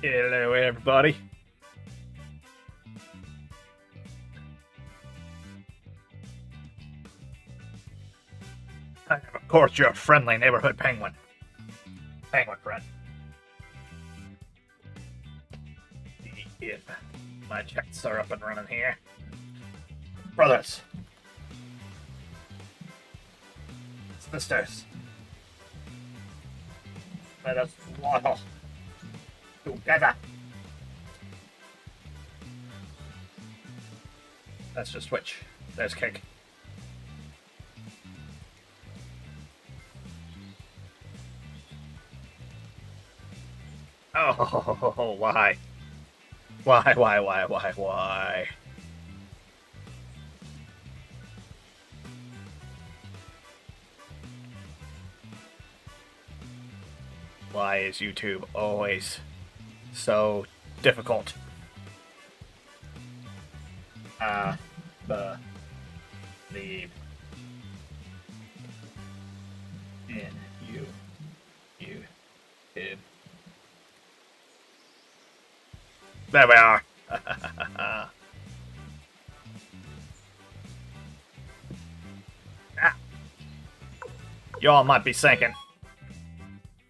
Hello, everybody. I am, of course, your friendly neighborhood penguin. Penguinfriend. If my checks are up and running here. Brothers. Sisters. Let us waddle together. Let's just switch. There's Kick. Oh, why? Why? Why is YouTube always so difficult? Believe in you did. There we are. Y'all might be thinking,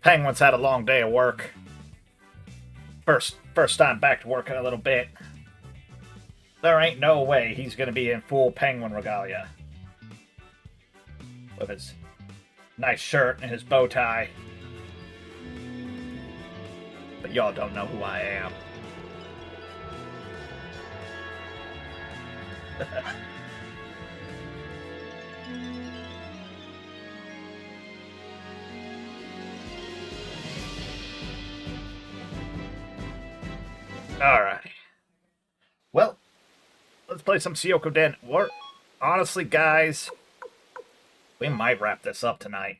Penguin's had a long day of work. First time back to work in a little bit. There ain't no way he's gonna be in full penguin regalia. With his nice shirt and his bow tie. But y'all don't know who I am. Alright. Well, let's play some Suikoden. Honestly, guys, we might wrap this up tonight.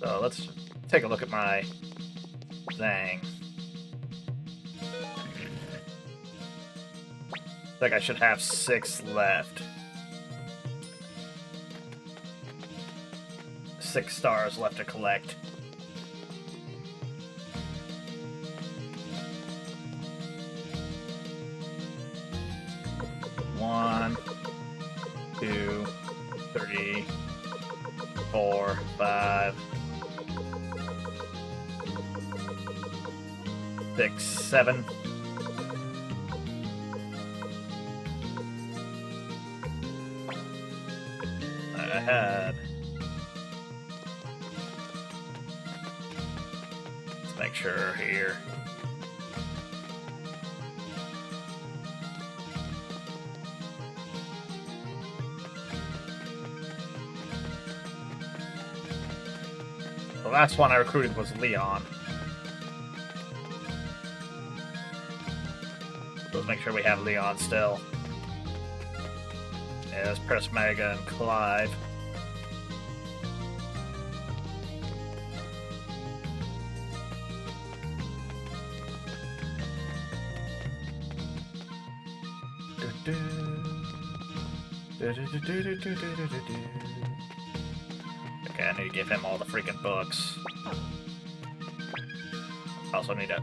So let's take a look at my thing. I think I should have 6 left. 6 stars left to collect. One, 2, 3, 4, 5, 6, 7. I had. Let's make sure here. The last one I recruited was Leon. Let's make sure we have Leon still. Yeah, let's press Mega and Clive. Okay, I need to give him all the freaking books. Also need to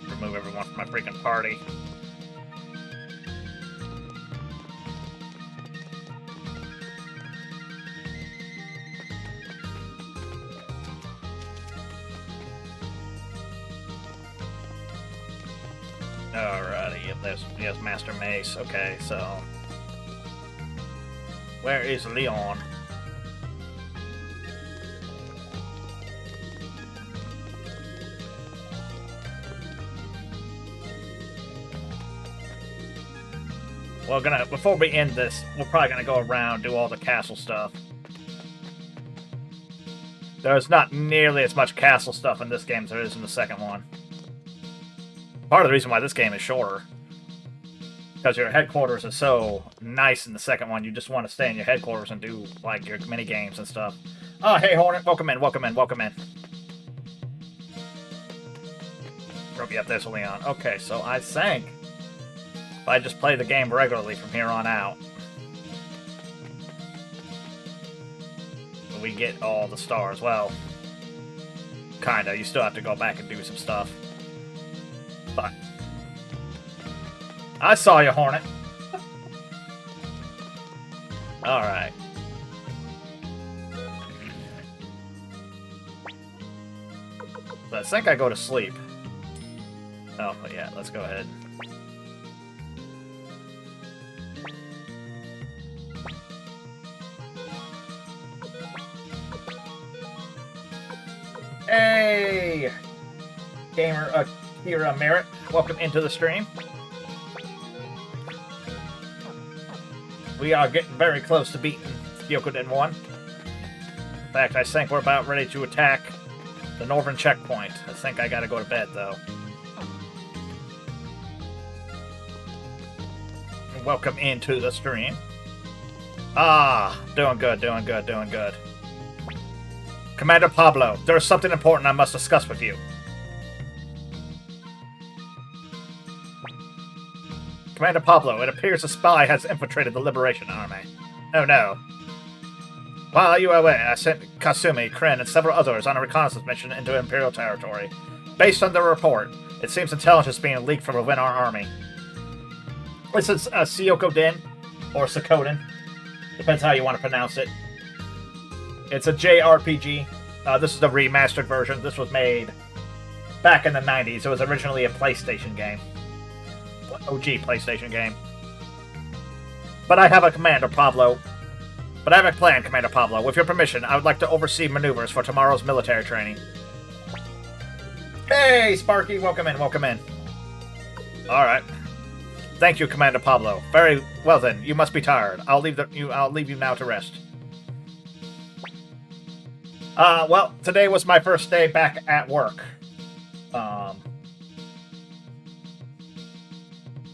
remove everyone from my freaking party. Alrighty, yep, there's Master Mace. Okay, so where is Leon? Well, before we end this, we're probably gonna go around, do all the castle stuff. There's not nearly as much castle stuff in this game as there is in the second one. Part of the reason why this game is shorter, because your headquarters is so nice in the second one, you just want to stay in your headquarters and do, like, your mini games and stuff. Oh, hey, Hornet, welcome in. Yep, there's Leon. Okay, so I think if I just play the game regularly from here on out, so we get all the stars. Well, kinda. You still have to go back and do some stuff. But I saw you, Hornet. Alright. I think I go to sleep. Oh, but yeah, let's go ahead. Hey! Gamer Akira Merritt, welcome into the stream. We are getting very close to beating Suikoden 1. In fact, I think we're about ready to attack the northern checkpoint. I think I gotta go to bed, though. Welcome into the stream. Ah, doing good, doing good, doing good. Commander Pablo, there is something important I must discuss with you. Commander Pablo, it appears a spy has infiltrated the Liberation Army. Oh no. While you were away, I sent Kasumi, Kren, and several others on a reconnaissance mission into Imperial territory. Based on the report, it seems intelligence is being leaked from within our army. This is Suikoden, or Suikoden. Depends how you want to pronounce it. It's a JRPG. This is the remastered version. This was made back in the 90s. It was originally a PlayStation game. OG PlayStation game. But I have a Commander Pablo. But I have a plan, Commander Pablo. With your permission, I would like to oversee maneuvers for tomorrow's military training. Hey, Sparky! Welcome in, welcome in. Alright. Thank you, Commander Pablo. Very well then, you must be tired. I'll leave you now to rest. Well, today was my first day back at work.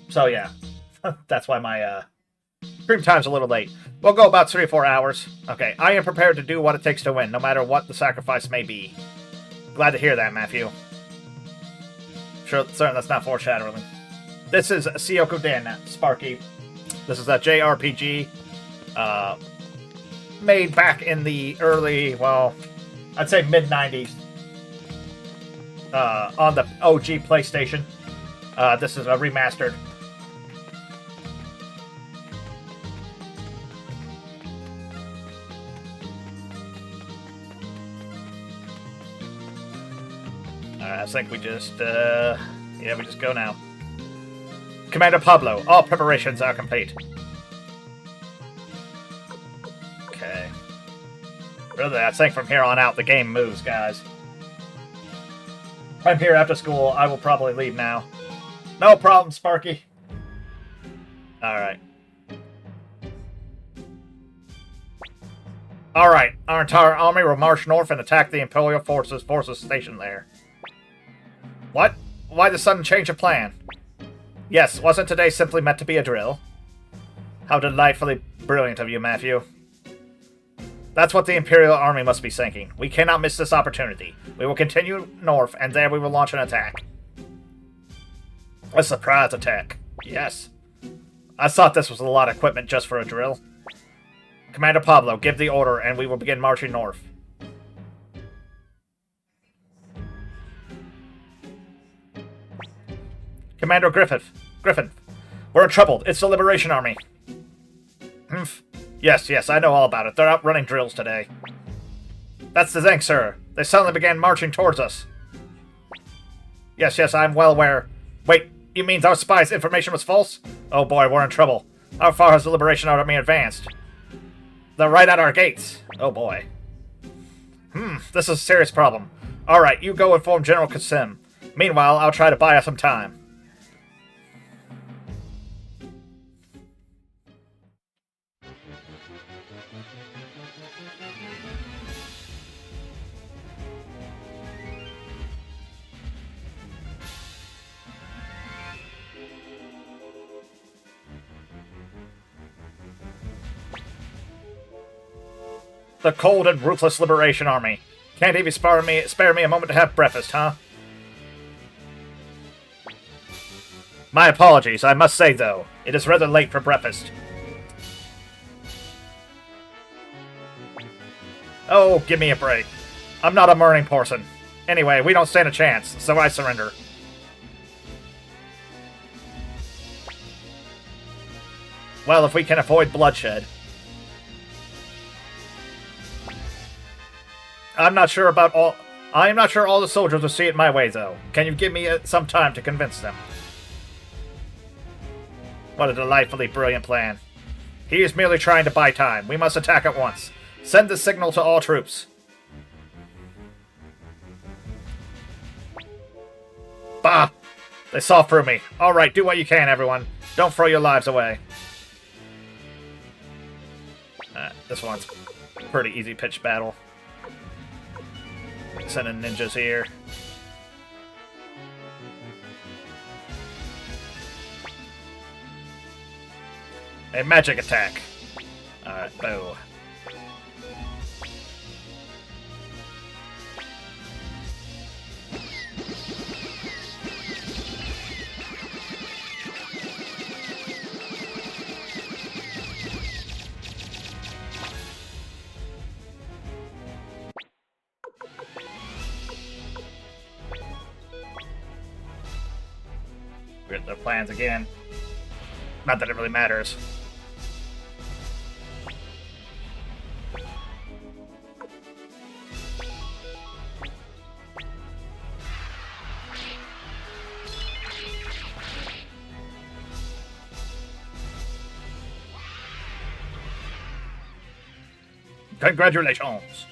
So yeah. That's why my, stream time's a little late. We'll go about 3 or 4 hours. Okay, I am prepared to do what it takes to win, no matter what the sacrifice may be. Glad to hear that, Matthew. Sure, sorry, that's not foreshadowing. This is Suikoden, Sparky. This is a JRPG, made back in the early, well, I'd say mid-90s, on the OG PlayStation. This is a remastered. I think we just, yeah, we just go now. Commander Pablo, all preparations are complete. Okay. Really, I think from here on out, the game moves, guys. I'm here after school. I will probably leave now. No problem, Sparky. Alright. Alright, our entire army will march north and attack the Imperial forces stationed there. What? Why the sudden change of plan? Yes, wasn't today simply meant to be a drill? How delightfully brilliant of you, Matthew. That's what the Imperial Army must be thinking. We cannot miss this opportunity. We will continue north, and there we will launch an attack. A surprise attack. Yes. I thought this was a lot of equipment just for a drill. Commander Pablo, give the order, and we will begin marching north. Commander Griffin, we're in trouble. It's the Liberation Army. Humph. Yes, I know all about it. They're out running drills today. That's the thing, sir. They suddenly began marching towards us. Yes, I'm well aware. Wait, you mean our spies' information was false? Oh boy, we're in trouble. How far has the Liberation Army advanced? They're right at our gates. Oh boy. This is a serious problem. Alright, you go inform General Kasim. Meanwhile, I'll try to buy us some time. The cold and ruthless Liberation Army. Can't even spare me a moment to have breakfast, huh? My apologies, I must say, though, it is rather late for breakfast. Oh, give me a break. I'm not a morning person. Anyway, we don't stand a chance, so I surrender. Well, if we can avoid bloodshed. I am not sure all the soldiers will see it my way, though. Can you give me some time to convince them? What a delightfully brilliant plan. He is merely trying to buy time. We must attack at once. Send the signal to all troops. Bah! They saw through me. Alright, do what you can, everyone. Don't throw your lives away. This one's a pretty easy pitch battle. Sending ninjas here. A magic attack. Alright, bow. We get their plans again. Not that it really matters. Congratulations!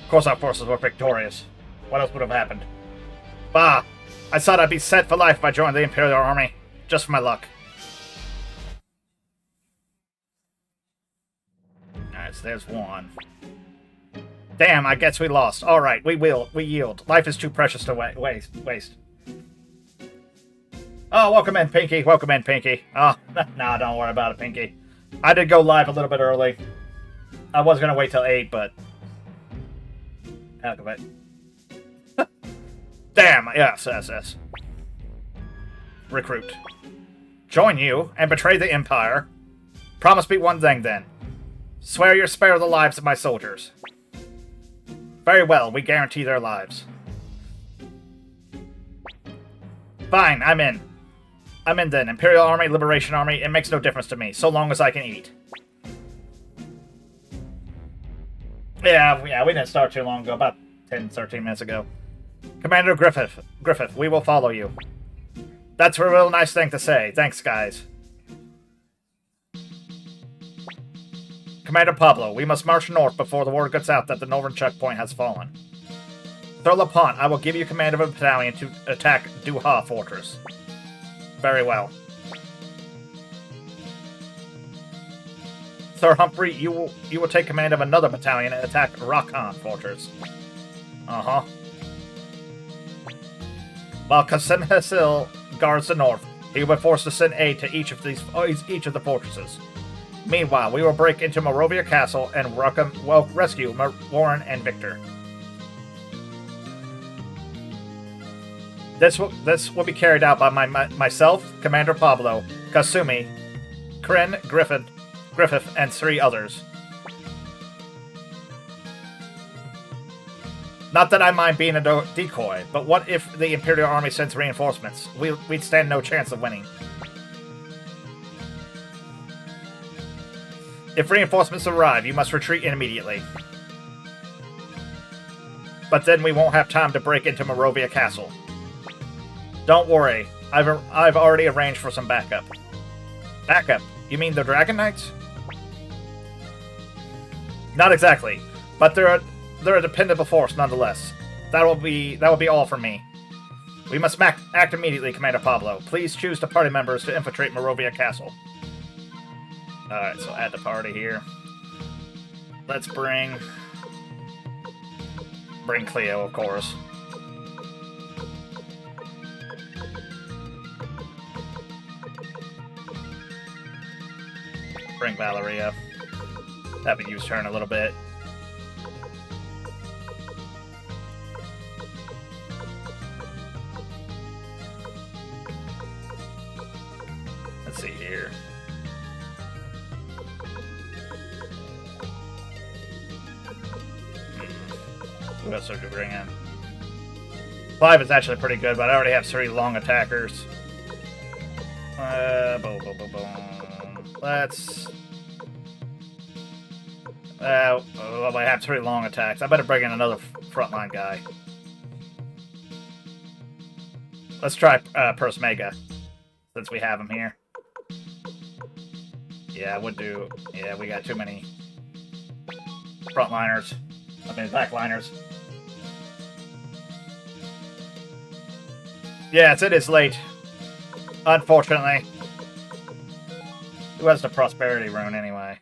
Of course our forces were victorious. What else would have happened? Bah! I thought I'd be set for life if I joined the Imperial Army. Just for my luck. Alright, so there's one. Damn, I guess we lost. Alright, we yield. Life is too precious to waste. Oh, welcome in, Pinky. Welcome in, Pinky. Oh, nah, don't worry about it, Pinky. I did go live a little bit early. I was going to wait till 8, but... Heck of it. Damn, yes. Recruit. Join you and betray the Empire. Promise me one thing, then. Swear you'll spare the lives of my soldiers. Very well, we guarantee their lives. Fine, I'm in. I'm in then. Imperial Army, Liberation Army, it makes no difference to me, so long as I can eat. Yeah, we didn't start too long ago, about 10, 13 minutes ago. Commander Griffith, we will follow you. That's a real nice thing to say. Thanks, guys. Commander Pablo, we must march north before the word gets out that the northern checkpoint has fallen. Sir LaPont, I will give you command of a battalion to attack Duha Fortress. Very well. Sir Humphrey, you will take command of another battalion and attack Rakan Fortress. Uh-huh. While Qasim Hasil guards the north, he will be forced to send aid to each of the fortresses. Meanwhile, we will break into Morovia Castle and rescue Warren and Victor. This will be carried out by myself, Commander Pablo, Kasumi, Kryn, Griffith, and 3 others. Not that I mind being a decoy, but what if the Imperial Army sends reinforcements? We'd stand no chance of winning. If reinforcements arrive, you must retreat immediately. But then we won't have time to break into Morovia Castle. Don't worry, I've already arranged for some backup. Backup? You mean the Dragon Knights? Not exactly, but they're a dependable force nonetheless. That will be all from me. We must act immediately, Commander Pablo. Please choose the party members to infiltrate Morovia Castle. Alright, so add the party here. Let's bring Cleo, of course. Bring Valeria. Have a use turn a little bit. Let's see here. Who else should we bring in? Clive is actually pretty good, but I already have 3 long attackers. Boom, boom, boom, boom. Let's... well, I have 3 long attacks. I better bring in another frontline guy. Let's try Purse Mega, since we have him here. Yeah, I would do... Yeah, we got too many frontliners. I mean, backliners. Yes, it is late. Unfortunately. Who has the Prosperity Rune, anyway?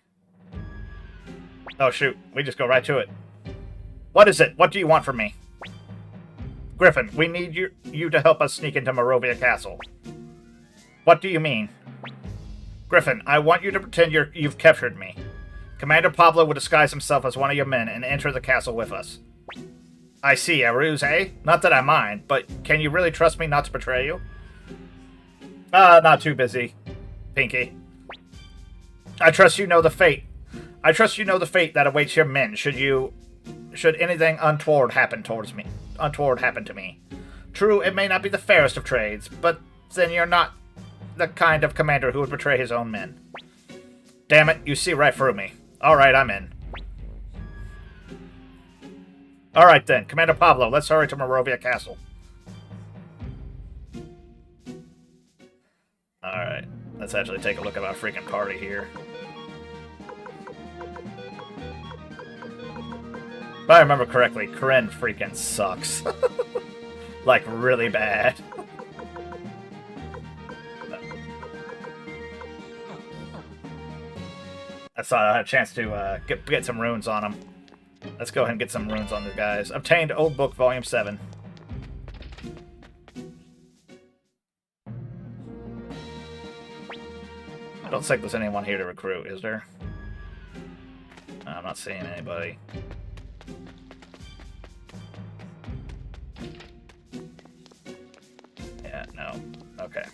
Oh, shoot. We just go right to it. What is it? What do you want from me? Griffin, we need you to help us sneak into Morovia Castle. What do you mean? Griffin, I want you to pretend you've captured me. Commander Pablo will disguise himself as one of your men and enter the castle with us. I see, a ruse, eh? Not that I mind, but can you really trust me not to betray you? Not too busy, Pinky. I trust you know the fate. I trust you know the fate that awaits your men should anything untoward happen to me. True, it may not be the fairest of trades, but then you're not the kind of commander who would betray his own men. Damn it, you see right through me. Alright, I'm in. Alright then, Commander Pablo, let's hurry to Morovia Castle. Alright, let's actually take a look at our freaking party here. If I remember correctly, Kren freaking sucks. Like, really bad. I thought I had a chance to get some runes on him. Let's go ahead and get some runes on the guys. Obtained Old Book Volume 7. I don't think there's anyone here to recruit, is there? No, I'm not seeing anybody. Yeah, no. Okay.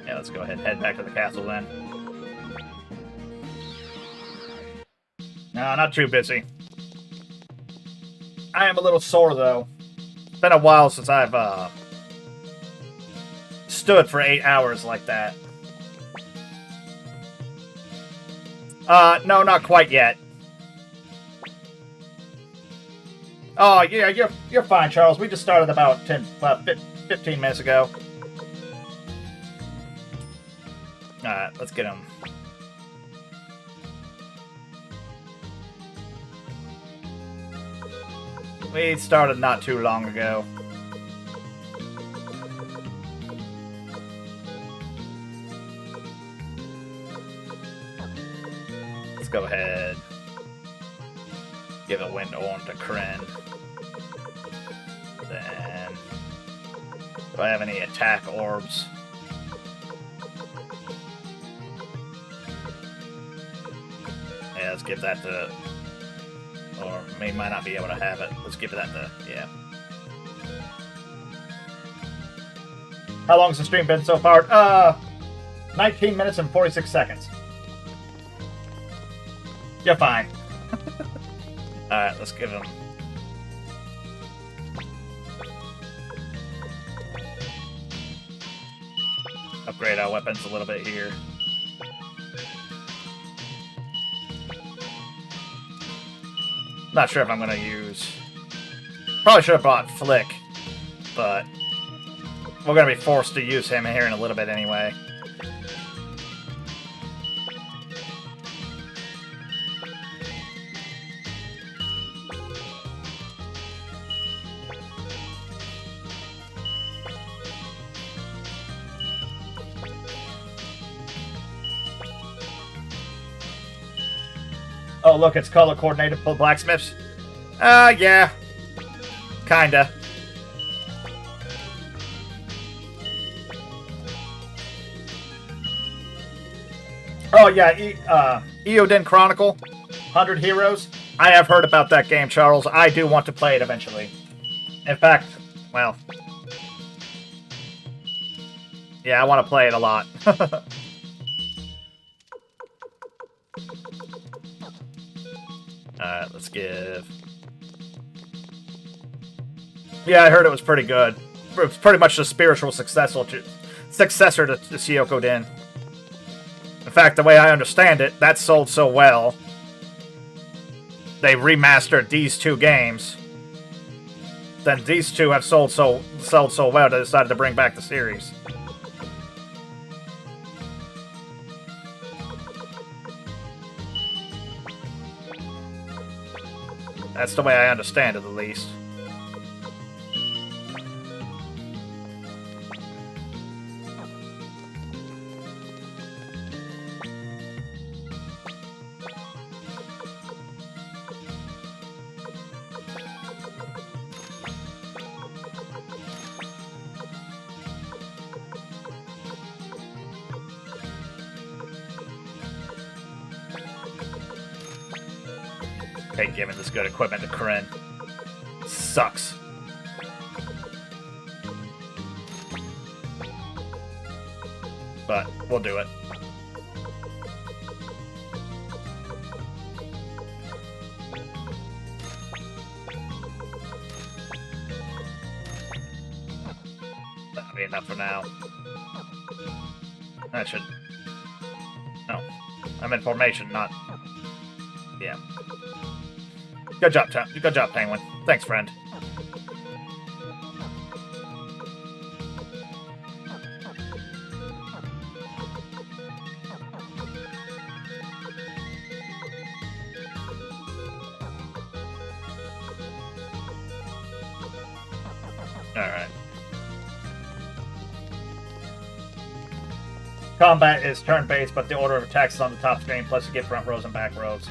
Yeah, let's go ahead and head back to the castle then. No, not too busy. I am a little sore, though. It's been a while since I've, stood for 8 hours like that. No, not quite yet. Oh, yeah, you're fine, Charles. We just started about 15 minutes ago. Alright, let's get him. We started not too long ago. Let's go ahead. Give a wind on to Kren. Then... do I have any attack orbs? Yeah, let's give that to... or we might not be able to have it. Let's give that to... yeah. How long has the stream been so far? 19 minutes and 46 seconds. You're fine. Alright, let's give him... upgrade our weapons a little bit here. Not sure if I'm gonna use... probably should have bought Flick, but we're gonna be forced to use him here in a little bit anyway. Oh, look, it's color-coordinated for blacksmiths. Yeah. Kinda. Oh, yeah, Suikoden Chronicle, 100 Heroes. I have heard about that game, Charles. I do want to play it eventually. In fact, well... yeah, I want to play it a lot. Alright, let's give... Yeah, I heard it was pretty good. It's pretty much the spiritual successor to Suikoden. In fact, the way I understand it, that sold so well, they remastered these two games. Then these two have sold so well, they decided to bring back the series. That's the way I understand it, at least. Hate giving this good equipment to Corinne. Sucks. But we'll do it. That'll be enough for now. That should... No. I'm in formation, not... Yeah. Good job, Penguin. Thanks, friend. Alright. Combat is turn-based, but the order of attacks is on the top screen, plus you get front rows and back rows.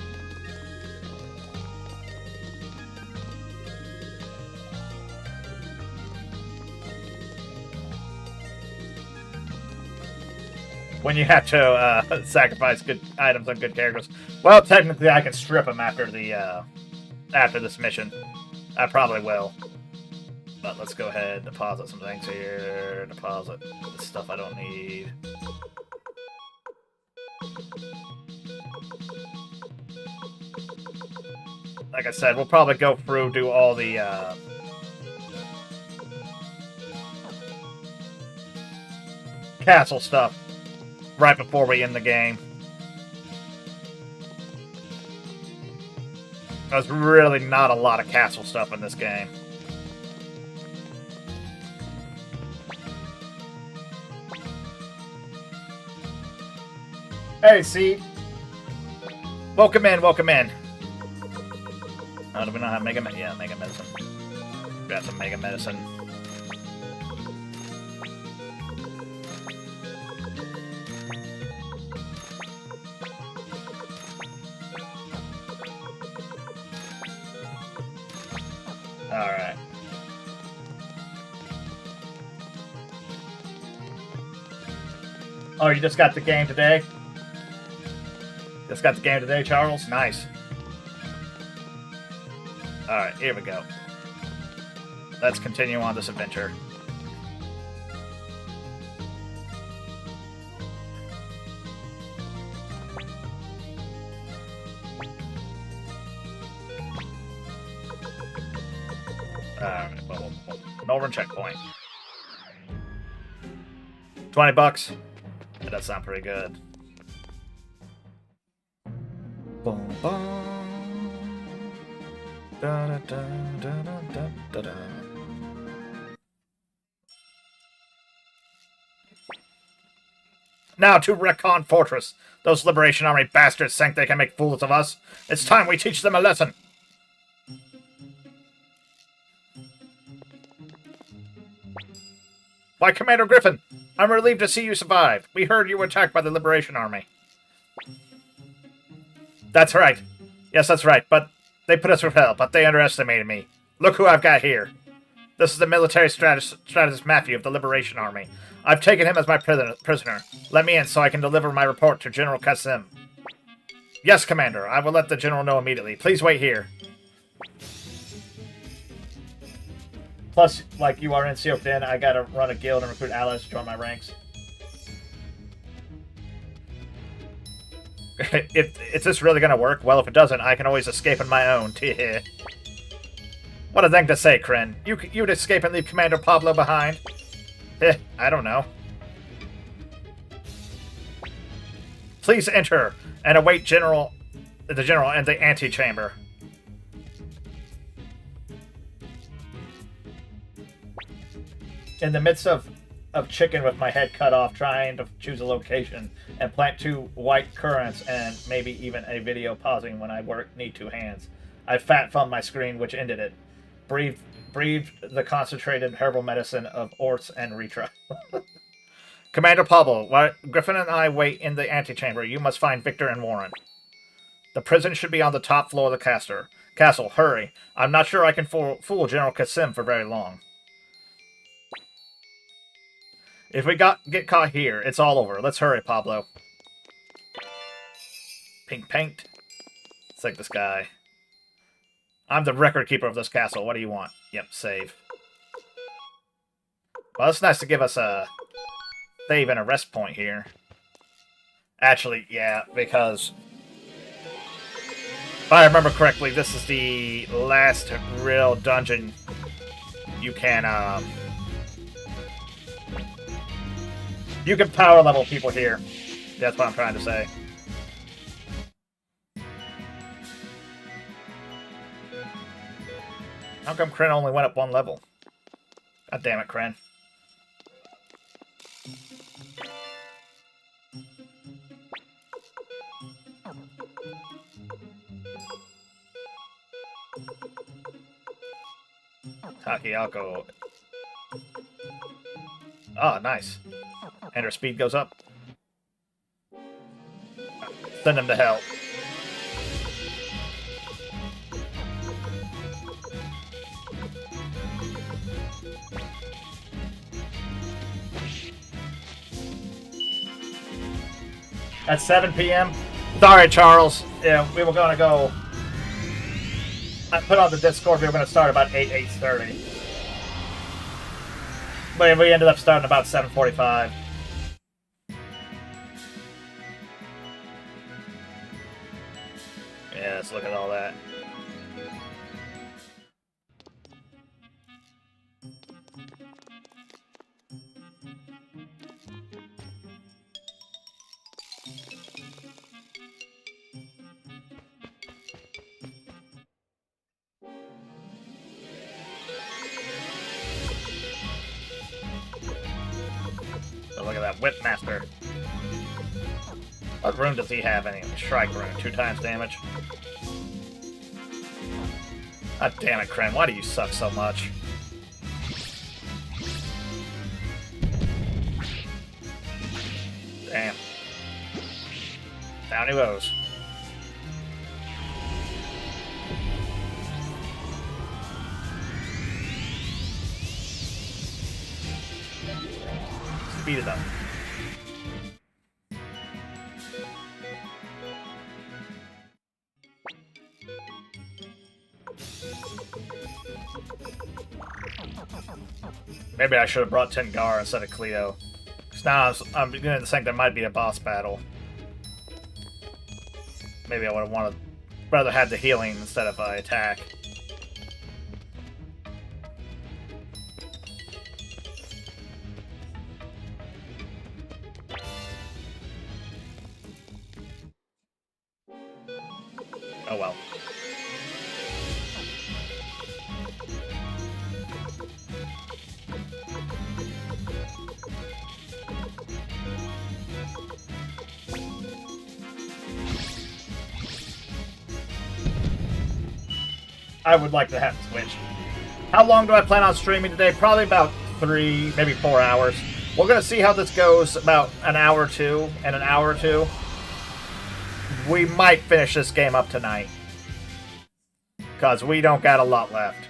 When you have to sacrifice good items on good characters. Well, technically, I can strip them after the after this mission. I probably will. But let's go ahead and deposit some things here. Deposit the stuff I don't need. Like I said, we'll probably go through, do all the castle stuff right before we end the game. There's really not a lot of castle stuff in this game. Hey, Seed. Welcome in, welcome in. Oh, do we not have Mega Medicine? Yeah, Mega Medicine. Got some Mega Medicine. Alright. Oh, you just got the game today? Just got the game today, Charles? Nice. Alright, here we go. Let's continue on this adventure. Alright, Northern checkpoint. 20 bucks. That does sound pretty good. Boom, boom. Da, da, da, da, da, da, da. Now to Recon Fortress. Those Liberation Army bastards think they can make fools of us. It's time we teach them a lesson. Why, Commander Griffin, I'm relieved to see you survive. We heard you were attacked by the Liberation Army. That's right. Yes, that's right, but they put us through hell, but they underestimated me. Look who I've got here. This is the military strategist Matthew of the Liberation Army. I've taken him as my prisoner. Let me in so I can deliver my report to General Kassim. Yes, Commander. I will let the General know immediately. Please wait here. Plus, like you are in Suikoden, I gotta run a guild and recruit allies to join my ranks. Is this really gonna work? Well, if it doesn't, I can always escape on my own. What a thing to say, Kryn. You'd escape and leave Commander Pablo behind? I don't know. Please enter and await the General in the antechamber. In the midst of chicken with my head cut off, trying to choose a location and plant 2 white currants and maybe even a video pausing when I need 2 hands. I fat-thumbed my screen, which ended it. Breathed the concentrated herbal medicine of Orts and Ritra. Commander Pablo, while Griffin and I wait in the antechamber, you must find Victor and Warren. The prison should be on the top floor of the castle. Hurry. I'm not sure I can fool General Kasim for very long. If we get caught here, it's all over. Let's hurry, Pablo. Pink paint. Let's take this guy. I'm the record keeper of this castle. What do you want? Yep, save. Well, it's nice to give us a save and a rest point here. Actually, yeah, because if I remember correctly, this is the last real dungeon you can power level people here. That's what I'm trying to say. How come Kryn only went up 1 level? God damn it, Kryn. Takiako. Ah, nice. And her speed goes up. Send him to hell. At 7 p.m. Sorry, Charles. Yeah, we were going to go. I put on the Discord we were going to start about 8:30. But we ended up starting about 7:45. Yeah, let's look at all that. So look at that Whip Master. What rune does he have anyway? Strike rune, 2 times damage. God damn it, Kryn, why do you suck so much? Damn. Down he goes. Speed it up. Maybe I should have brought Tengar instead of Cleo. Because now I'm beginning to think there might be a boss battle. Maybe I would have rather had the healing instead of attack. Oh well. I would like to have Twitch. How long do I plan on streaming today? Probably about 3, maybe 4 hours. We're going to see how this goes about an hour or two, and an hour or two. We might finish this game up tonight. Because we don't got a lot left.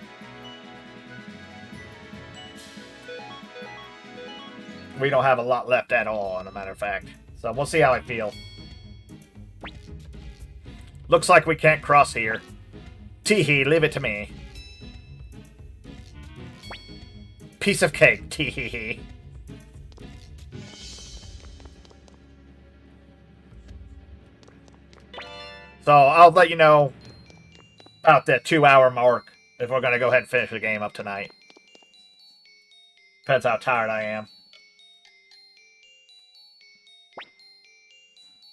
We don't have a lot left at all, as a matter of fact. So we'll see how I feel. Looks like we can't cross here. Teehee, leave it to me. Piece of cake, teehee. So I'll let you know about the 2-hour mark if we're going to go ahead and finish the game up tonight. Depends how tired I am.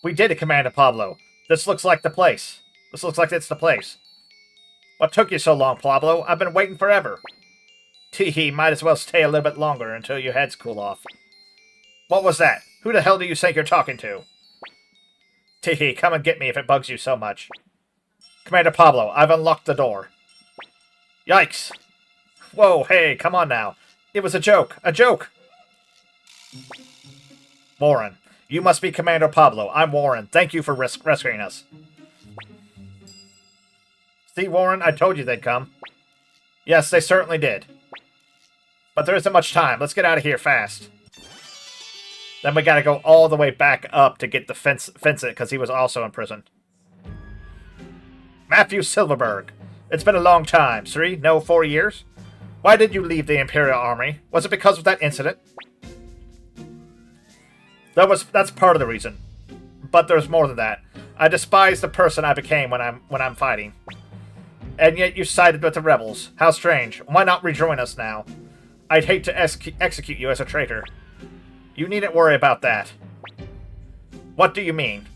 We did it, Commander Pablo. This looks like the place. This looks like it's the place. What took you so long, Pablo? I've been waiting forever. Teehee, might as well stay a little bit longer until your heads cool off. What was that? Who the hell do you think you're talking to? Teehee, come and get me if it bugs you so much. Commander Pablo, I've unlocked the door. Yikes. Whoa, hey, come on now. It was a joke. A joke! Warren. You must be Commander Pablo. I'm Warren. Thank you for rescuing us. See, Warren, I told you they'd come. Yes, they certainly did. But there isn't much time. Let's get out of here fast. Then we gotta go all the way back up to get the Vincent, because he was also in prison. Matthew Silverberg. It's been a long time. 4 years? Why did you leave the Imperial Army? Was it because of that incident? That's part of the reason. But there's more than that. I despise the person I became when I'm fighting. And yet you sided with the rebels. How strange. Why not rejoin us now? I'd hate to execute you as a traitor. You needn't worry about that. What do you mean?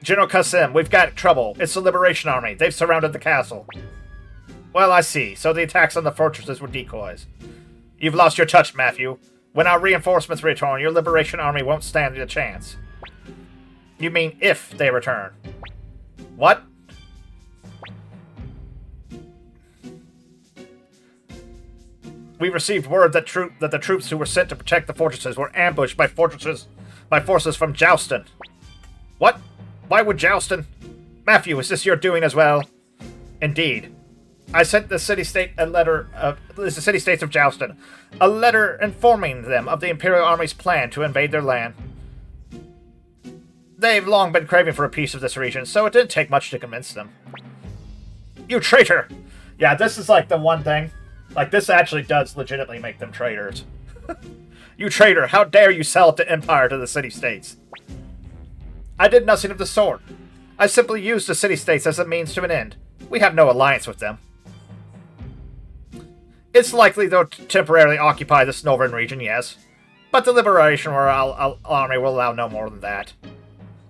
General Qasim, we've got trouble. It's the Liberation Army. They've surrounded the castle. Well, I see. So the attacks on the fortresses were decoys. You've lost your touch, Matthew. When our reinforcements return, your Liberation Army won't stand a chance. You mean if they return? What? We received word that the troops who were sent to protect the fortresses were ambushed by forces from Jouston. What? Why would Jouston? Matthew, is this your doing as well? Indeed. I sent the city-state a letter. The city-states of Jouston, a letter informing them of the Imperial Army's plan to invade their land. They've long been craving for a piece of this region, so it didn't take much to convince them. You traitor! Yeah, this is like the one thing. Like, this actually does legitimately make them traitors. You traitor! How dare you sell the Empire to the city-states? I did nothing of the sort. I simply used the city-states as a means to an end. We have no alliance with them. It's likely they'll temporarily occupy this northern region, yes. But the Liberation Army will allow no more than that.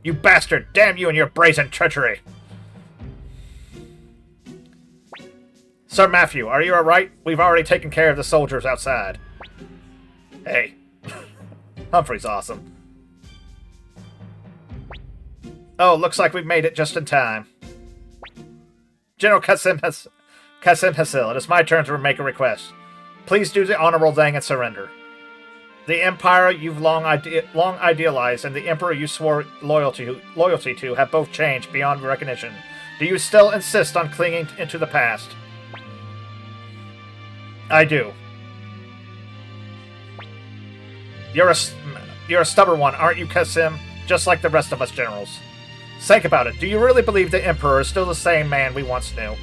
You bastard! Damn you and your brazen treachery! Sir Matthew, are you alright? We've already taken care of the soldiers outside. Hey. Humphrey's awesome. Oh, looks like we've made it just in time. General Qasim Hasil, it is my turn to make a request. Please do the honorable thing and surrender. The Empire you've long idealized and the Emperor you swore loyalty to have both changed beyond recognition. Do you still insist on clinging into the past? I do. You're a stubborn one, aren't you, Qasim? Just like the rest of us generals. Think about it. Do you really believe the Emperor is still the same man we once knew?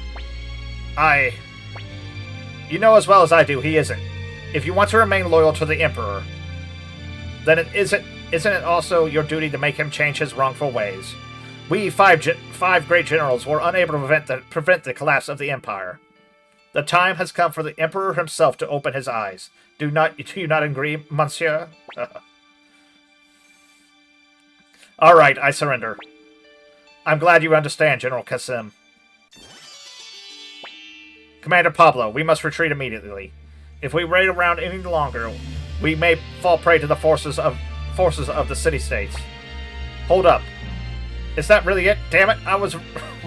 You know as well as I do, he isn't. If you want to remain loyal to the Emperor, then isn't it also your duty to make him change his wrongful ways? We five great generals were unable to prevent the collapse of the Empire. The time has come for the Emperor himself to open his eyes. Do you not agree, Monsieur? All right, I surrender. I'm glad you understand, General Qasim. Commander Pablo, we must retreat immediately. If we wait around any longer, we may fall prey to the forces of the city-states. Hold up. Is that really it? Damn it, I was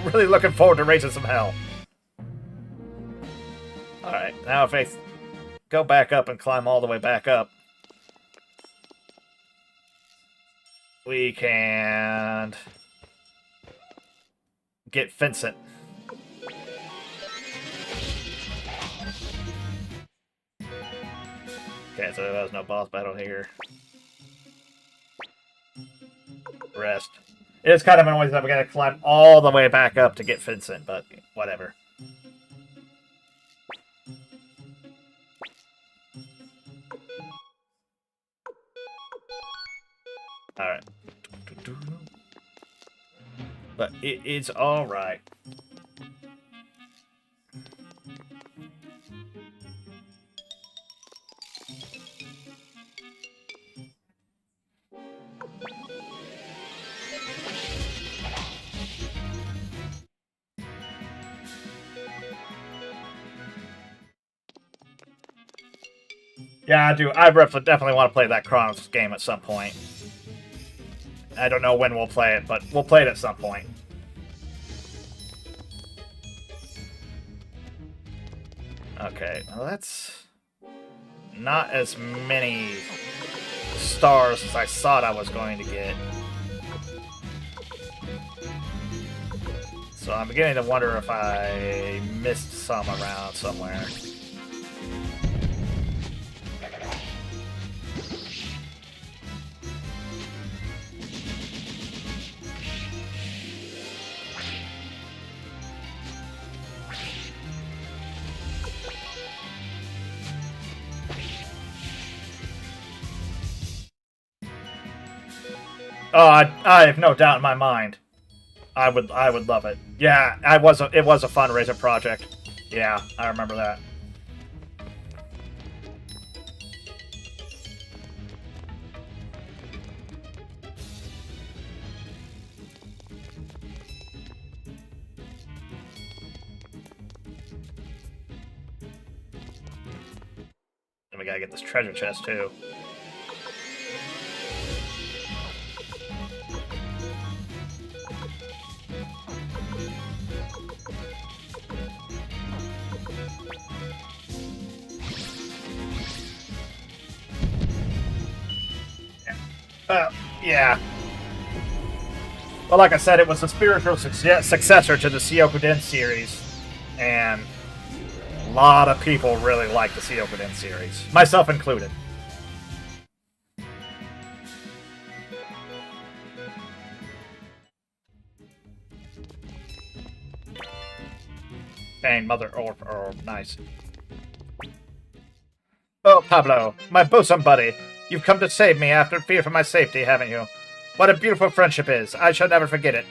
really looking forward to raising some hell. Alright, now if I go back up and climb all the way back up, we can get Vincent. Okay, so there's no boss battle here. Rest. It's kind of annoying that we gotta climb all the way back up to get Vincent, but whatever. Alright. But it's alright. Yeah, I do. I definitely want to play that Chronos game at some point. I don't know when we'll play it, but we'll play it at some point. Okay, well that's not as many stars as I thought I was going to get. So I'm beginning to wonder if I missed some around somewhere. Oh, I have no doubt in my mind. I would love it. Yeah, it was a fundraiser project. Yeah, I remember that. And we gotta get this treasure chest too. Yeah. Well, like I said, it was a spiritual successor to the Suikoden series, and a lot of people really like the Suikoden series, myself included. Dang, mother or nice. Oh, Pablo, my bosom buddy. You've come to save me after fear for my safety, haven't you? What a beautiful friendship is. I shall never forget it.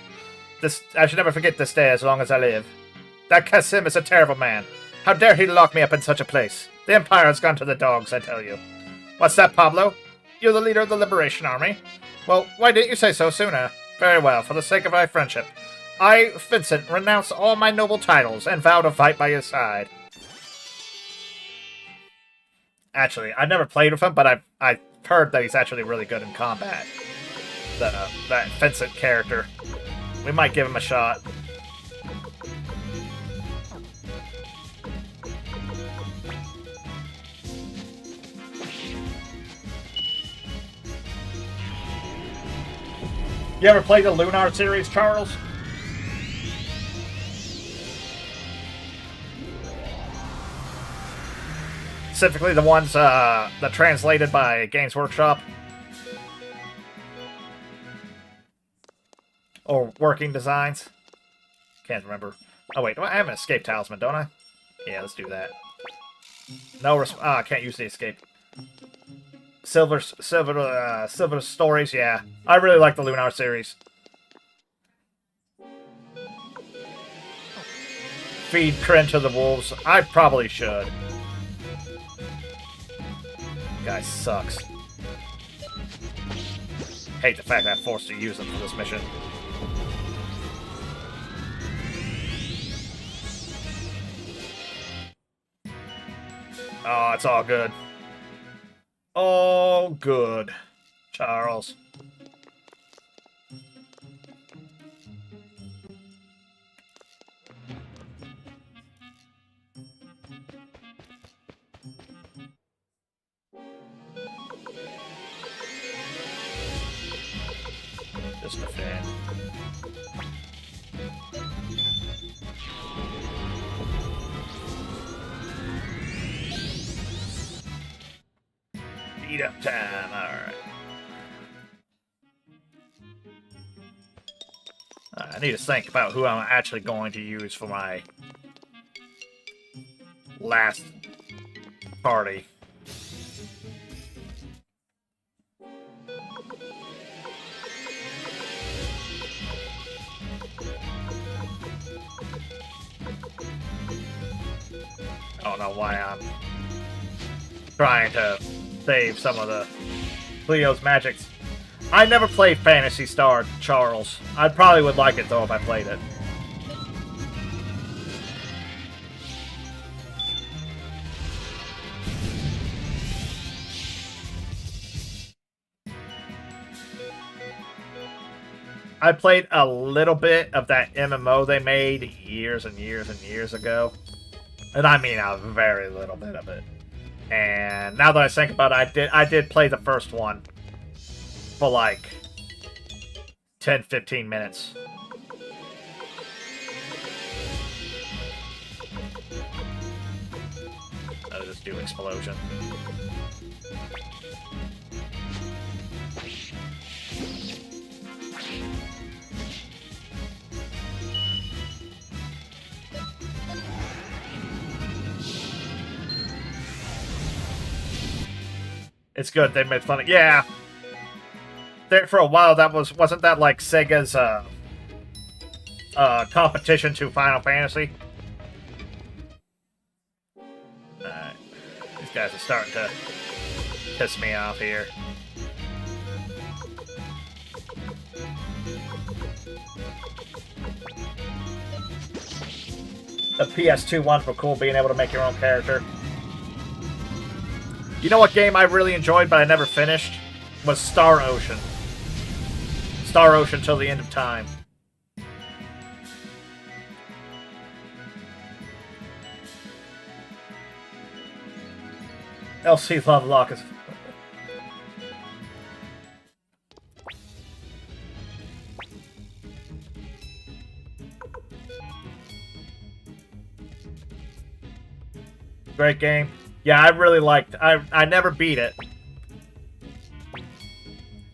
I shall never forget this day as long as I live. That Kasim is a terrible man. How dare he lock me up in such a place? The Empire has gone to the dogs, I tell you. What's that, Pablo? You're the leader of the Liberation Army? Well, why didn't you say so sooner? Very well, for the sake of our friendship. I, Vincent, renounce all my noble titles and vow to fight by your side. Actually, I've never played with him, but I've heard that he's actually really good in combat. That Vincent character. We might give him a shot. You ever played the Lunar series, Charles? Specifically the ones that translated by Games Workshop. Or Working Designs. Can't remember. Oh wait, I have an escape talisman, don't I? Yeah, let's do that. No I can't use the escape. Silver Stories, yeah. I really like the Lunar series. Feed Kryn to the wolves. I probably should. Guy sucks. Hate the fact that I'm forced to use them for this mission. Oh, it's all good. All good, Charles. Just a fan. Beat up time, alright. I need to think about who I'm actually going to use for my last party. I don't know why I'm trying to save some of the Cleo's magics. I never played Phantasy Star, Charles. I probably would like it, though, if I played it. I played a little bit of that MMO they made years and years and years ago. And I mean a very little bit of it. And now that I think about it, I did play the first one for like 10-15 minutes. I'll just do explosion. It's good. They made fun of. Yeah. There for a while. That wasn't that like Sega's competition to Final Fantasy. These guys are starting to piss me off here. The PS2 ones were cool, being able to make your own character. You know what game I really enjoyed but I never finished? Was Star Ocean. Star Ocean Till the End of Time. LC Lovelock is... Great game. Yeah, I really liked... I never beat it.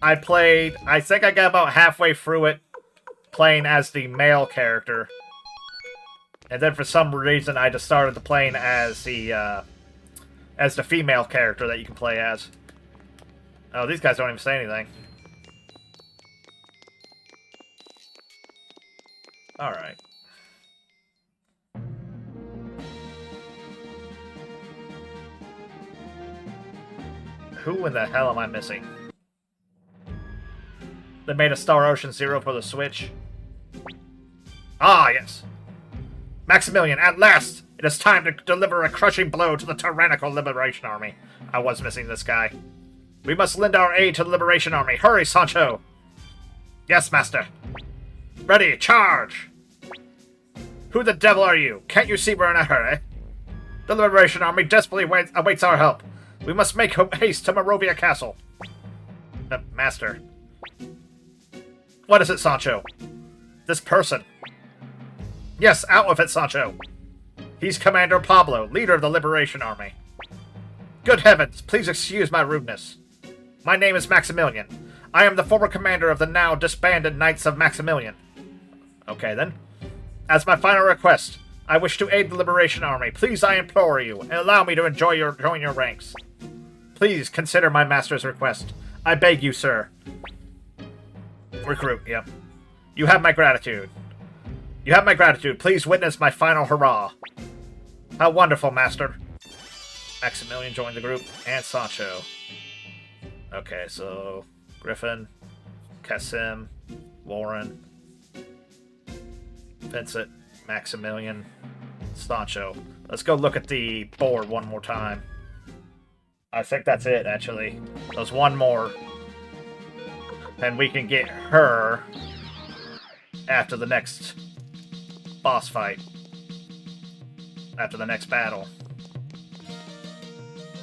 I think I got about halfway through it playing as the male character. And then for some reason I just started playing as the female character that you can play as. Oh, these guys don't even say anything. Alright. Who in the hell am I missing? They made a Star Ocean Zero for the Switch. Ah, yes. Maximilian, at last! It is time to deliver a crushing blow to the tyrannical Liberation Army. I was missing this guy. We must lend our aid to the Liberation Army. Hurry, Sancho! Yes, master. Ready, charge! Who the devil are you? Can't you see we're in a hurry? The Liberation Army desperately awaits our help. We must make haste to Morovia Castle. Master. What is it, Sancho? This person. Yes, out with it, Sancho. He's Commander Pablo, leader of the Liberation Army. Good heavens, please excuse my rudeness. My name is Maximilian. I am the former commander of the now disbanded Knights of Maximilian. Okay, then. As my final request, I wish to aid the Liberation Army. Please, I implore you, and allow me to join your ranks. Please consider my master's request. I beg you, sir. Recruit, yep. You have my gratitude. You have my gratitude. Please witness my final hurrah. How wonderful, master. Maximilian joined the group, and Sancho. Okay, so... Griffin, Kasim, Warren, Vincent, Maximilian, Sancho. Let's go look at the board one more time. I think that's it, actually. There's one more. And we can get her after the next boss fight. After the next battle.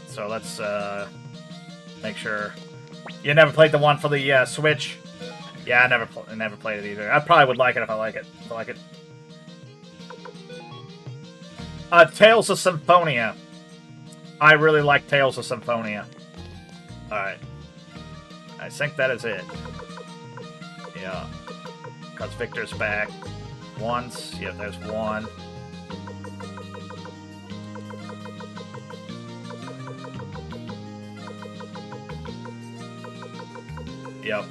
So let's make sure. You never played the one for the Switch? Yeah, I never played it either. I probably would like it if I like it. Tales of Symphonia. I really like Tales of Symphonia. Alright. I think that is it. Yeah. Because Victor's back. Once. Yeah, there's one. Yep.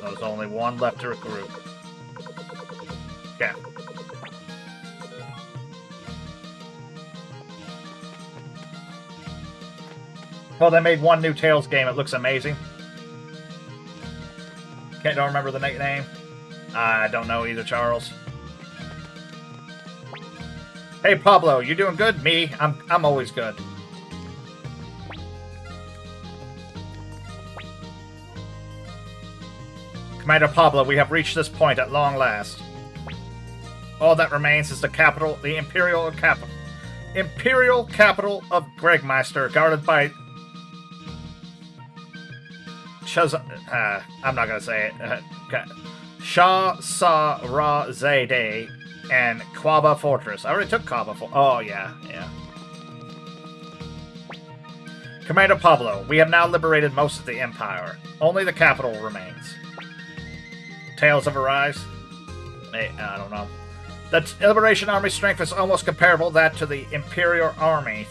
There's only one left to recruit. Okay. Well, they made one new Tales game. It looks amazing. Don't remember the name. I don't know either, Charles. Hey, Pablo, you doing good? Me? I'm always good. Commander Pablo, we have reached this point at long last. All that remains is the capital, the Imperial capital of Gregmeister, guarded by I'm not gonna say it. Shah Sa Ra Zayde and Quaba Fortress. I already took Quaba Fortress. Oh, yeah. Commander Pablo, we have now liberated most of the Empire. Only the capital remains. Tales have arisen? I don't know. The Liberation Army strength is almost comparable to that to the Imperial Army.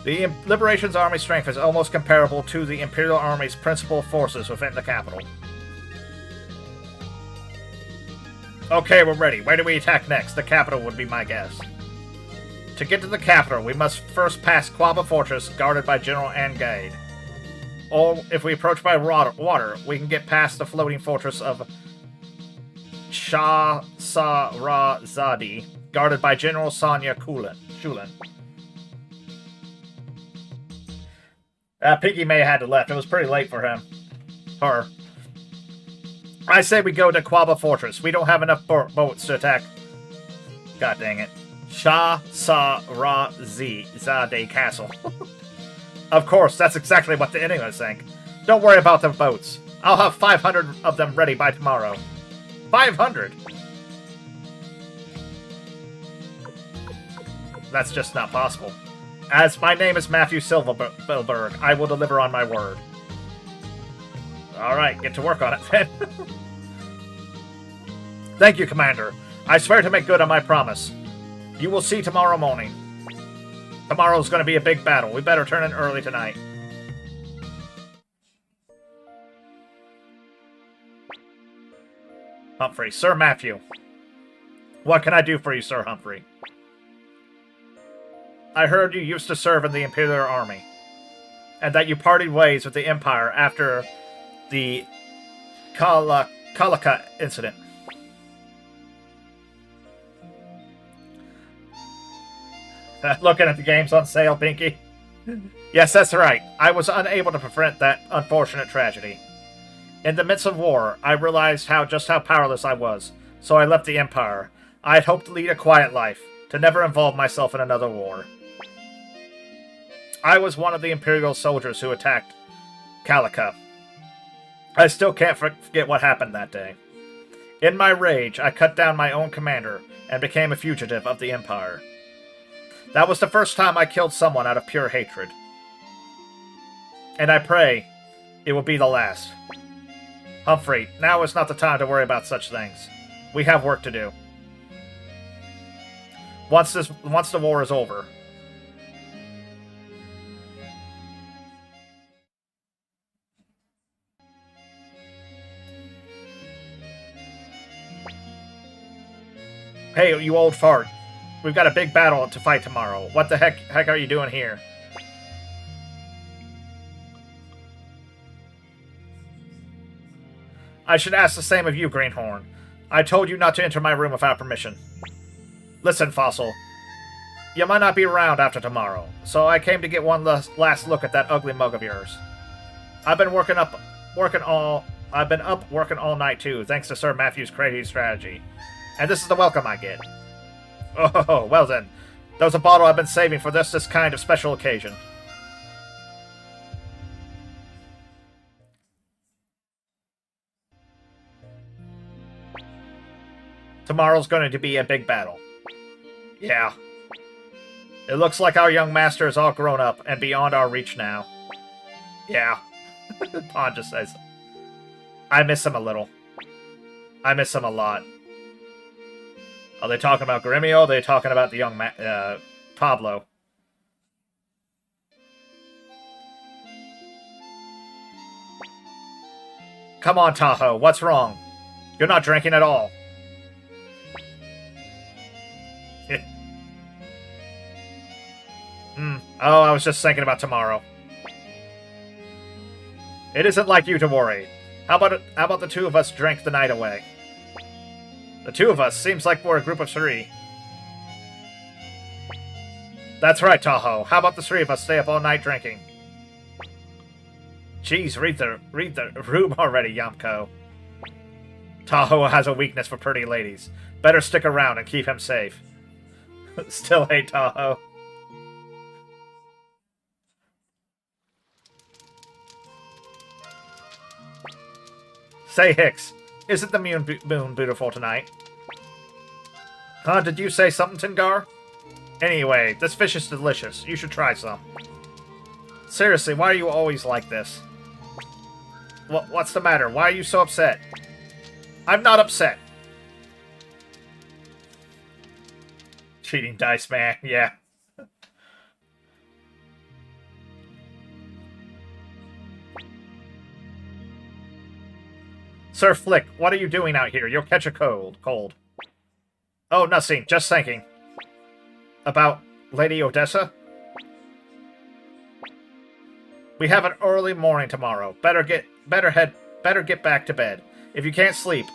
The Liberation's army strength is almost comparable to the Imperial Army's principal forces within the capital. Okay, we're ready. Where do we attack next? The capital would be my guess. To get to the capital, we must first pass Quaba Fortress, guarded by General Angade. Or, if we approach by water, we can get past the floating fortress of Shah Sa Ra Zadi, guarded by General Sonya Shulin. Piggy may have had to left. It was pretty late for him. Her. I say we go to Quaba Fortress. We don't have enough boats to attack. God dang it. Shah Sa Ra Zade Castle. Of course, that's exactly what the enemy think. Don't worry about the boats. I'll have 500 of them ready by tomorrow. 500? That's just not possible. As my name is Matthew Silverberg, I will deliver on my word. Alright, get to work on it then. Thank you, Commander. I swear to make good on my promise. You will see tomorrow morning. Tomorrow's going to be a big battle. We better turn in early tonight. Humphrey. Sir Matthew. What can I do for you, Sir Humphrey? I heard you used to serve in the Imperial Army, and that you parted ways with the Empire after the Kalaka incident. Looking at the games on sale, Pinky. Yes, that's right. I was unable to prevent that unfortunate tragedy. In the midst of war, I realized just how powerless I was, so I left the Empire. I had hoped to lead a quiet life, to never involve myself in another war. I was one of the Imperial soldiers who attacked Kalaka. I still can't forget what happened that day. In my rage, I cut down my own commander and became a fugitive of the Empire. That was the first time I killed someone out of pure hatred. And I pray it will be the last. Humphrey, now is not the time to worry about such things. We have work to do. Once the war is over. Hey, you old fart. We've got a big battle to fight tomorrow. What the heck are you doing here? I should ask the same of you, Greenhorn. I told you not to enter my room without permission. Listen, Fossil. You might not be around after tomorrow, so I came to get one last look at that ugly mug of yours. I've been up working all night too, thanks to Sir Matthew's crazy strategy. And this is the welcome I get. Oh, well then. There's a bottle I've been saving for this kind of special occasion. Tomorrow's going to be a big battle. Yeah. It looks like our young master is all grown up and beyond our reach now. Yeah. Pond just says, I miss him a little. I miss him a lot. Are they talking about Gremio? Or are they talking about the young Pablo? Come on, Tahoe. What's wrong? You're not drinking at all. Oh, I was just thinking about tomorrow. It isn't like you to worry. How about the two of us drink the night away? The two of us? Seems like we're a group of three. That's right, Tahoe. How about the three of us stay up all night drinking? Jeez, read the room already, Yamko. Tahoe has a weakness for pretty ladies. Better stick around and keep him safe. Still hate Tahoe. Say, Hicks, isn't the moon beautiful tonight? Huh, did you say something, Tingar? Anyway, this fish is delicious. You should try some. Seriously, why are you always like this? What's the matter? Why are you so upset? I'm not upset. Cheating dice, man. Yeah. Sir Flick, what are you doing out here? You'll catch a cold. Oh, nothing. Just thinking. About Lady Odessa? We have an early morning tomorrow. Better get back to bed. If you can't sleep,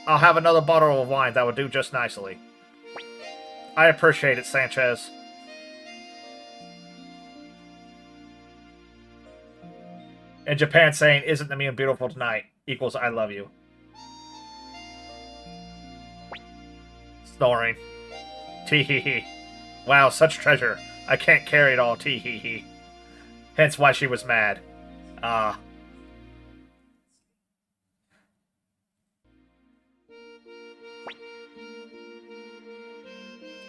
I'll have another bottle of wine that will do just nicely. I appreciate it, Sanchez. In Japan, saying, isn't the moon beautiful tonight, equals I love you. Snoring. Tee-hee-hee. Wow, such treasure. I can't carry it all, tee-hee-hee. Hence why she was mad. Ah.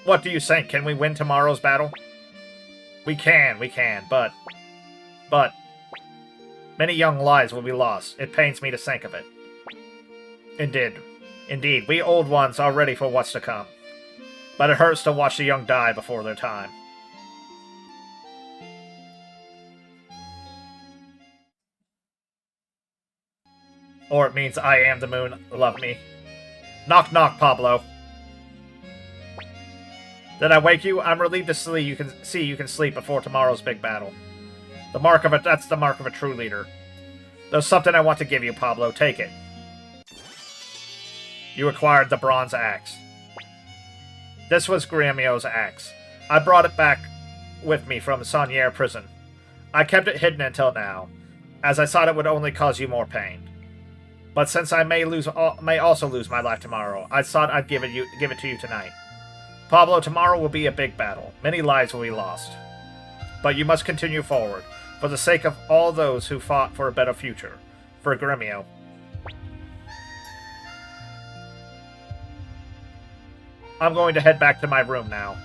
What do you think? Can we win tomorrow's battle? We can, but... Many young lives will be lost. It pains me to think of it. Indeed, we old ones are ready for what's to come. But it hurts to watch the young die before their time. Or it means I am the moon, love me. Knock knock, Pablo. Did I wake you? I'm relieved to see you can sleep before tomorrow's big battle. That's the mark of a true leader. There's something I want to give you, Pablo. Take it. You acquired the bronze axe. This was Gremio's axe. I brought it back with me from Saunier prison. I kept it hidden until now, as I thought it would only cause you more pain. But since I may also lose my life tomorrow, I thought I'd give it to you tonight. Pablo, tomorrow will be a big battle. Many lives will be lost. But you must continue forward, for the sake of all those who fought for a better future. For Gremio. I'm going to head back to my room now.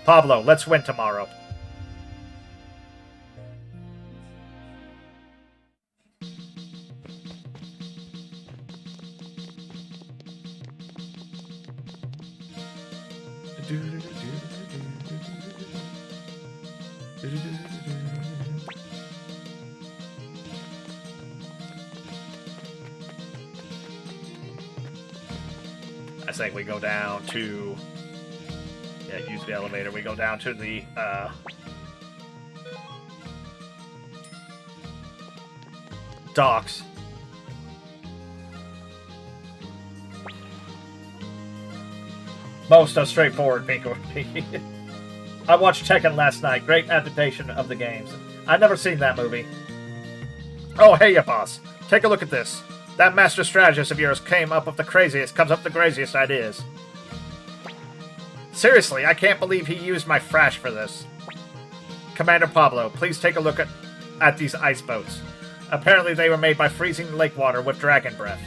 Pablo, let's win tomorrow. I think we go down to... Yeah, use the elevator. We go down to the, docks. Most straightforward, Penguinfriend. I watched Tekken last night. Great adaptation of the games. I've never seen that movie. Oh, hey, ya boss. Take a look at this. That master strategist of yours comes up with the craziest ideas. Seriously, I can't believe he used my frash for this. Commander Pablo, please take a look at these ice boats. Apparently they were made by freezing lake water with dragon breath.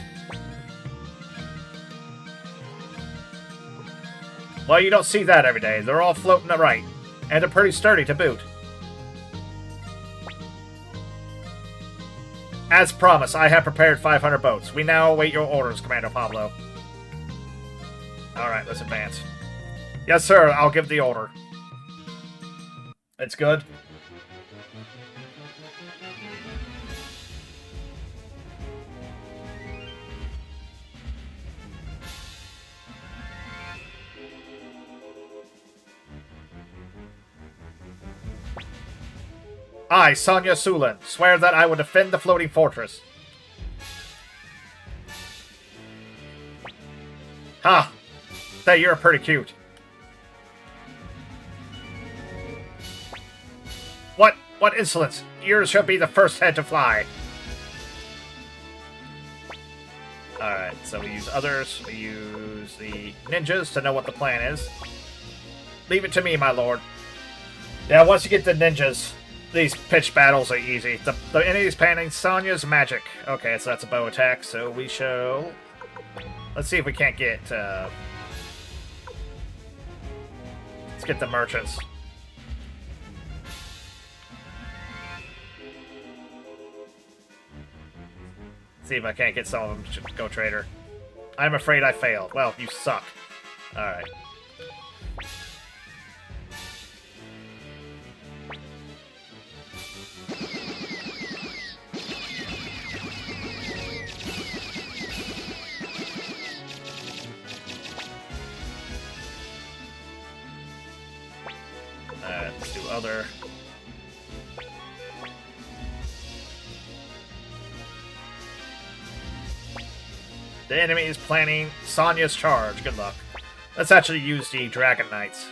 Well, you don't see that every day. They're all floating upright, and they're pretty sturdy to boot. As promised, I have prepared 500 boats. We now await your orders, Commander Pablo. Alright, let's advance. Yes, sir, I'll give the order. It's good. I, Sonya Sulin, swear that I will defend the floating fortress. Ha! Say, you're pretty cute. What insolence! Yours shall be the first head to fly. Alright, so we use others. We use the ninjas to know what the plan is. Leave it to me, my lord. Yeah, once you get the ninjas, these pitch battles are easy. The enemy's planning Sonya's magic. Okay, so that's a bow attack, so we shall... Let's see if we can't get... Let's get the merchants. See if I can't get some of them to go trader. I'm afraid I failed. Well, you suck. Alright. Let's do other. The enemy is planning Sonya's charge. Good luck. Let's actually use the Dragon Knights.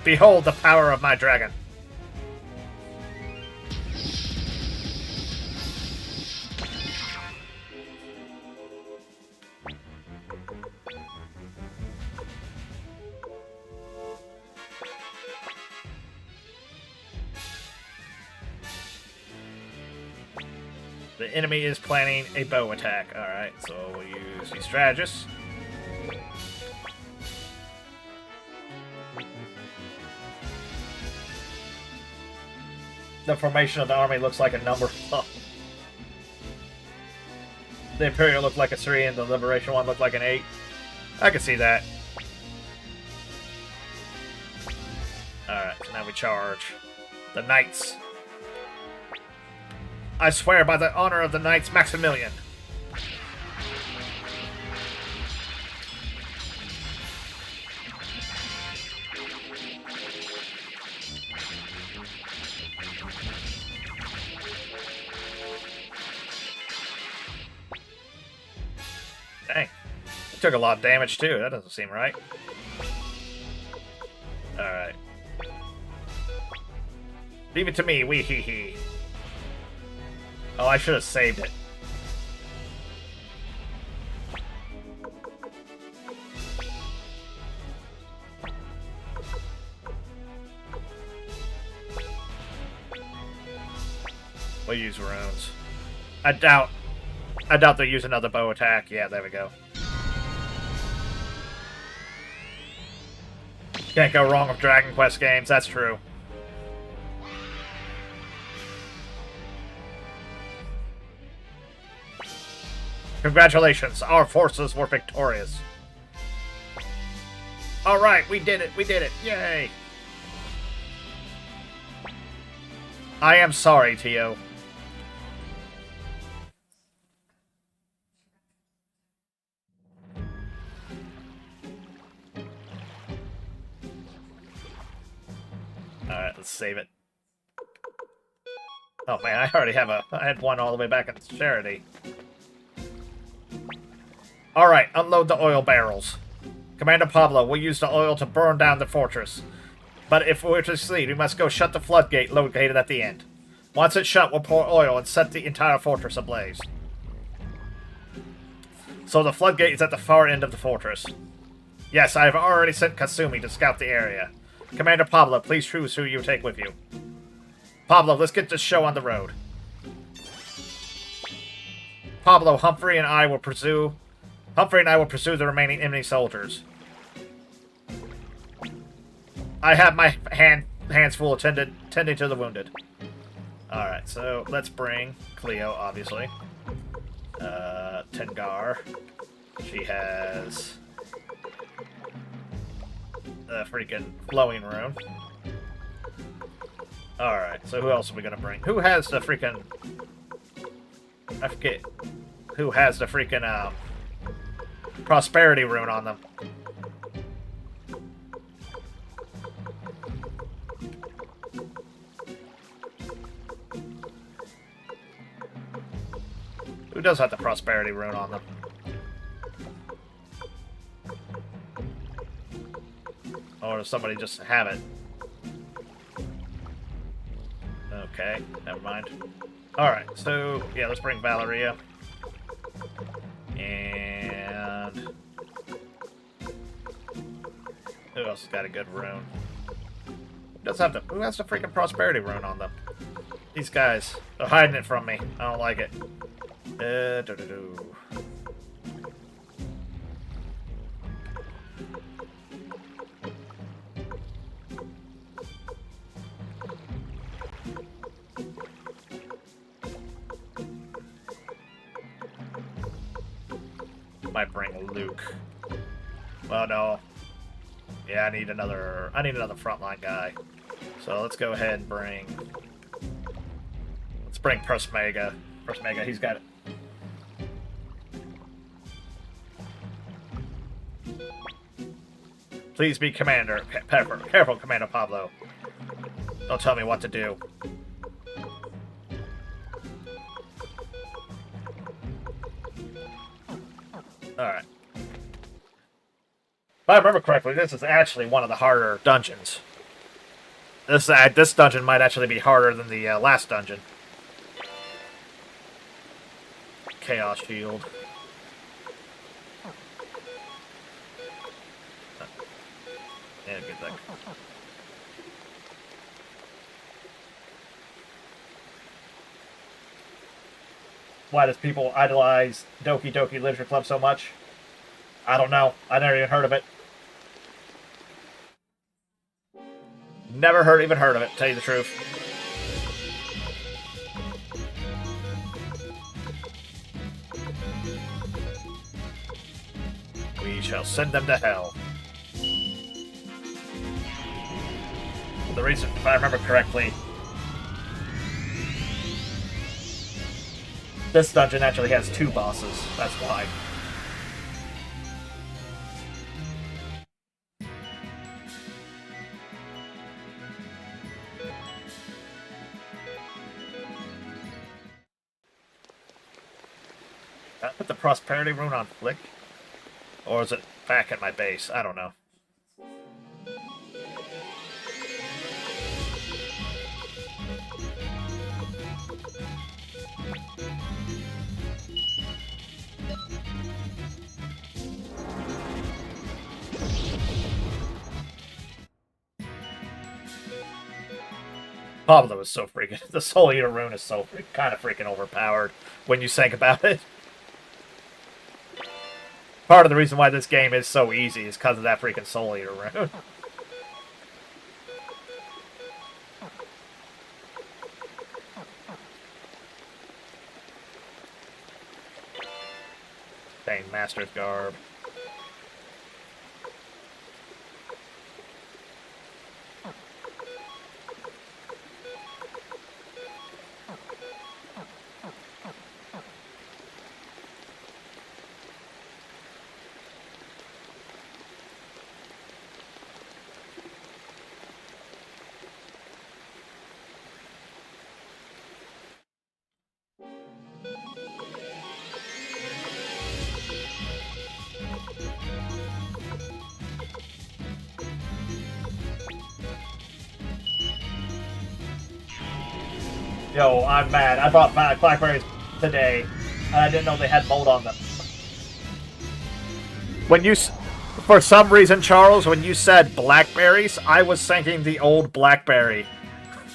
Behold the power of my dragon. The enemy is planning a bow attack. Alright, so we'll use the strategist. The formation of the army looks like a number. Oh. The Imperial looked like a 3 and the Liberation one looked like an 8. I can see that. Alright, so now we charge. The Knights. I swear by the honor of the Knights Maximilian. Dang. It took a lot of damage too. That doesn't seem right. Alright. Leave it to me, wee hee hee. Oh, I should have saved it. We'll use runes. I doubt they'll use another bow attack. Yeah, there we go. Can't go wrong with Dragon Quest games, that's true. Congratulations, our forces were victorious. Alright, we did it, yay! I am sorry, Tio. Alright, let's save it. Oh man, I already have I had one all the way back in Charity. Alright, unload the oil barrels. Commander Pablo will use the oil to burn down the fortress. But if we're to succeed, we must go shut the floodgate located at the end. Once it's shut, we'll pour oil and set the entire fortress ablaze. So the floodgate is at the far end of the fortress. Yes, I have already sent Kasumi to scout the area. Commander Pablo, please choose who you take with you. Pablo, let's get this show on the road. Pablo, Humphrey and I will pursue the remaining enemy soldiers. I have my hands full tending to the wounded. Alright, so let's bring Cleo, obviously. Tengar. She has the freaking flowing rune. Alright, so who else are we gonna bring? Who has the freaking... I forget. Who has the freaking, prosperity rune on them? Who does have the prosperity rune on them? Or does somebody just have it? Okay, never mind. Alright, so, yeah, let's bring Valeria. And... who else has got a good rune? Who has the freaking prosperity rune on them? These guys. They're hiding it from me. I don't like it. Might bring Luke. Well, no. Yeah, I need another frontline guy. So let's go ahead and bring... let's bring Persmega. Persmega, he's got it. Please be Commander. Careful, Commander Pablo. Don't tell me what to do. Alright. If I remember correctly, this is actually one of the harder dungeons. This dungeon might actually be harder than the last dungeon. Chaos Shield. Yeah, get that. Why does people idolize Doki Doki Literature Club so much? I don't know. I never even heard of it. Never even heard of it, to tell you the truth. We shall send them to hell. The reason, if I remember correctly, this dungeon actually has 2 bosses. That's why. Did I put the prosperity rune on Flick? Or is it back at my base? I don't know. Pablo is so freaking... the Soul Eater rune is so kind of freaking overpowered when you think about it. Part of the reason why this game is so easy is because of that freaking Soul Eater rune. Dang, Master's Garb. Yo, I'm mad. I bought blackberries today, and I didn't know they had mold on them. When you... for some reason, Charles, when you said blackberries, I was thinking the old BlackBerry.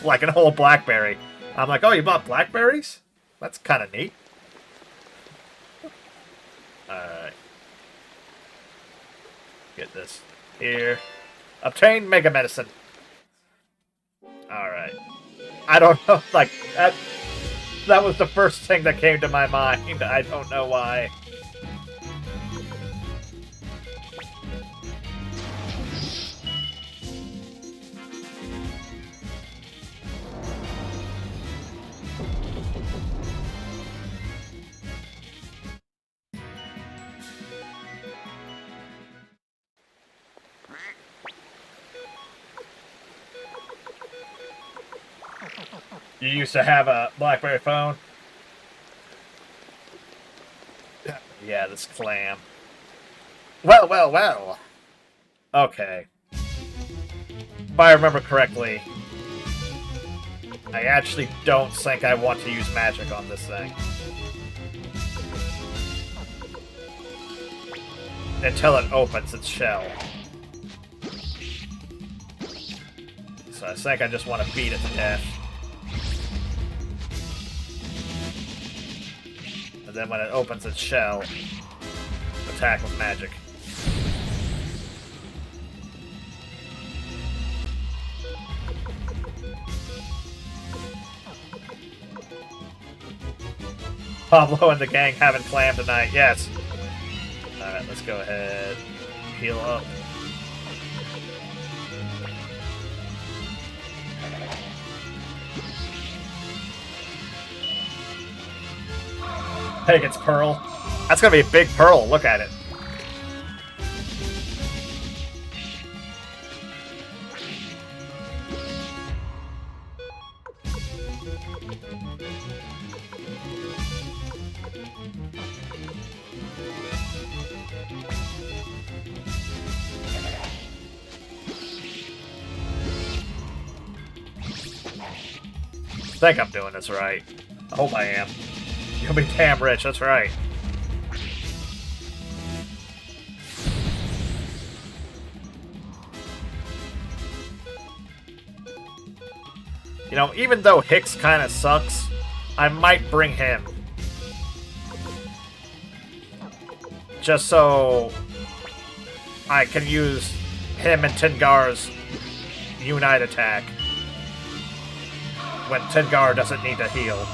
Like an old BlackBerry. I'm like, oh, you bought blackberries? That's kind of neat. Alright. Get this here. Obtain Mega Medicine. Alright. I don't know, like, that was the first thing that came to my mind. I don't know why. You used to have a BlackBerry phone? Yeah, this clam. Well, well, well. Okay. If I remember correctly, I actually don't think I want to use magic on this thing. Until it opens its shell. So I think I just want to beat it to death. And then when it opens its shell, attack with magic. Pablo and the gang having clam tonight, yes. Alright, let's go ahead. Heal up. Pagan's Pearl. That's gonna be a big pearl, look at it. I think I'm doing this right. I hope I am. You'll be damn rich, that's right. You know, even though Hicks kind of sucks, I might bring him. Just so I can use him and Tengar's Unite attack when Tengar doesn't need to heal.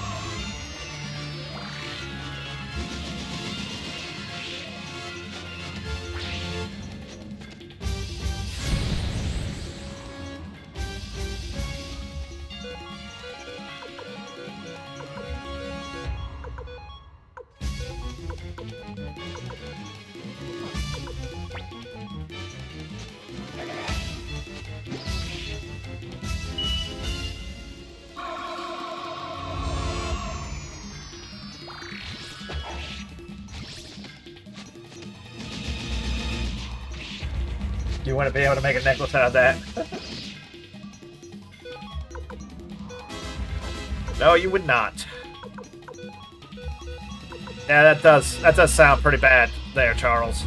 You want to be able to make a necklace out of that? No, you would not. Yeah, that does sound pretty bad there, Charles.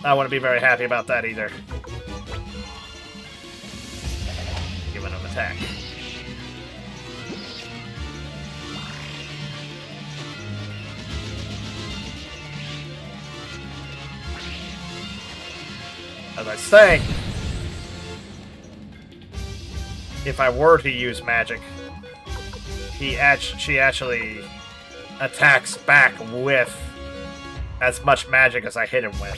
I wouldn't be very happy about that either. Giving him an attack. As I say, if I were to use magic, she actually attacks back with as much magic as I hit him with.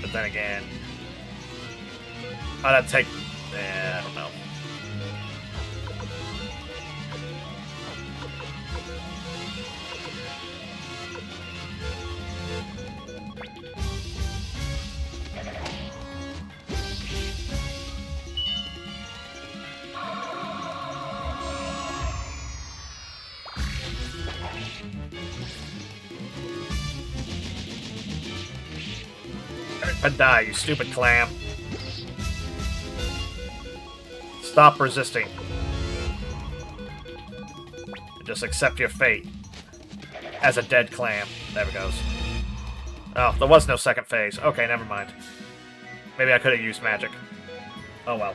But then again, I'd have to take... I don't know. And die, you stupid clam. Stop resisting. And just accept your fate. As a dead clam. There it goes. Oh, there was no second phase. Okay, never mind. Maybe I could have used magic. Oh well.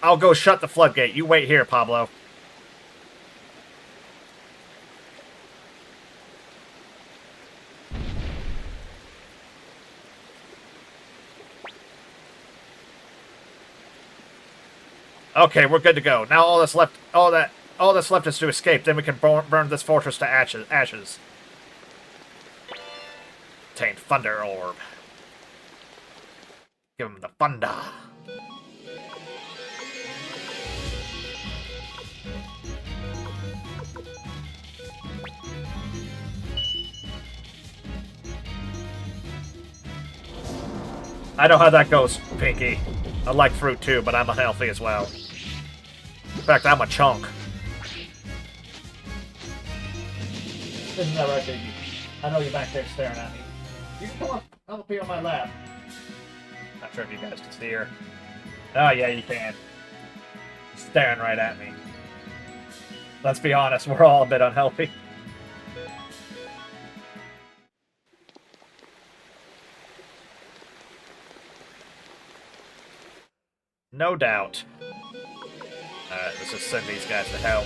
I'll go shut the floodgate. You wait here, Pablo. Okay, we're good to go. Now all that's left, all that's left is to escape. Then we can burn this fortress to ashes. Obtain Thunder Orb. Give him the thunder. I know how that goes, Pinky. I like fruit too, but I'm unhealthy as well. In fact, I'm a chunk. Isn't that right, Pinky? I know you're back there staring at me. You can come up. I'll be on my lap. Not sure if you guys can see her. Oh, yeah, you can. Staring right at me. Let's be honest, we're all a bit unhealthy. No doubt. Alright, let's just send these guys to hell.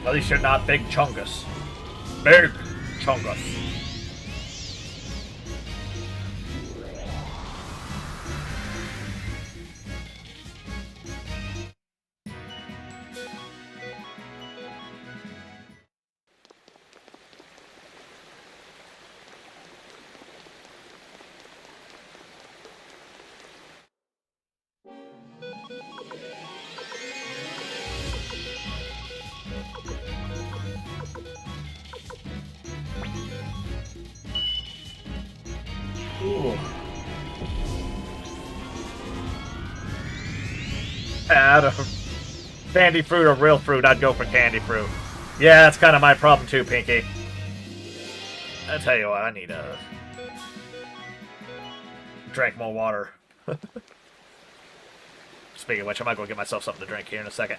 At least you're not Big Chungus. Big Chungus. Ooh. Out of candy fruit or real fruit, I'd go for candy fruit. Yeah, that's kind of my problem too, Pinky. I tell you what, I need to drink more water. Speaking of which, I might go get myself something to drink here in a second.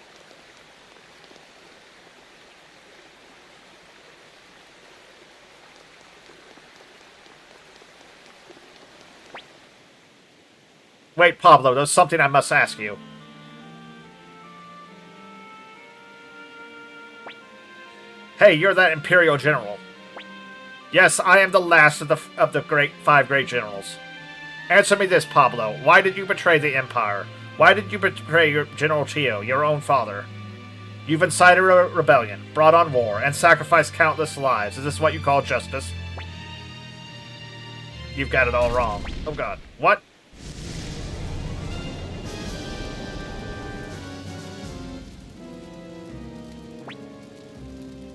Wait, Pablo, there's something I must ask you. Hey, you're that Imperial General. Yes, I am the last of the five great generals. Answer me this, Pablo. Why did you betray the Empire? Why did you betray your General Tio, your own father? You've incited a rebellion, brought on war, and sacrificed countless lives. Is this what you call justice? You've got it all wrong. Oh god. What?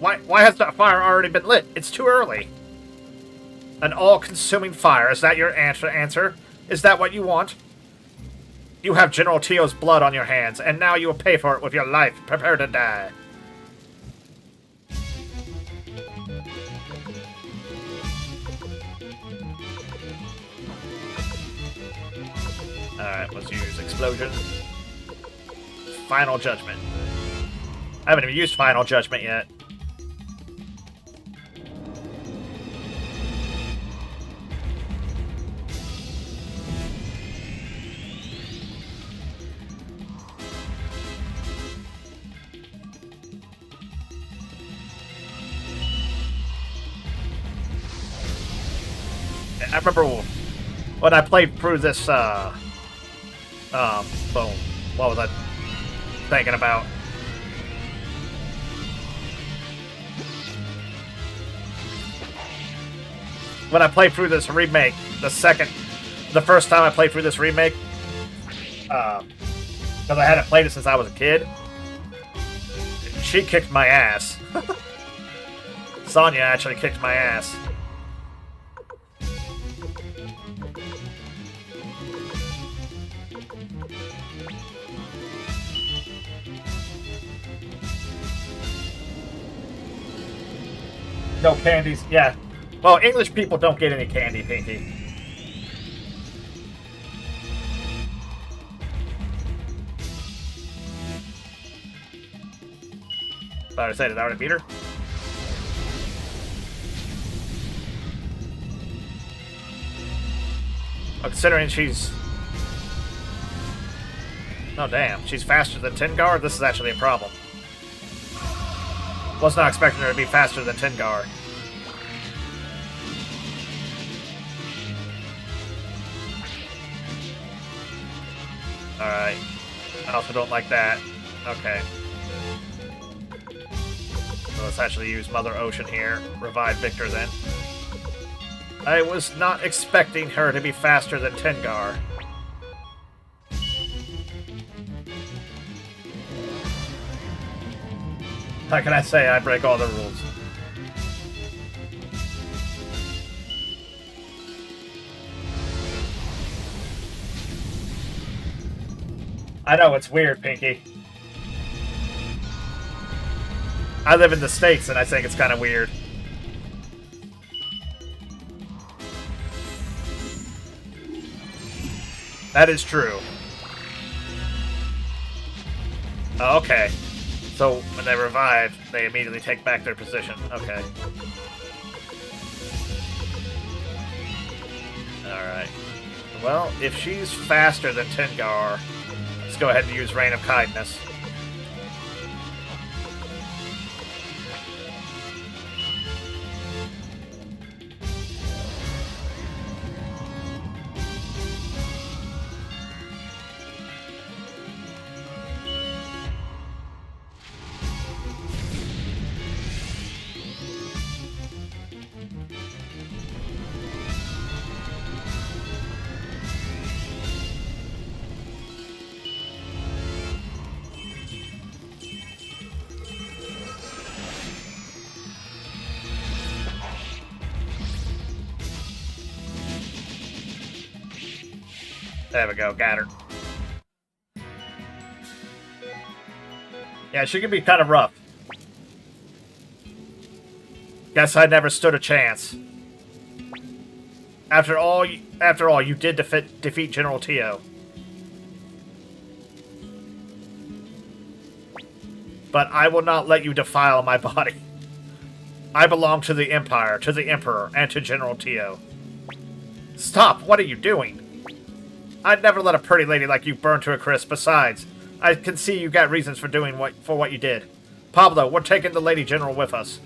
Why has that fire already been lit? It's too early. An all-consuming fire. Is that your answer? Is that what you want? You have General Tio's blood on your hands, and now you will pay for it with your life. Prepare to die. Alright, let's use Explosion. Final Judgment. I haven't even used Final Judgment yet. I remember when I played through this, boom, what was I thinking about? When I played through this remake, the first time I played through this remake, because I hadn't played it since I was a kid, she kicked my ass. Sonya actually kicked my ass. No candies, yeah. Well, English people don't get any candy, Pinky. Thought I said, did I already beat her? Well, considering she's... Oh, damn. She's faster than Tengar? This is actually a problem. Was not expecting her to be faster than Tengar. Alright. I also don't like that. Okay. So let's actually use Mother Ocean here. Revive Victor then. I was not expecting her to be faster than Tengar. How can I say I break all the rules? I know, it's weird, Pinky. I live in the States, and I think it's kind of weird. That is true. Oh, okay. So, when they revive, they immediately take back their position. Okay. Alright. Well, if she's faster than Tengar, let's go ahead and use Rain of Kindness. There we go, got her. Yeah, she can be kind of rough. Guess I never stood a chance. After all, you did defeat General Tio. But I will not let you defile my body. I belong to the Empire, to the Emperor, and to General Tio. Stop! What are you doing? I'd never let a pretty lady like you burn to a crisp. Besides, I can see you got reasons for doing what you did. Pablo, we're taking the Lady General with us.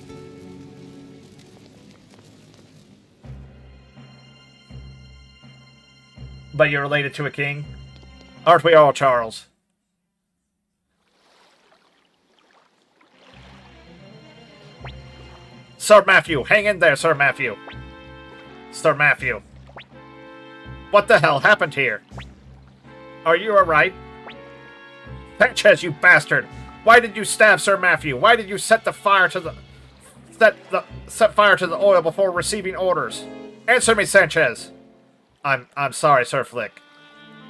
But you're related to a king? Aren't we all, Charles? Sir Matthew, hang in there, Sir Matthew. Sir Matthew. What the hell happened here? Are you alright? Sanchez, you bastard! Why did you stab Sir Matthew? Why did you set fire to the oil before receiving orders? Answer me, Sanchez! I'm sorry, Sir Flick.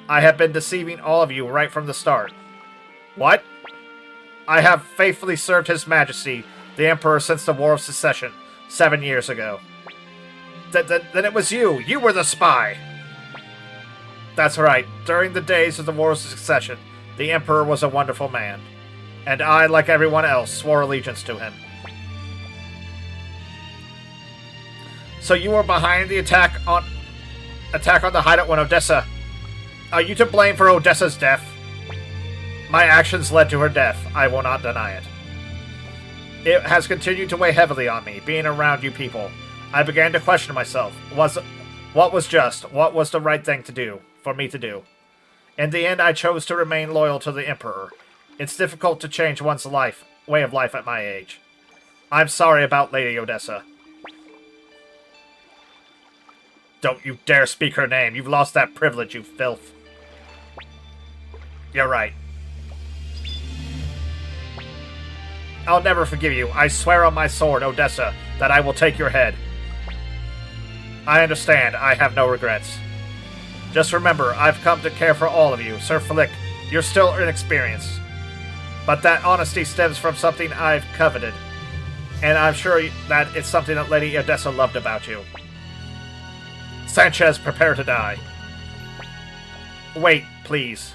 I have been deceiving all of you right from the start. What? I have faithfully served His Majesty, the Emperor, since the War of Secession, 7 years ago. Then it was you! You were the spy! That's right. During the days of the War of Succession, the Emperor was a wonderful man. And I, like everyone else, swore allegiance to him. So you were behind the attack on the hideout in Odessa. Are you to blame for Odessa's death? My actions led to her death. I will not deny it. It has continued to weigh heavily on me, being around you people. I began to question myself. What was just? What was the right thing to do? For me to do. In the end, I chose to remain loyal to the Emperor. It's difficult to change one's way of life at my age. I'm sorry about Lady Odessa. Don't you dare speak her name. You've lost that privilege, you filth. You're right. I'll never forgive you. I swear on my sword, Odessa, that I will take your head. I understand. I have no regrets. Just remember, I've come to care for all of you. Sir Flick, you're still inexperienced. But that honesty stems from something I've coveted. And I'm sure that it's something that Lady Odessa loved about you. Sanchez, prepare to die. Wait, please.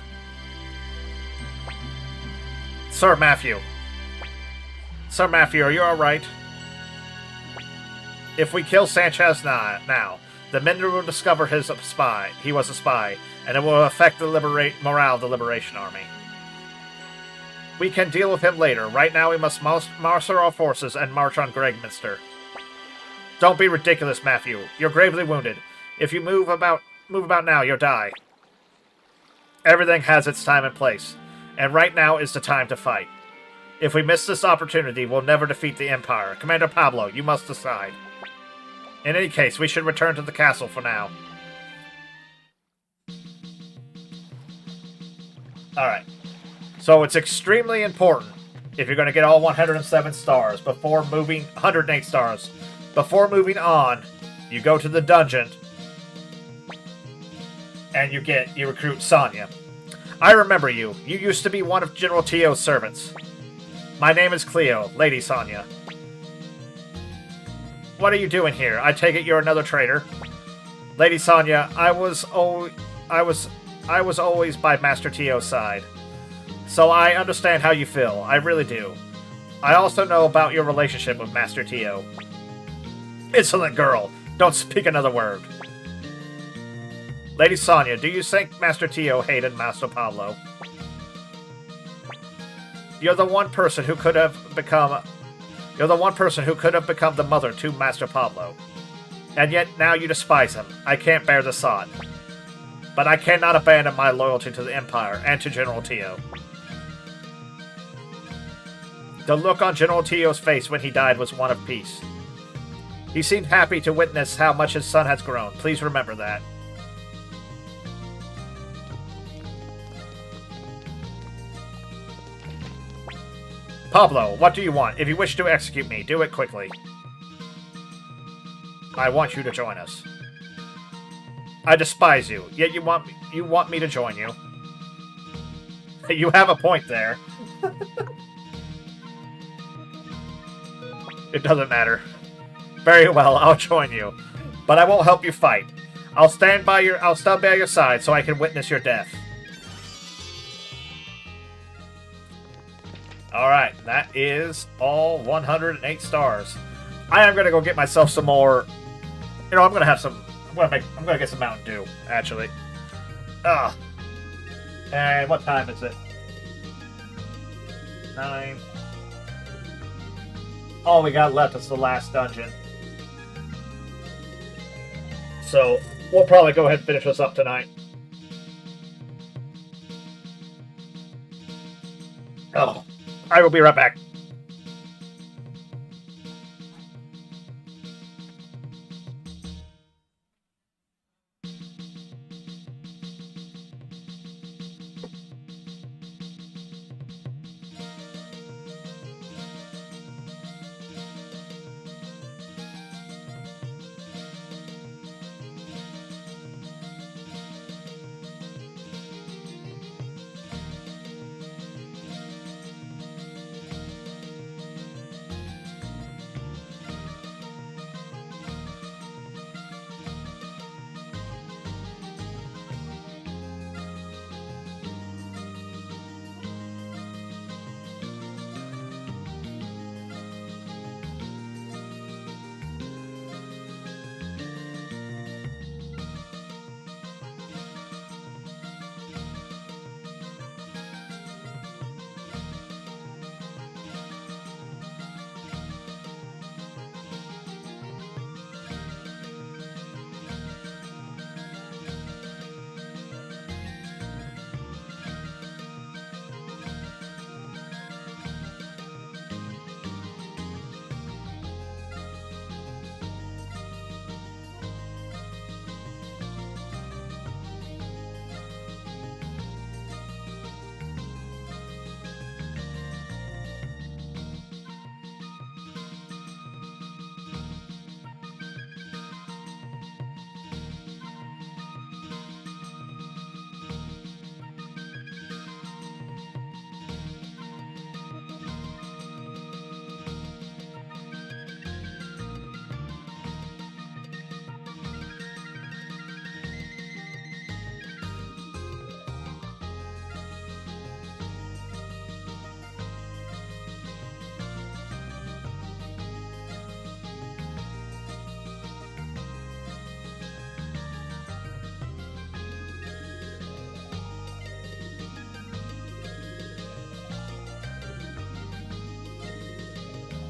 Sir Matthew. Sir Matthew, are you alright? If we kill Sanchez now, the men will discover he was a spy, and it will affect the morale of the Liberation Army. We can deal with him later. Right now we must muster our forces and march on Gregminster. Don't be ridiculous, Matthew. You're gravely wounded. If you move about now, you'll die. Everything has its time and place, and right now is the time to fight. If we miss this opportunity, we'll never defeat the Empire. Commander Pablo, you must decide. In any case, we should return to the castle for now. Alright. So it's extremely important, if you're going to get all 107 stars, before moving... 108 stars. Before moving on, you go to the dungeon, and you recruit Sonya. I remember you. You used to be one of General Tio's servants. My name is Cleo, Lady Sonya. What are you doing here? I take it you're another traitor. Lady Sonya, I was always by Master Tio's side. So I understand how you feel. I really do. I also know about your relationship with Master Tio. Insolent girl. Don't speak another word. Lady Sonya, do you think Master Tio hated Master Pablo? You're the one person who could have become the mother to Master Pablo. And yet now you despise him. I can't bear the thought. But I cannot abandon my loyalty to the Empire and to General Tio. The look on General Tio's face when he died was one of peace. He seemed happy to witness how much his son has grown. Please remember that. Pablo, what do you want? If you wish to execute me, do it quickly. I want you to join us. I despise you, yet you want me to join you. You have a point there. It doesn't matter. Very well, I'll join you. But I won't help you fight. I'll stand by your side so I can witness your death. Alright, that is all 108 stars. I am gonna go get myself some more. You know, I'm gonna get some Mountain Dew, actually. And what time is it? 9. All we got left is the last dungeon. So, we'll probably go ahead and finish this up tonight. Oh, I will be right back.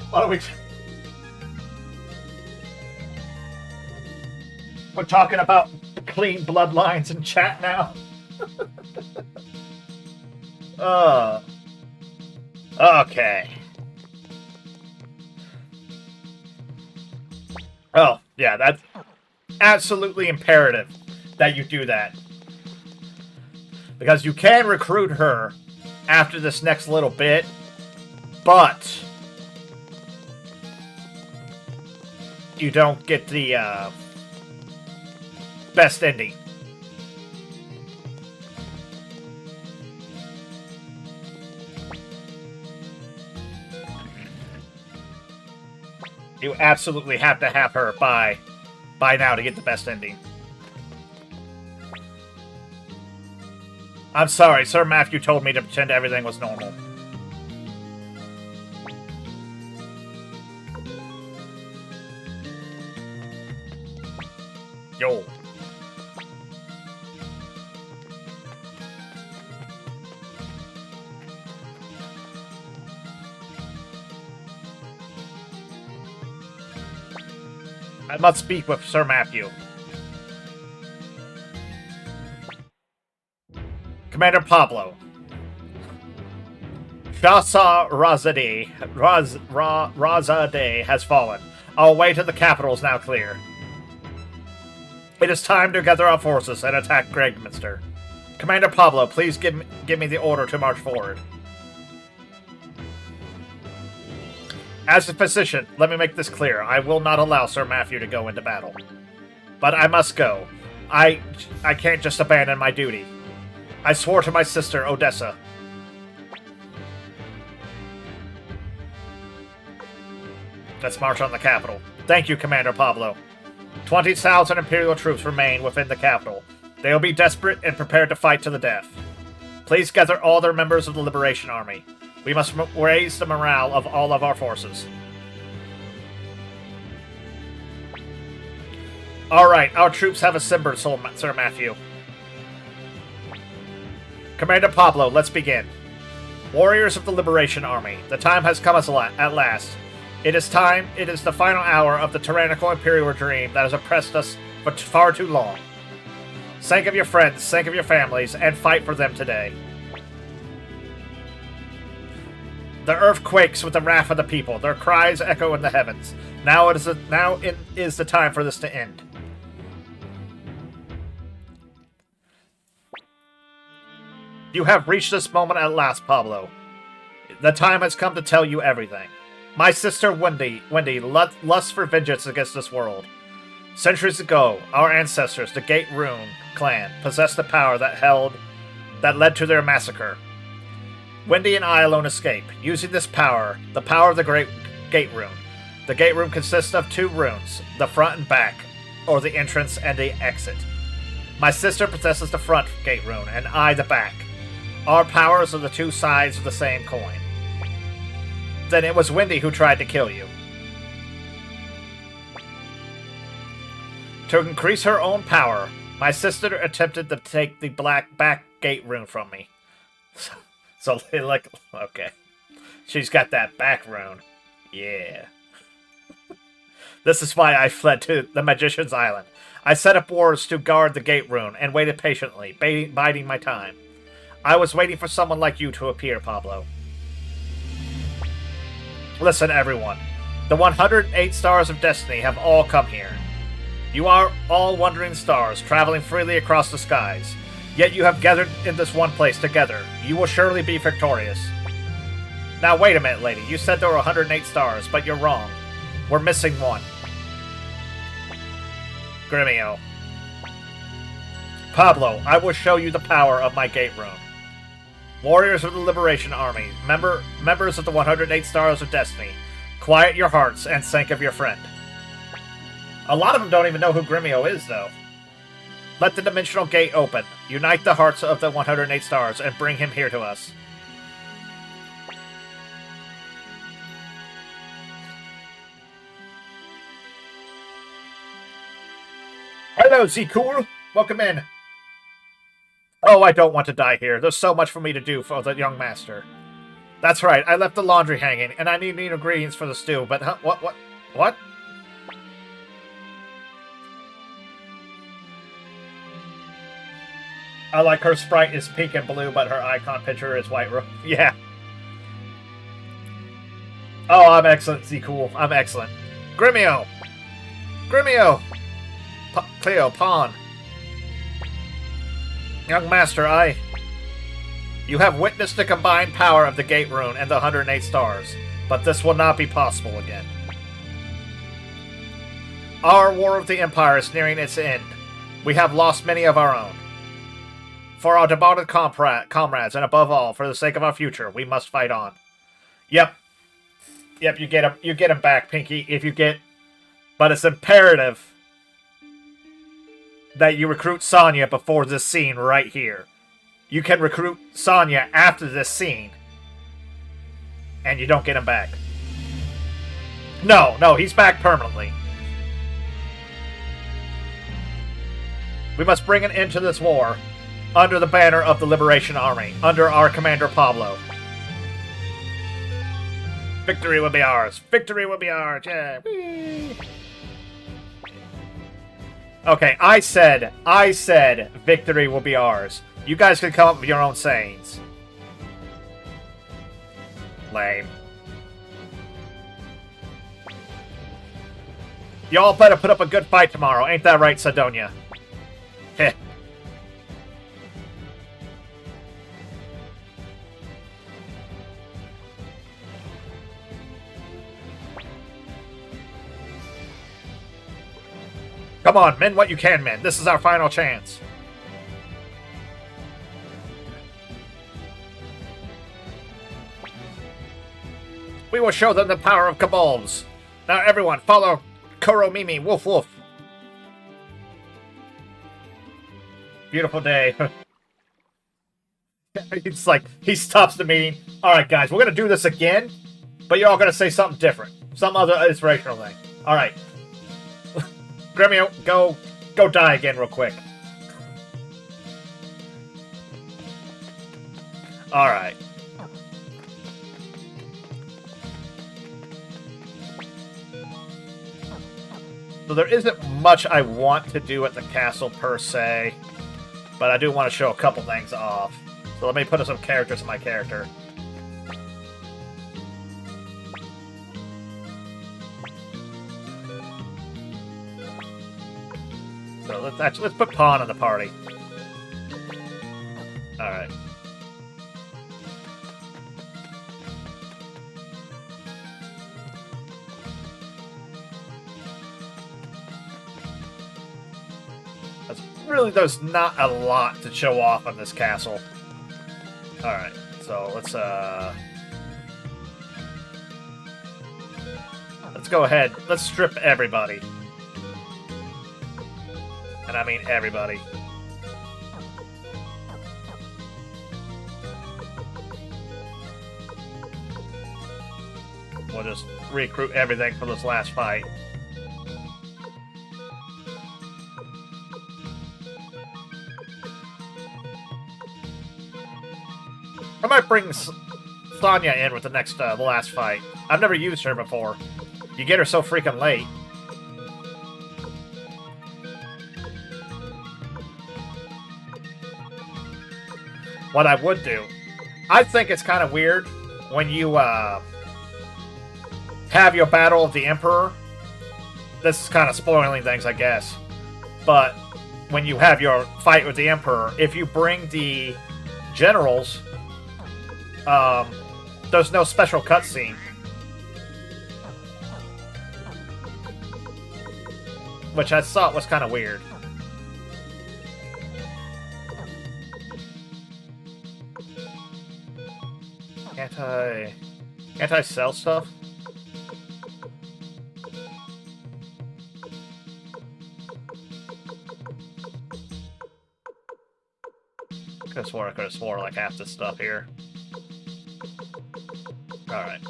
Why don't we... We're talking about clean bloodlines in chat now. Uh, okay. Oh, yeah, that's absolutely imperative that you do that. Because you can recruit her after this next little bit, but you don't get the best ending. You absolutely have to have her by now to get the best ending. I'm sorry, Sir Matthew told me to pretend everything was normal. Yo. I must speak with Sir Matthew. Commander Pablo. Shasa Razadeh has fallen. Our way to the capital is now clear. It is time to gather our forces and attack Gregminster. Commander Pablo, please give me the order to march forward. As a physician, let me make this clear. I will not allow Sir Matthew to go into battle. But I must go. I can't just abandon my duty. I swore to my sister, Odessa. Let's march on the capital. Thank you, Commander Pablo. 20,000 Imperial troops remain within the capital. They will be desperate and prepared to fight to the death. Please gather all their members of the Liberation Army. We must raise the morale of all of our forces. Alright, our troops have assembled, Sir Matthew. Commander Pablo, let's begin. Warriors of the Liberation Army, the time has come at last. It is the final hour of the tyrannical imperial dream that has oppressed us for far too long. Think of your friends, think of your families, and fight for them today. The earth quakes with the wrath of the people. Their cries echo in the heavens. Now is the time for this to end. You have reached this moment at last, Pablo. The time has come to tell you everything. My sister Wendy lusts for vengeance against this world. Centuries ago, our ancestors, the Gate Rune clan, possessed the power that led to their massacre. Wendy and I alone escape, using this power, the power of the Great Gate Rune. The Gate Rune consists of two runes, the front and back, or the entrance and the exit. My sister possesses the front Gate Rune, and I the back. Our powers are the two sides of the same coin. Then it was Wendy who tried to kill you. To increase her own power, my sister attempted to take the black back Gate Rune from me. So, like, okay. She's got that back rune. Yeah. This is why I fled to the Magician's Island. I set up wards to guard the Gate Rune and waited patiently, biding my time. I was waiting for someone like you to appear, Pablo. Listen, everyone. The 108 Stars of Destiny have all come here. You are all wandering stars, traveling freely across the skies. Yet you have gathered in this one place together. You will surely be victorious. Now wait a minute, lady. You said there were 108 stars, but you're wrong. We're missing one. Gremio. Pablo, I will show you the power of my Gate Rune. Warriors of the Liberation Army, members of the 108 Stars of Destiny, quiet your hearts and think of your friend. A lot of them don't even know who Gremio is, though. Let the dimensional gate open. Unite the hearts of the 108 stars and bring him here to us. Hello, Z-Cool. Welcome in. Oh, I don't want to die here. There's so much for me to do for the young master. That's right. I left the laundry hanging, and I need ingredients for the stew, but what? I like her sprite is pink and blue, but her icon picture is white. Yeah. Oh, I'm excellent. Z cool. I'm excellent. Gremio. Gremio. Cleo. Pawn. Young Master, You have witnessed the combined power of the Gate Rune and the 108 stars, but this will not be possible again. Our War of the Empire is nearing its end. We have lost many of our own. For our devoted comrades, and above all, for the sake of our future, we must fight on. Yep. Yep, you get him back, Pinky, if you get... But it's imperative that you recruit Sonya before this scene right here. You can recruit Sonya after this scene, and you don't get him back. No, he's back permanently. We must bring an end to this war under the banner of the Liberation Army, under our commander Pablo. Victory will be ours. Victory will be ours. Yeah. Whee. Okay, I said victory will be ours. You guys can come up with your own sayings. Lame. Y'all better put up a good fight tomorrow. Ain't that right, Sidonia? Heh. Come on, men what you can, men. This is our final chance. We will show them the power of Kabal's. Now everyone, follow Kuro Mimi, woof woof. Beautiful day. It's like, he stops the meeting. Alright guys, we're gonna do this again, but you're all gonna say something different. Some other inspirational thing. Alright. Gremio, go die again real quick. Alright. So there isn't much I want to do at the castle per se, but I do want to show a couple things off. So let me put some characters in my character. So let's put Pawn in the party. Alright. There's not a lot to show off on this castle. Alright, so let's go ahead. Let's strip everybody. And I mean everybody. We'll just recruit everything for this last fight. I might bring Sonya in with the last fight. I've never used her before. You get her so freaking late. What I would do, I think it's kind of weird when you have your Battle of the Emperor. This is kind of spoiling things, I guess. But when you have your fight with the Emperor, if you bring the generals, there's no special cutscene. Which I thought was kind of weird. Can't I sell stuff? I could have swore like half this stuff here. Alright.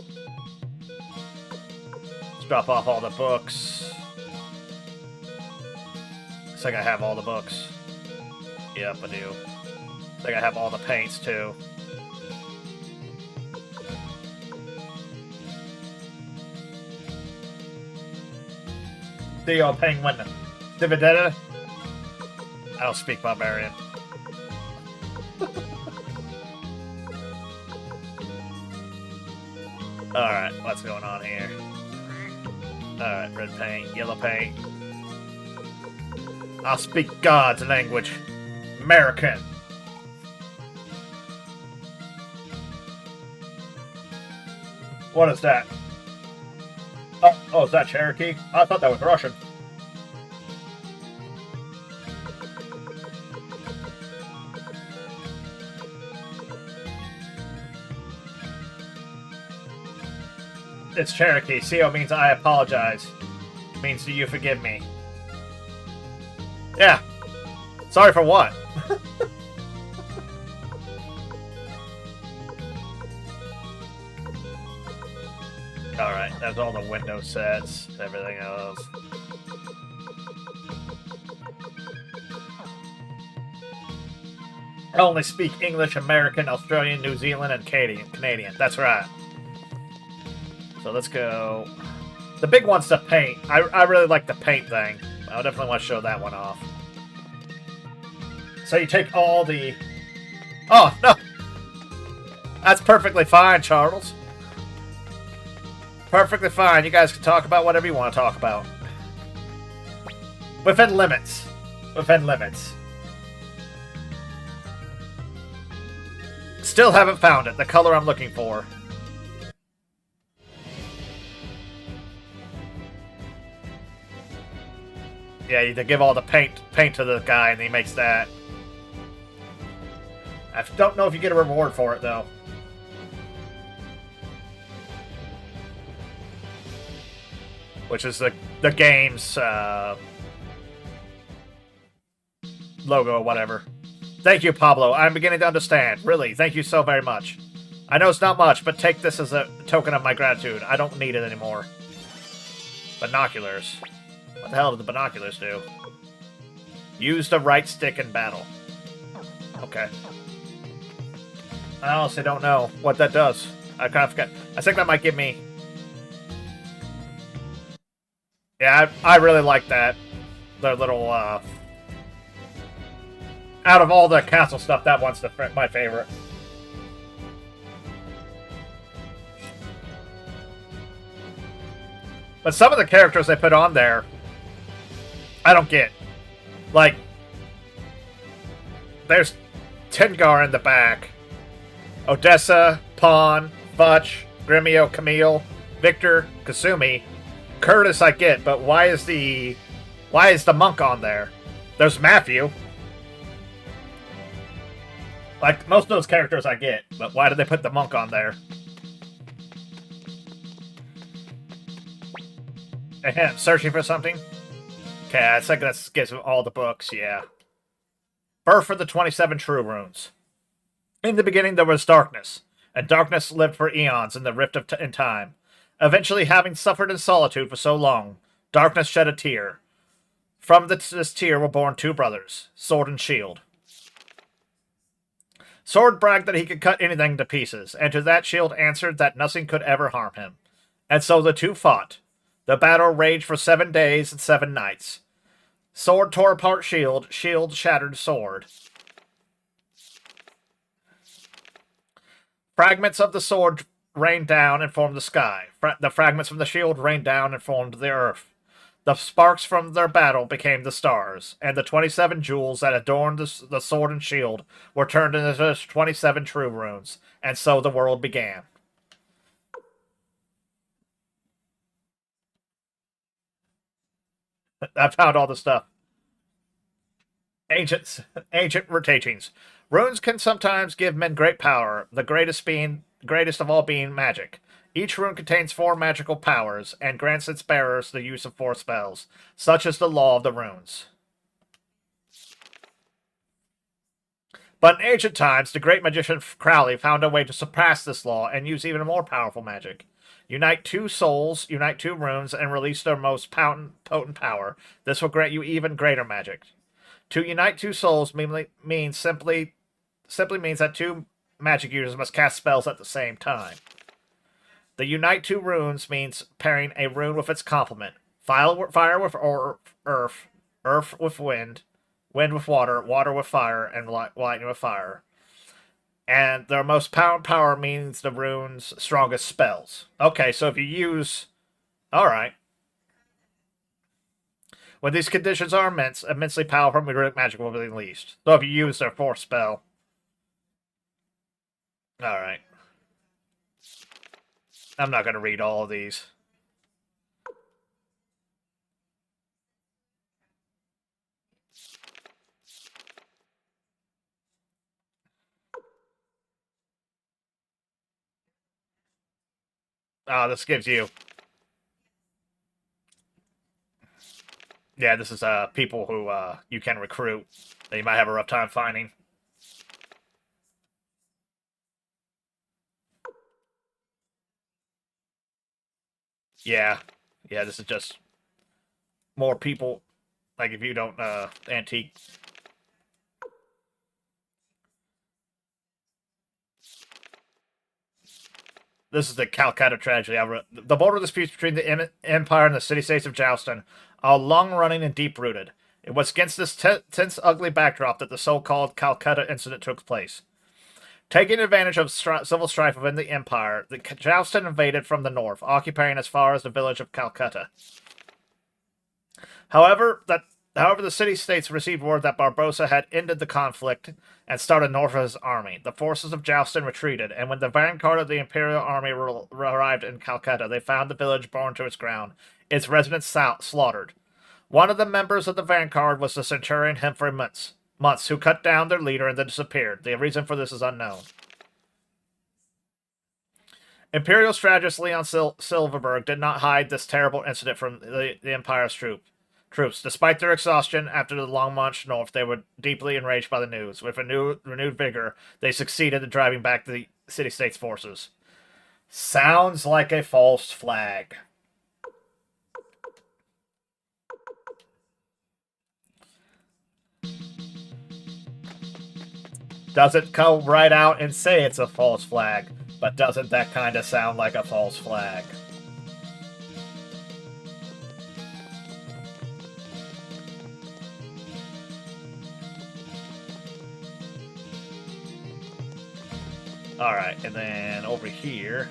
Let's drop off all the books. I think I have all the books. Yep, I do. I think I have all the paints, too. The old penguin. Dividenda? I don't speak barbarian. Alright, what's going on here? Alright, red paint, yellow paint. I'll speak God's language. American. What is that? Oh, is that Cherokee? I thought that was Russian. It's Cherokee. CO means I apologize. Means do you forgive me? Yeah. Sorry for what? Alright, that's all the window sets, everything else. I only speak English, American, Australian, New Zealand, and Canadian. That's right. So let's go. The big one's the paint. I really like the paint thing. I definitely want to show that one off. So you take all the... Oh, no! That's perfectly fine, Charles. Perfectly fine. You guys can talk about whatever you want to talk about. Within limits. Within limits. Still haven't found it. The color I'm looking for. Yeah, you give all the paint to the guy and he makes that. I don't know if you get a reward for it, though. Which is the game's logo or whatever. Thank you, Pablo. I'm beginning to understand. Really, thank you so very much. I know it's not much, but take this as a token of my gratitude. I don't need it anymore. Binoculars. What the hell did the binoculars do? Use the right stick in battle. Okay. I honestly don't know what that does. I kind of forgot. I think that might give me... Yeah, I really like that. The little, out of all the castle stuff, that one's my favorite. But some of the characters they put on there, I don't get. Like, there's Tengar in the back. Odessa, Pawn, Futch, Gremio, Camille, Victor, Kasumi. Curtis I get, but why is the monk on there? There's Matthew. Like, most of those characters I get, but why did they put the monk on there? Searching for something? Okay, I think that gives all the books, yeah. Birth of the 27 True Runes. In the beginning there was darkness, and darkness lived for eons in the rift in time. Eventually, having suffered in solitude for so long, darkness shed a tear. From this tear were born two brothers, Sword and Shield. Sword bragged that he could cut anything to pieces, and to that Shield answered that nothing could ever harm him. And so the two fought. The battle raged for 7 days and 7 nights. Sword tore apart Shield, Shield shattered Sword. Fragments of the sword rained down and formed the sky. The fragments from the shield rained down and formed the earth. The sparks from their battle became the stars, and the 27 jewels that adorned the sword and shield were turned into 27 true runes, and so the world began. I found all the stuff. Ancient teachings. Runes can sometimes give men great power, the greatest of all being magic. Each rune contains 4 magical powers, and grants its bearers the use of 4 spells. Such is the law of the runes. But in ancient times, the great magician Crowley found a way to surpass this law and use even more powerful magic. Unite 2 souls, unite 2 runes, and release their most potent power. This will grant you even greater magic. To unite 2 souls simply means that 2 magic users must cast spells at the same time. The unite 2 runes means pairing a rune with its complement. Fire with earth, earth with wind, wind with water, water with fire, and lightning with fire. And their most power means the rune's strongest spells. Okay, so if you use... Alright. When these conditions are immensely powerful runic magic will be unleashed. So if you use their fourth spell... Alright. I'm not going to read all of these. This gives you... Yeah, this is people who you can recruit that you might have a rough time finding. Yeah. Yeah, this is just more people. Like if you don't antique. This is the Calcutta tragedy. The border disputes between the Empire and the city-states of Jouston are long-running and deep-rooted. It was against this tense, ugly backdrop that the so-called Calcutta incident took place. Taking advantage of civil strife within the Empire, the Jouston invaded from the north, occupying as far as the village of Calcutta. However, the city-states received word that Barbossa had ended the conflict and started north of his army. The forces of Jouston retreated, and when the vanguard of the Imperial army arrived in Calcutta, they found the village burned to its ground, its residents slaughtered. One of the members of the vanguard was the Centurion Humphrey Muntz, who cut down their leader and then disappeared. The reason for this is unknown. Imperial strategist Leon Silverberg did not hide this terrible incident from the Empire's troops. Despite their exhaustion after the long march north, they were deeply enraged by the news. With renewed vigor, they succeeded in driving back the city-states forces. Sounds like a false flag. Doesn't come right out and say it's a false flag, but doesn't that kind of sound like a false flag? Alright, and then over here...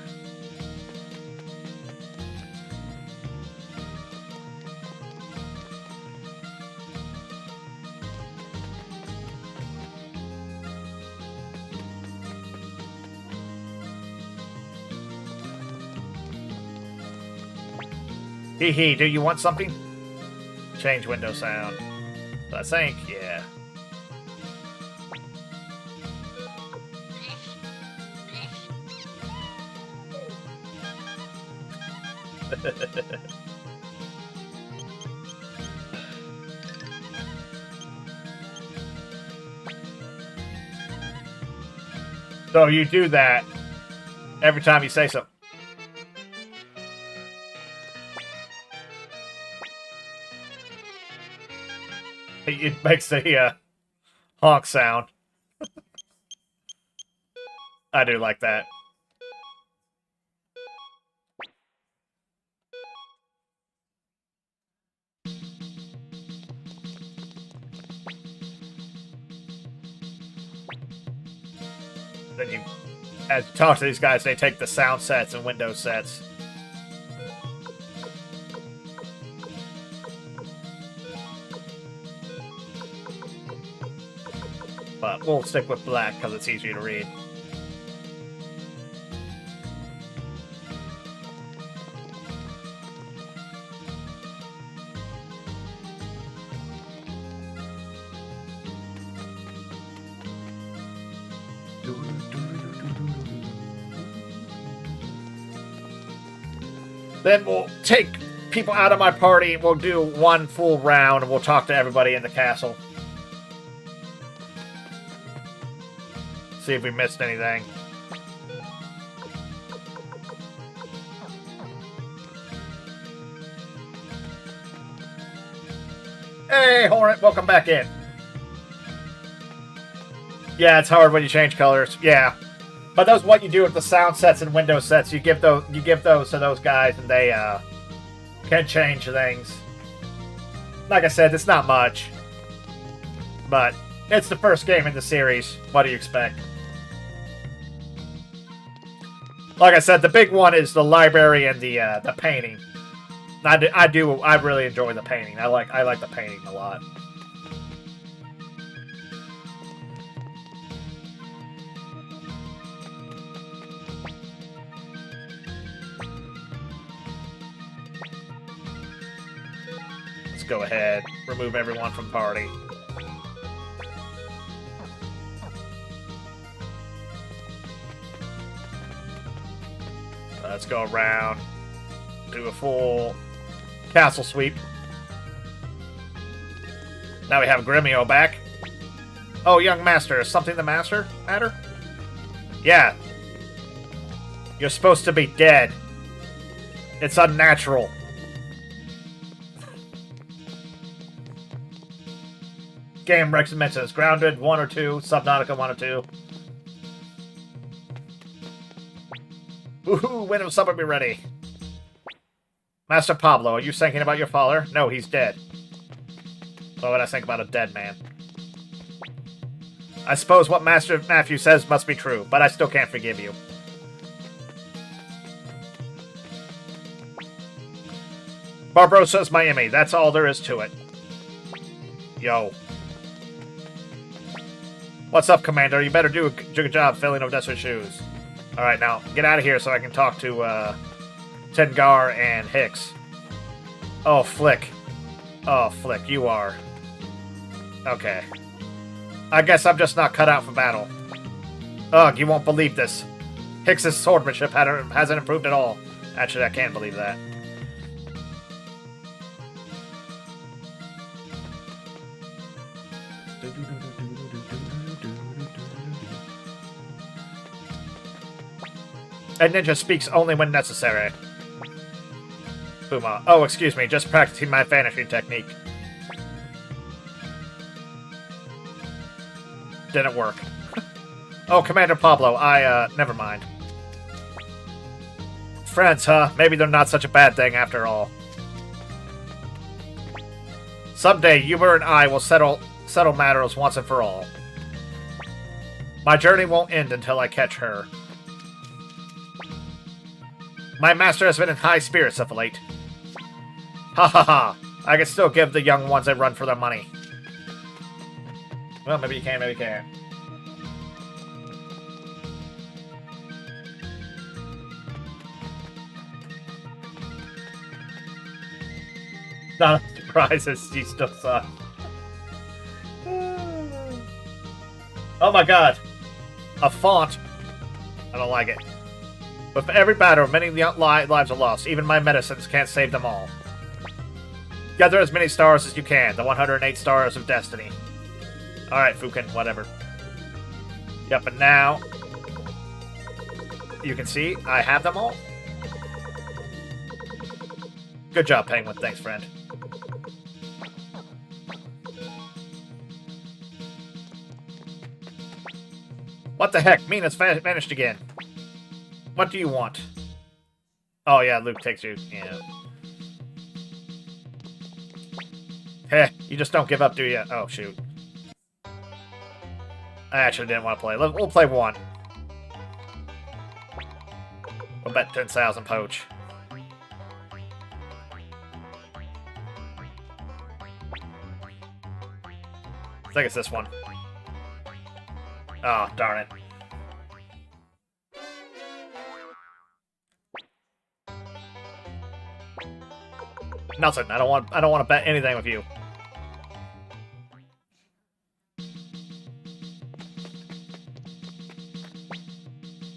Hee, do you want something? Change window sound. I think, yeah. So you do that every time you say something. It makes the honk sound. I do like that. Then you, as you talk to these guys, they take the sound sets and window sets. But we'll stick with black because it's easier to read. Then we'll take people out of my party. We'll do one full round and we'll talk to everybody in the castle. See if we missed anything. Hey, Hornet, welcome back in. Yeah, it's hard when you change colors. Yeah. But that's what you do with the sound sets and window sets. You give those to those guys and they can change things. Like I said, it's not much. But it's the first game in the series. What do you expect? Like I said, the big one is the library and the painting. I really enjoy the painting. I like the painting a lot. Let's go ahead, remove everyone from party. Let's go around, do a full castle sweep. Now we have Gremio back. Oh, young master, is something the matter? Yeah. You're supposed to be dead. It's unnatural. Game recommends as grounded 1 or 2, Subnautica 1 or 2. Woohoo! When will supper be ready? Master Pablo, are you thinking about your father? No, he's dead. What would I think about a dead man? I suppose what Master Matthew says must be true, but I still can't forgive you. Barbarossa's Miami, that's all there is to it. Yo. What's up, Commander? You better do a good job filling Odessa's shoes. Alright, now, get out of here so I can talk to, Tengar and Hicks. Oh, Flick. Oh, Flick, you are. Okay. I guess I'm just not cut out for battle. Ugh, you won't believe this. Hicks's swordsmanship hasn't improved at all. Actually, I can't believe that. A ninja speaks only when necessary. Puma. Oh, excuse me, just practicing my vanishing technique. Didn't work. Oh, Commander Pablo, never mind. Friends, huh? Maybe they're not such a bad thing after all. Someday, Yubert and I will settle matters once and for all. My journey won't end until I catch her. My master has been in high spirits of late. Ha ha ha! I can still give the young ones a run for their money. Well, maybe you can, maybe you can't. Not a surprise, she still sucks. Oh my god! A font! I don't like it. With every battle, many lives are lost. Even my medicines can't save them all. Gather as many stars as you can. The 108 stars of destiny. Alright, Fukin, whatever. Yep, and now... you can see, I have them all. Good job, Penguin. Thanks, friend. What the heck? Mina's vanished again. What do you want? Oh, yeah, Luke takes you. Yeah. Heh, you just don't give up, do you? Oh, shoot. I actually didn't want to play. We'll play one. We'll bet 10,000 poach. I think it's this one. Oh, darn it. Nothing. I don't want to bet anything with you.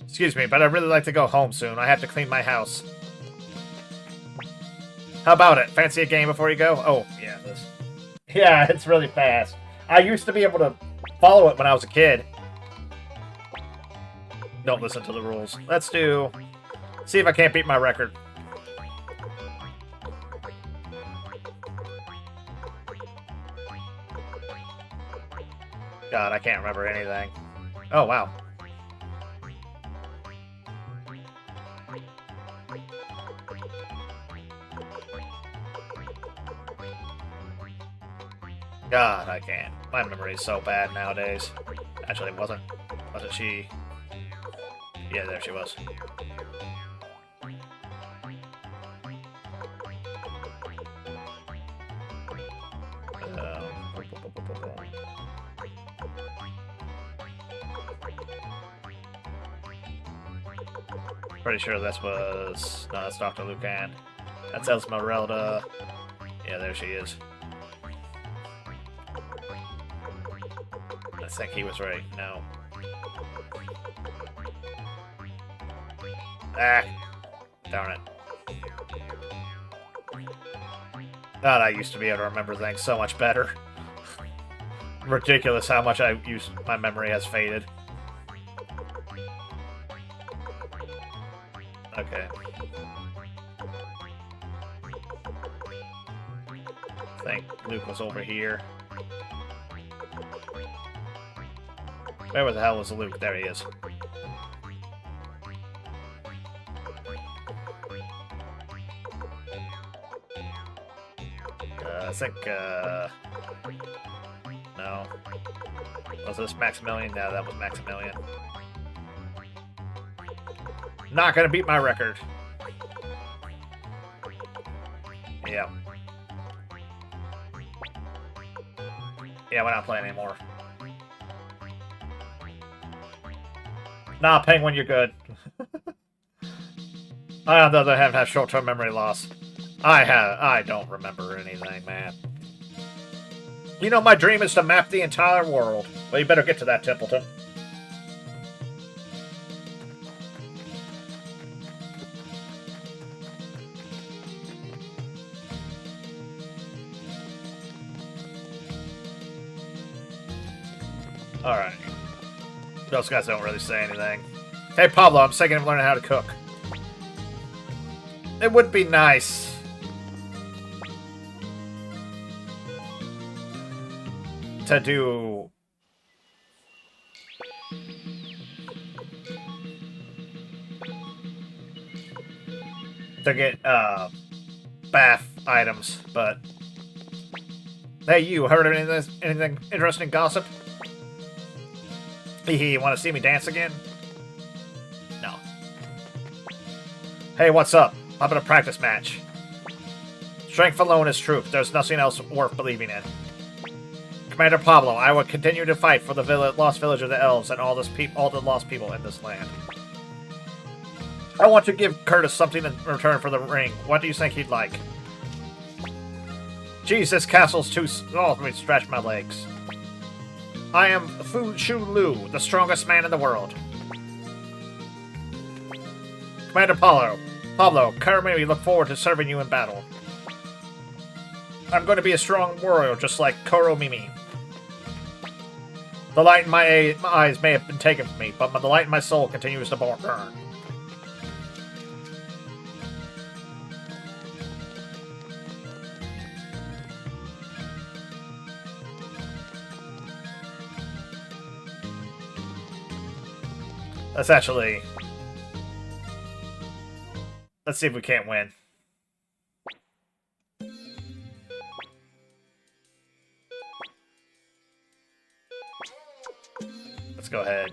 Excuse me, but I'd really like to go home soon. I have to clean my house. How about it? Fancy a game before you go? Oh, yeah, this. Yeah, it's really fast. I used to be able to follow it when I was a kid. Don't listen to the rules. Let's do... see if I can't beat my record. God, I can't remember anything. Oh, wow. God, I can't. My memory is so bad nowadays. Actually, it wasn't. Wasn't she? Yeah, there she was. Pretty sure this was... No, that's Dr. Lucan. That's Esmeralda. Yeah, there she is. I think he was right. No. Ah! Darn it. God, I used to be able to remember things so much better. Ridiculous how much my memory has faded. Okay. I think Luke was over here. Where the hell was Luke? There he is. I think, no. Was this Maximilian? No, that was Maximilian. Not gonna beat my record. Yeah. Yeah, we're not playing anymore. Nah, Penguin, you're good. I, on the other hand, have short-term memory loss. I don't remember anything, man. You know, my dream is to map the entire world. Well, you better get to that, Templeton. Alright. Those guys don't really say anything. Hey, Pablo, I'm thinking of learning how to cook. It would be nice to do... to get, bath items, but... Hey, you heard of anything interesting gossip? You want to see me dance again? No. Hey, what's up? How about a practice match? Strength alone is truth. There's nothing else worth believing in. Commander Pablo, I will continue to fight for the lost village of the elves and all the lost people in this land. I want to give Curtis something in return for the ring. What do you think he'd like? Geez, this castle's too... Oh, let me stretch my legs. I am Fu Shu Lu, the strongest man in the world. Commander Pablo, currently we look forward to serving you in battle. I'm going to be a strong warrior, just like Koro Mimi. The light in my eyes may have been taken from me, but the light in my soul continues to burn. Let's actually... Let's see if we can't win. Let's go ahead.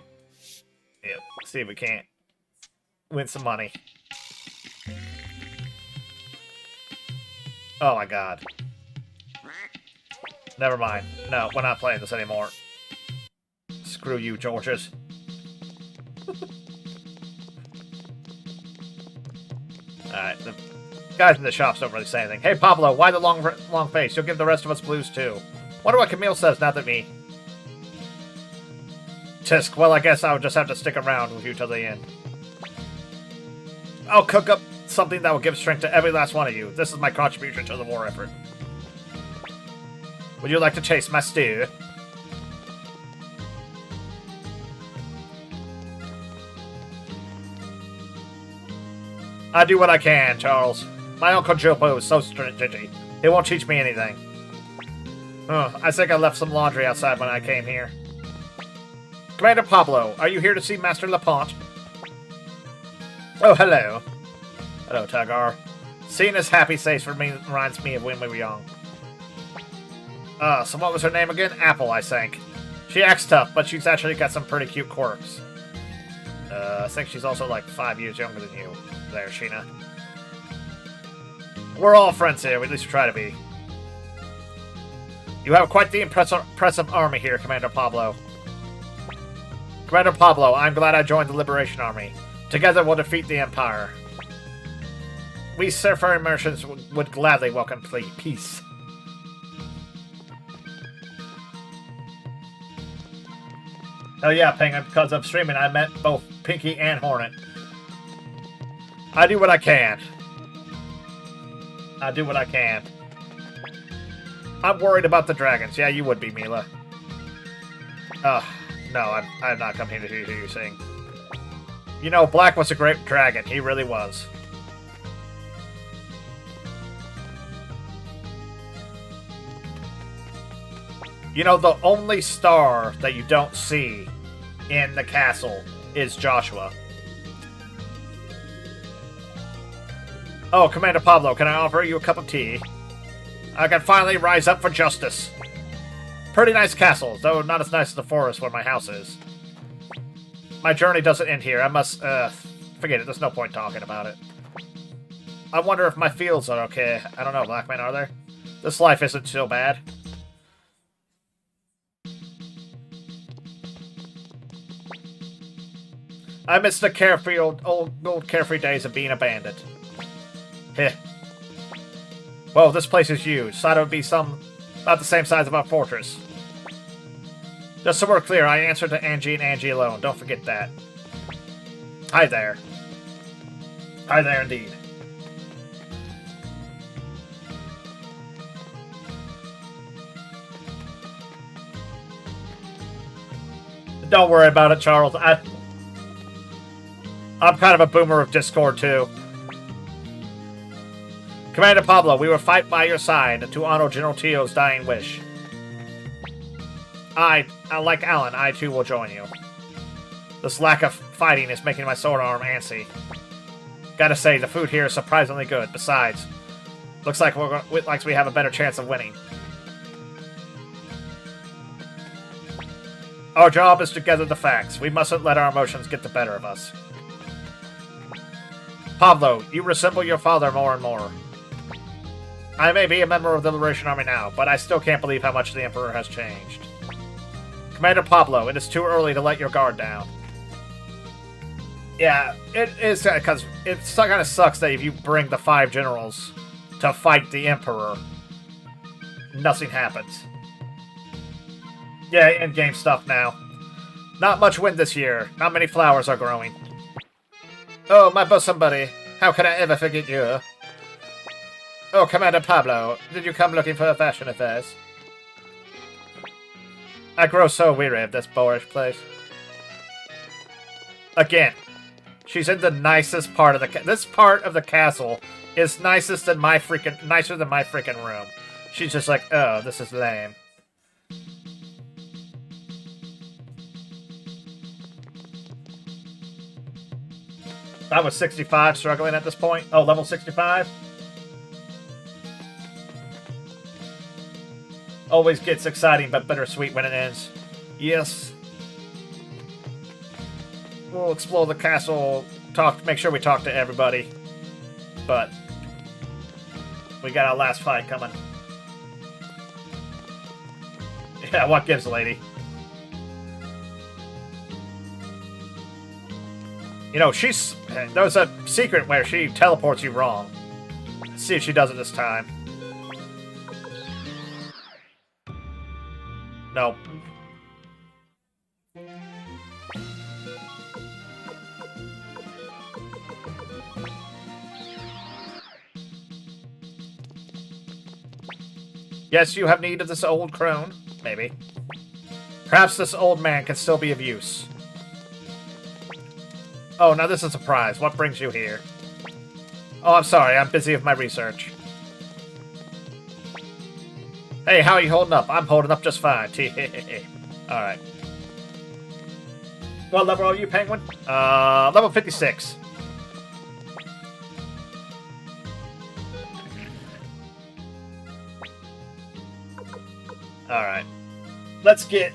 Yep. See if we can't win some money. Oh my god. Never mind. No, we're not playing this anymore. Screw you, Georges. Alright, the guys in the shops don't really say anything. Hey, Pablo, why the long face? You'll give the rest of us blues, too. Wonder what Camille says, not that me. Tisk, well, I guess I'll just have to stick around with you till the end. I'll cook up something that will give strength to every last one of you. This is my contribution to the war effort. Would you like to taste my stew? I do what I can, Charles. My Uncle Jopo is so stingy. He won't teach me anything. I think I left some laundry outside when I came here. Commander Pablo, are you here to see Master Lapont? Oh, hello. Hello, Tagar. Seeing his happy face reminds me of when we were young. So what was her name again? Apple, I think. She acts tough, but she's actually got some pretty cute quirks. I think she's also like 5 years younger than you. There, Sheena. We're all friends here, at least we try to be. You have quite the impressive army here, Commander Pablo. Commander Pablo, I'm glad I joined the Liberation Army. Together we'll defeat the Empire. We seafaring merchants would gladly welcome peace. Oh yeah, Penguin, because of streaming I met both Pinky and Hornet. I do what I can. I do what I can. I'm worried about the dragons. Yeah, you would be, Mila. No, I'm not coming here to hear you sing. You know, Black was a great dragon. He really was. You know, the only star that you don't see in the castle is Joshua. Oh, Commander Pablo, can I offer you a cup of tea? I can finally rise up for justice. Pretty nice castle, though not as nice as the forest where my house is. My journey doesn't end here. I must, forget it. There's no point talking about it. I wonder if my fields are okay. I don't know, Blackman, are there? This life isn't so bad. I miss the carefree old carefree days of being a bandit. Heh. Whoa, this place is huge. Thought it would be about the same size of our fortress. Just so we're clear, I answer to Angie and Angie alone. Don't forget that. Hi there. Hi there indeed. Don't worry about it, Charles. I'm kind of a boomer of Discord, too. Commander Pablo, we will fight by your side to honor General Tio's dying wish. Like Alan, I too will join you. This lack of fighting is making my sword arm antsy. Gotta say, the food here is surprisingly good. Besides, looks like we have a better chance of winning. Our job is to gather the facts. We mustn't let our emotions get the better of us. Pablo, you resemble your father more and more. I may be a member of the Liberation Army now, but I still can't believe how much the Emperor has changed. Commander Pablo, it is too early to let your guard down. Yeah, it is, because it kind of sucks that if you bring the 5 generals to fight the Emperor, nothing happens. Yeah, in-game stuff now. Not much wind this year. Not many flowers are growing. Oh, my bosom buddy. How can I ever forget you? Oh, Commander Pablo, did you come looking for fashion affairs? I grow so weary of this boorish place. Again, she's in the nicest part of the this part of the castle is nicer than my freaking room. She's just like, oh, this is lame. I was 65, struggling at this point. Oh, level 65? Always gets exciting but bittersweet when it ends. Yes. We'll explore the castle, make sure we talk to everybody. But we got our last fight coming. Yeah, what gives, lady? You know, there's a secret where she teleports you wrong. Let's see if she does it this time. Nope. Yes, you have need of this old crone. Maybe. Perhaps this old man can still be of use. Oh, now this is a surprise. What brings you here? Oh, I'm sorry. I'm busy with my research. Hey, how are you holding up? I'm holding up just fine. Alright. What level are you, Penguin? Level 56. Alright. Let's get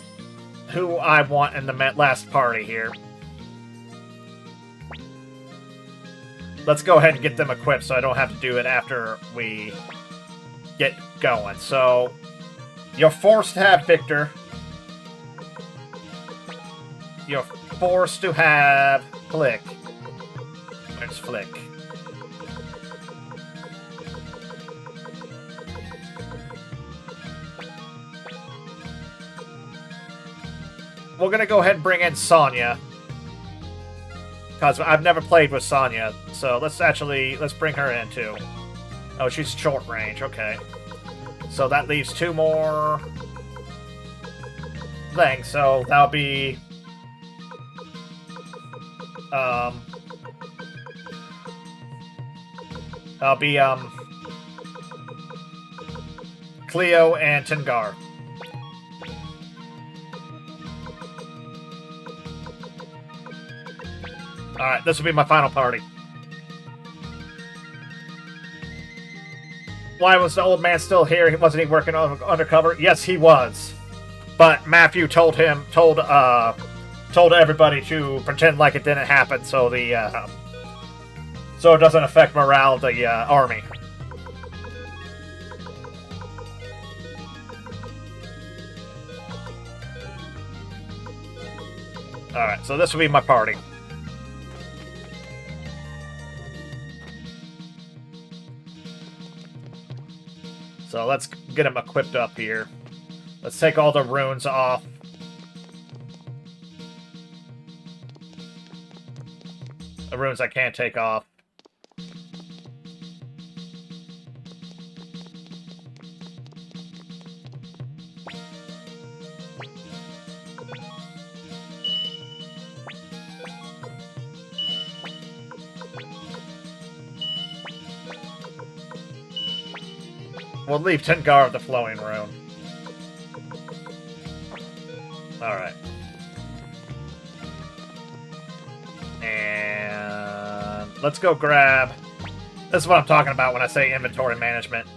who I want in the last party here. let's go ahead and get them equipped so I don't have to do it after we get going. So, you're forced to have Victor. You're forced to have Flick. Where's Flick? We're gonna go ahead and bring in Sonya. Because I've never played with Sonya, so let's bring her in too. Oh, she's short range, okay. So that leaves 2 more things, so that'll be Cleo and Tengar. Alright, this will be my final party. Why was the old man still here? Wasn't he working undercover? Yes, he was. But Matthew told everybody to pretend like it didn't happen, so so it doesn't affect morale of the army. Alright, so this will be my party. So let's get them equipped up here. Let's take all the runes off. The runes I can't take off. We'll leave Tengar of the Flowing Rune. Alright. And let's go grab... This is what I'm talking about when I say inventory management.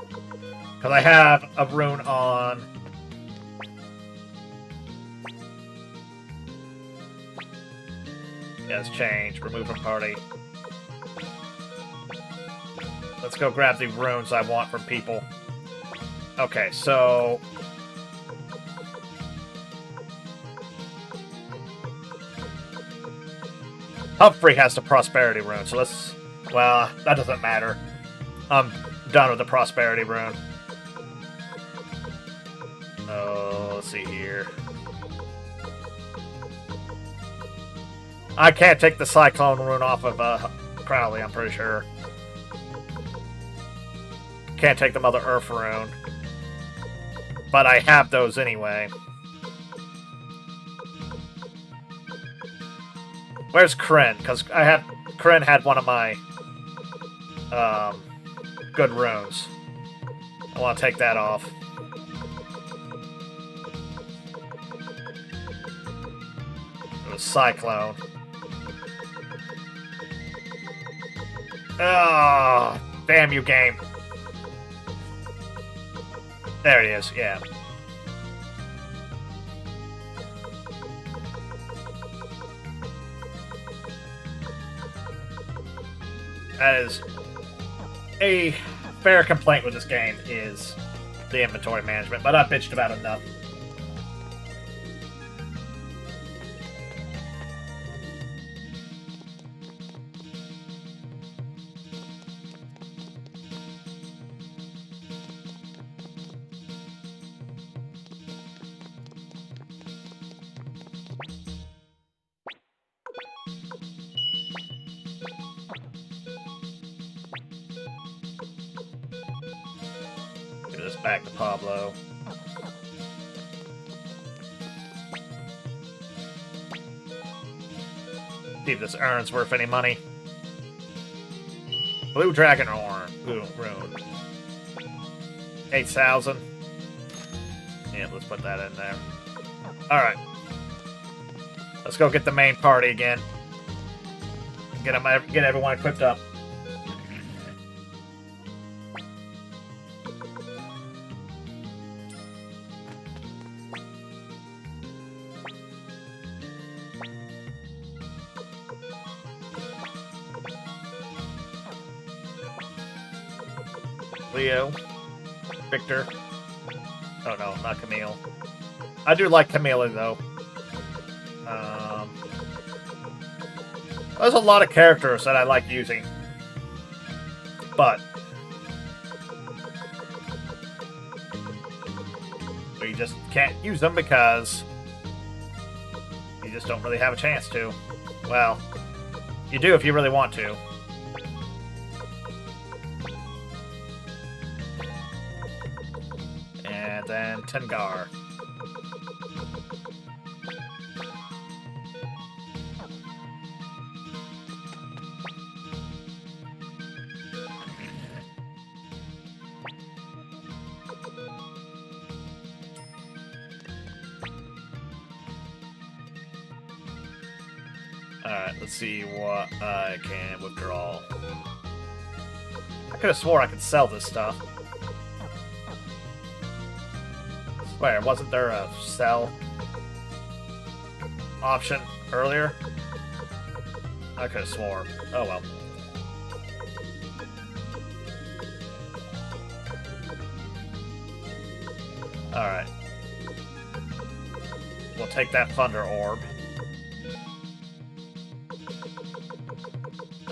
Because I have a rune on... Yes, change. Remove from party. Let's go grab the runes I want from people. Okay, so... Humphrey has the prosperity rune, so let's... Well, that doesn't matter. I'm done with the prosperity rune. Oh, let's see here. I can't take the cyclone rune off of Crowley, I'm pretty sure. Can't take the Mother Earth rune. But I have those anyway. Where's Kryn? Because Kryn had one of my good runes. I want to take that off. It was Cyclone. Oh, damn you, game. There it is, yeah. That is a fair complaint with this game, is the inventory management, but I've bitched about it enough. Back to Pablo. See if this urn's worth any money. Blue Dragon Rune. 8,000. Yeah, let's put that in there. Alright. Let's go get the main party again. Get everyone equipped up. Leo. Victor. Oh no, not Camille. I do like Camille, though. There's a lot of characters that I like using. But we just can't use them because you just don't really have a chance to. Well, you do if you really want to. And then Tengar. Alright, let's see what I can withdraw. I could have swore I could sell this stuff. I swear, wasn't there a sell option earlier? I could have swore. Oh well. Alright. We'll take that Thunder Orb.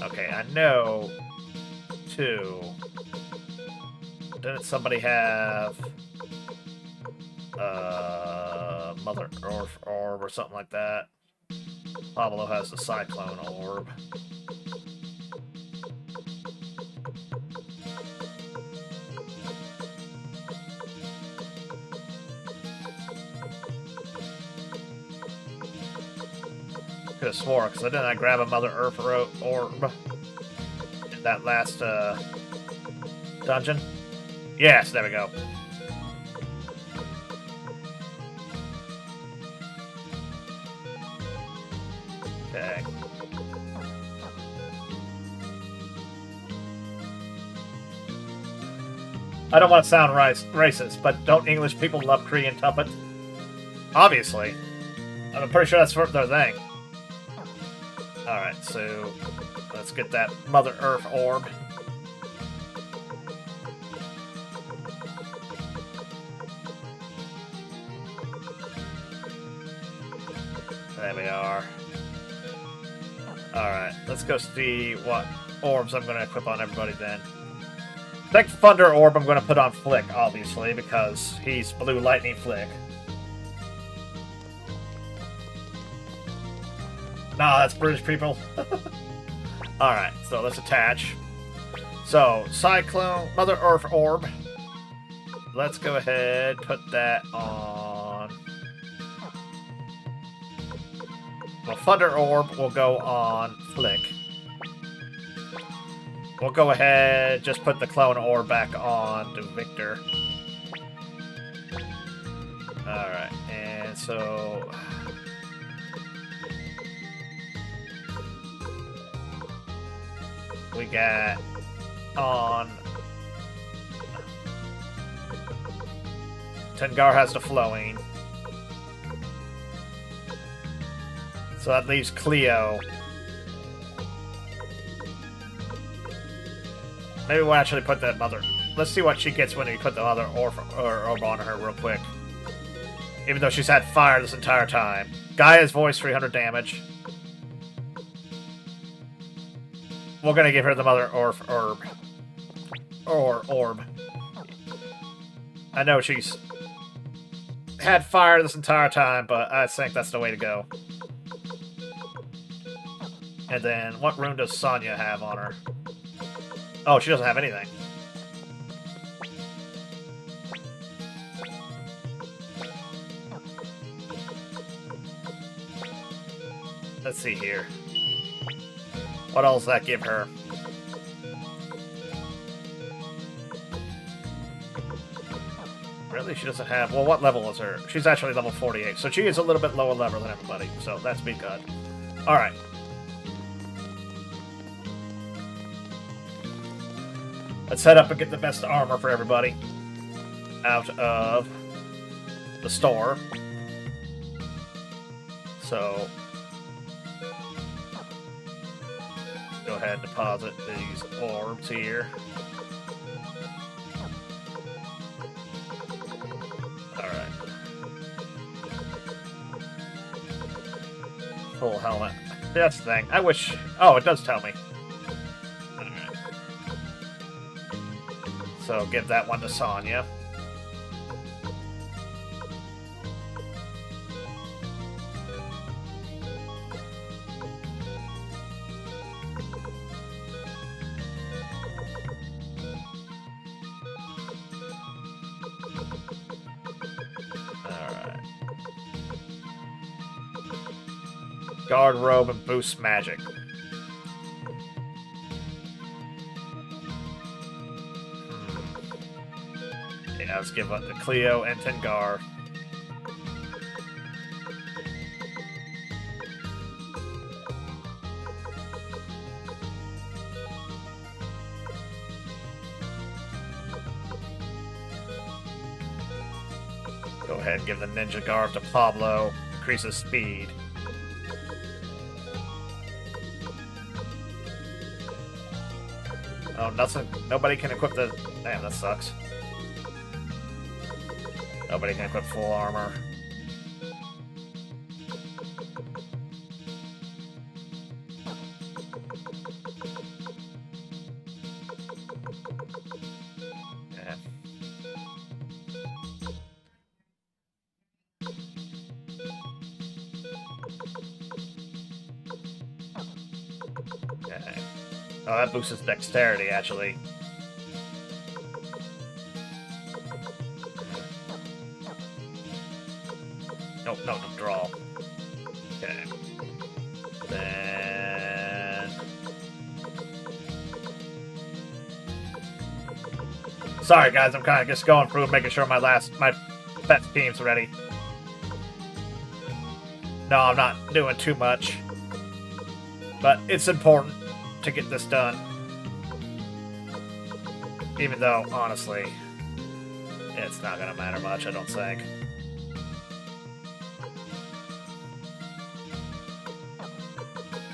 Okay, I know two. Didn't somebody have Mother Earth Orb or something like that? Pablo has the Cyclone Orb. Could have swore, because didn't I grab a Mother Earth Orb in that last dungeon? Yes, there we go. Okay. I don't want to sound racist, but don't English people love Korean tuppence? Obviously. I'm pretty sure that's their thing. Alright, so let's get that Mother Earth Orb. There we are. Alright, let's go see what orbs I'm going to equip on everybody then. Next Thunder Orb I'm going to put on Flick, obviously, because he's Blue Lightning Flick. Nah, that's British people. Alright, so let's attach. So, Cyclone, Mother Earth Orb. Let's go ahead, put that on. Well, Thunder Orb will go on Flick. We'll go ahead, just put the Clone Orb back on to Victor. Alright, and so... we got on... Tengar has the Flowing. So that leaves Cleo. Maybe we'll actually put that Mother... Let's see what she gets when we put the Mother Orb on her real quick. Even though she's had fire this entire time. Gaia's Voice, 300 damage. We're gonna give her the Mother Orb. Orb. I know she's had fire this entire time, but I think that's the way to go. And then, what rune does Sonya have on her? Oh, she doesn't have anything. Let's see here. What else does that give her? Really? She doesn't have... Well, what level is her? She's actually level 48, so she is a little bit lower level than everybody, so that's be good. Alright. Let's head up and get the best armor for everybody out of the store. So... go ahead and deposit these orbs here. Full helmet. That's the thing. I wish... Oh, it does tell me. Alright. So give that one to Sonya. Guard robe and boost magic. Yeah, let's give up to Cleo and Tengar. Go ahead and give the Ninja Garb to Pablo. Increases speed. Oh, nothing. Nobody can equip the... Damn, that sucks. Nobody can equip full armor. Yeah. Okay. Oh, that boosts his dexterity, actually. Nope, no, draw. Okay. Then... Sorry, guys, I'm kind of just going through making sure my pet team's ready. No, I'm not doing too much. But it's important to get this done. Even though, honestly, it's not gonna matter much, I don't think.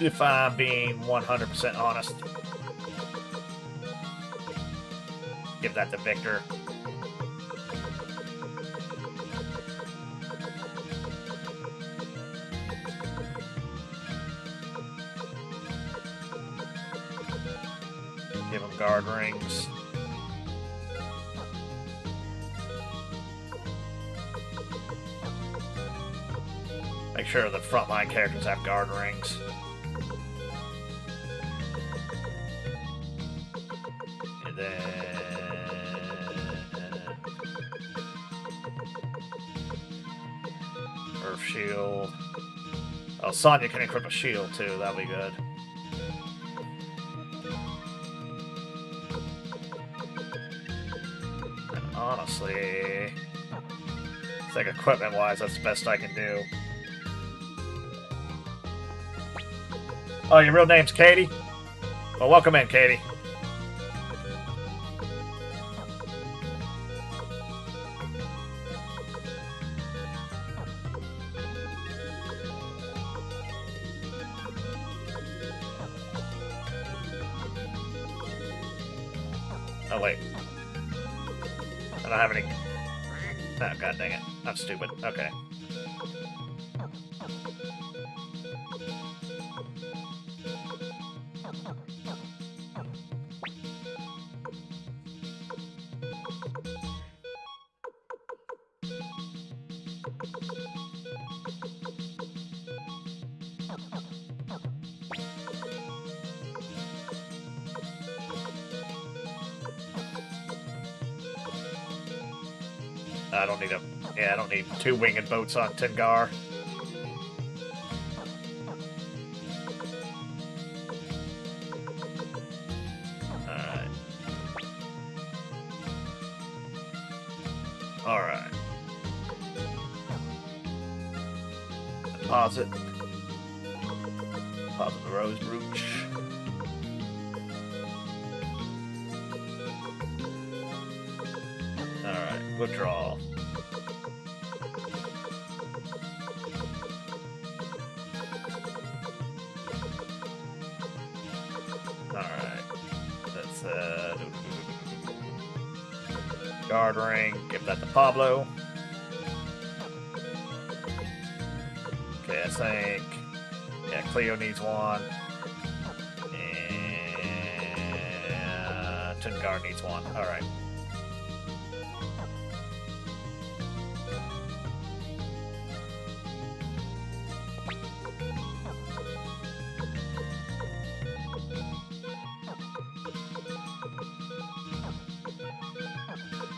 If I'm being 100% honest. Give that to Victor. Give him guard rings. Make sure the frontline characters have guard rings. And then... Earth Shield. Oh, Sonya can equip a shield too, that'll be good. Honestly, I think equipment-wise, that's the best I can do. Oh, your real name's Katie? Well, welcome in, Katie. Oh, wait. I don't have any... Oh, god dang it. I'm stupid. Okay. I don't need a... Yeah, I don't need 2 winged boats on Tengar. Alright. Alright. Deposit. Deposit the rose brooch. Alright, withdraw. Alright. That's guard ring, give that to Pablo. Okay, I think Yeah, Cleo needs one. And Tungar needs one. Alright.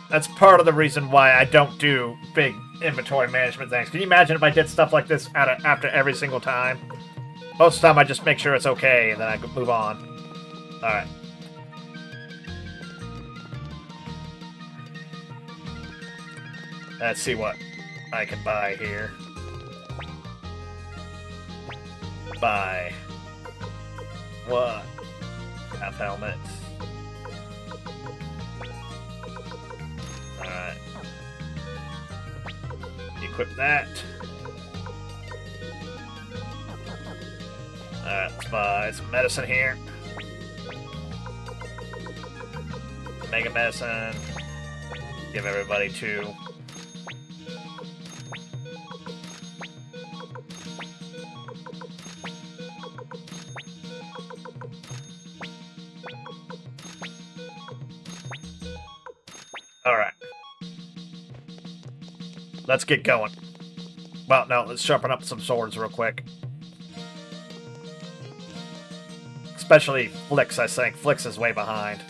That's part of the reason why I don't do big inventory management things. Can you imagine if I did stuff like this after every single time? Most of the time I just make sure it's okay and then I can move on. Alright. Let's see what I can buy here. Buy. What? Half helmets. Alright. Equip that. Alright, let's buy some medicine here. Mega medicine. Give everybody 2. Alright. Let's get going. Well, no, let's sharpen up some swords real quick. Especially Flix, I think. Flix is way behind.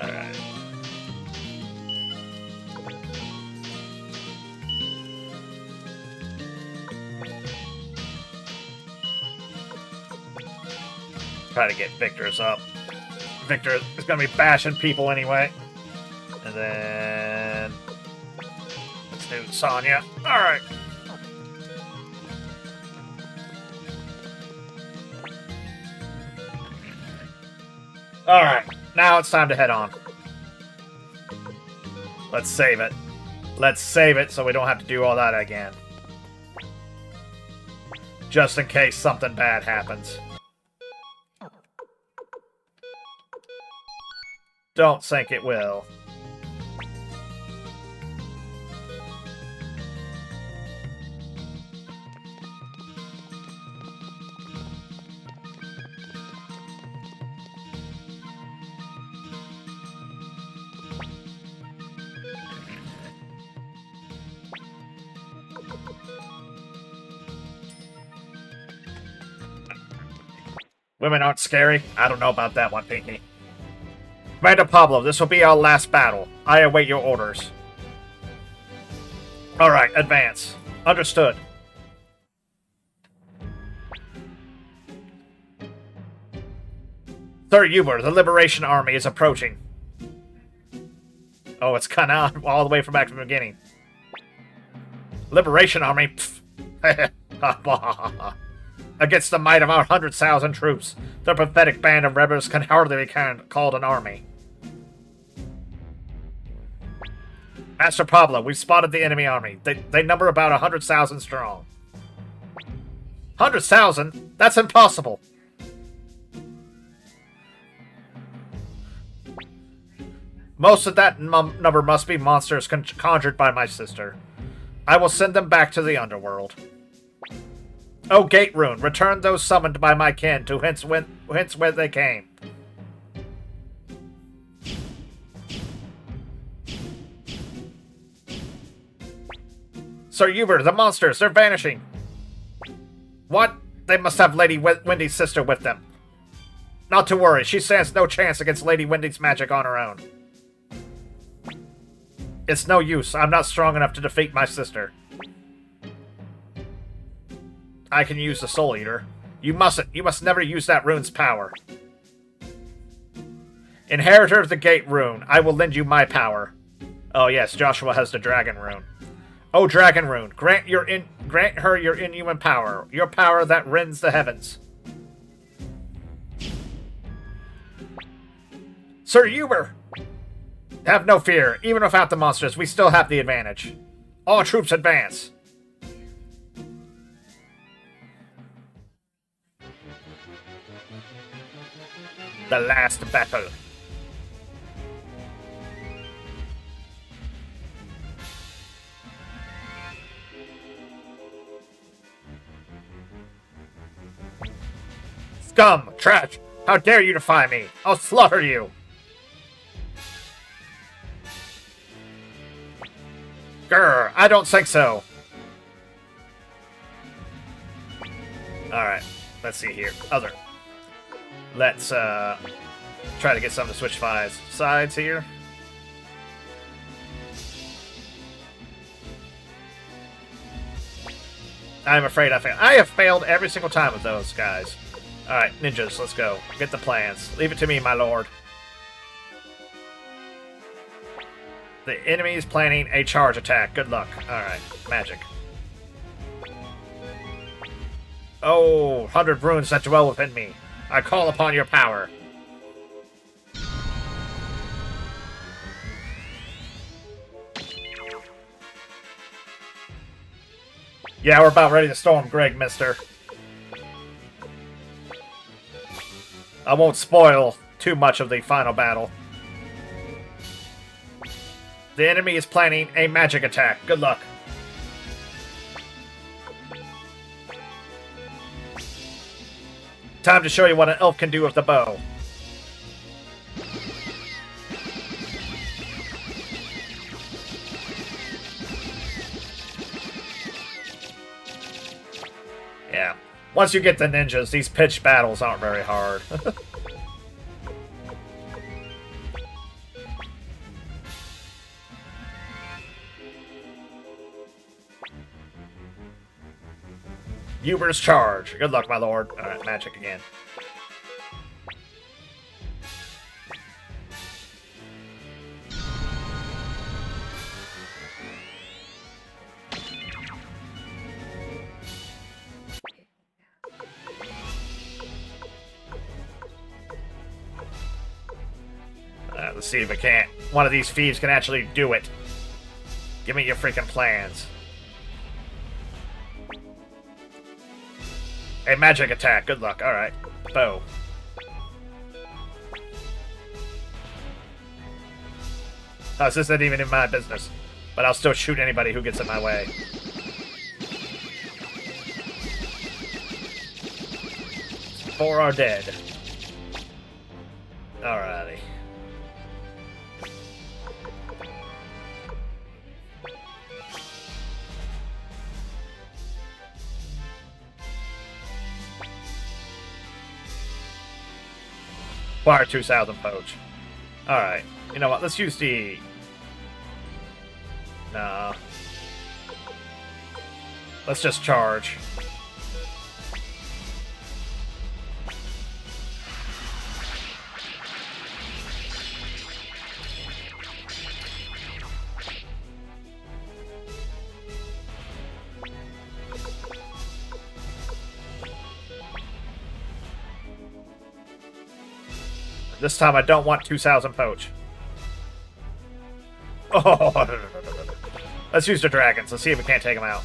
Alright. Try to get Victor's up. Victor is going to be bashing people anyway. And then... let's do Sonya. Alright. Alright. Now it's time to head on. Let's save it. Let's save it so we don't have to do all that again. Just in case something bad happens. Don't think it will. Women aren't scary? I don't know about that one, Pinky. Commander Pablo, this will be our last battle. I await your orders. Alright, advance. Understood. Sir Uber, the Liberation Army is approaching. Oh, it's kind of all the way from back from the beginning. Liberation Army? Against the might of our 100,000 troops, the pathetic band of rebels can hardly be called an army. Master Pablo, we've spotted the enemy army. They number about 100,000 strong. 100,000? That's impossible! Most of that number must be monsters conjured by my sister. I will send them back to the underworld. Oh, Gate Rune, return those summoned by my kin to hence where they came. Sir Uber, the monsters, they're vanishing. What? They must have Lady Wendy's sister with them. Not to worry, she stands no chance against Lady Wendy's magic on her own. It's no use, I'm not strong enough to defeat my sister. I can use the Soul Eater. You mustn't. You must never use that rune's power. Inheritor of the Gate Rune, I will lend you my power. Oh yes, Joshua has the Dragon Rune. Oh, Dragon Rune, grant her your inhuman power, your power that rends the heavens. Sir Uber, Have no fear. Even without the monsters, we still have the advantage. All troops advance. The last battle. Scum! Trash! How dare you defy me! I'll slaughter you! Grr! I don't think so! Alright, let's see here. Other. Let's, try to get some to switch sides here. I'm afraid I have failed every single time with those guys. Alright, ninjas, let's go. Get the plans. Leave it to me, my lord. The enemy is planning a charge attack. Good luck. Alright, magic. Oh, 100 runes that dwell within me. I call upon your power. Yeah, we're about ready to storm Greg, mister. I won't spoil too much of the final battle. The enemy is planning a magic attack. Good luck. Time to show you what an elf can do with the bow. Yeah. Once you get the ninjas, these pitched battles aren't very hard. Uber's charge. Good luck, my lord. Alright, magic again. Let's see if one of these thieves can actually do it. Give me your freaking plans. A magic attack. Good luck. Alright. Bow. Oh, this isn't even in my business. But I'll still shoot anybody who gets in my way. Four are dead. Alrighty. Fire 2,000 poach. Alright. You know what? Let's use the... Nah. Let's just charge. This time I don't want 2,000 poach. Oh, no. Let's use the dragons. Let's see if we can't take them out.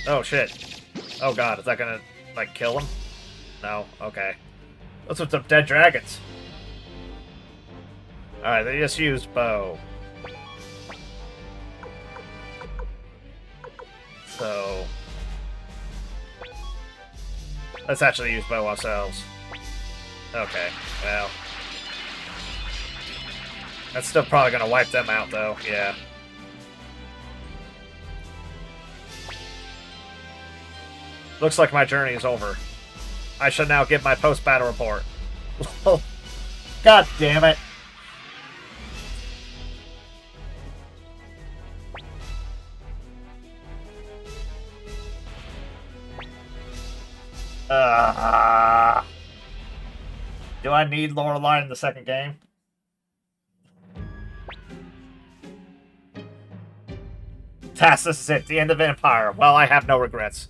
Oh, shit. Oh, God. Is that gonna, like, kill them? No? Okay. What's with the dead dragons? Alright, they just used bow. So... let's actually use bow ourselves. Okay, well... that's still probably gonna wipe them out, though. Yeah. Looks like my journey is over. I shall now give my post-battle report. God damn it. Do I need Lorelei in the second game? Tass, this is it. The end of Empire. Well, I have no regrets.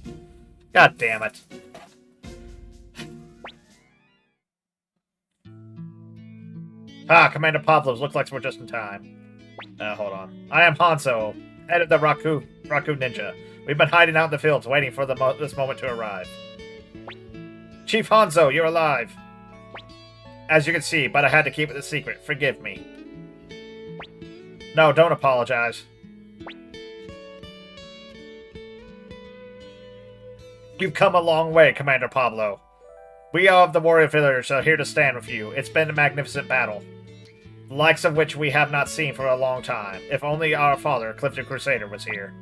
God damn it. Ah, Commander Pablo's. Looks like we're just in time. Hold on. I am Hanzo, head of the Raku Ninja. We've been hiding out in the fields, waiting for this moment to arrive. Chief Hanzo, you're alive. As you can see, but I had to keep it a secret. Forgive me. No, don't apologize. You've come a long way, Commander Pablo. We of the warrior villagers are here to stand with you. It's been a magnificent battle, the likes of which we have not seen for a long time. If only our father, Clifton Crusader, was here.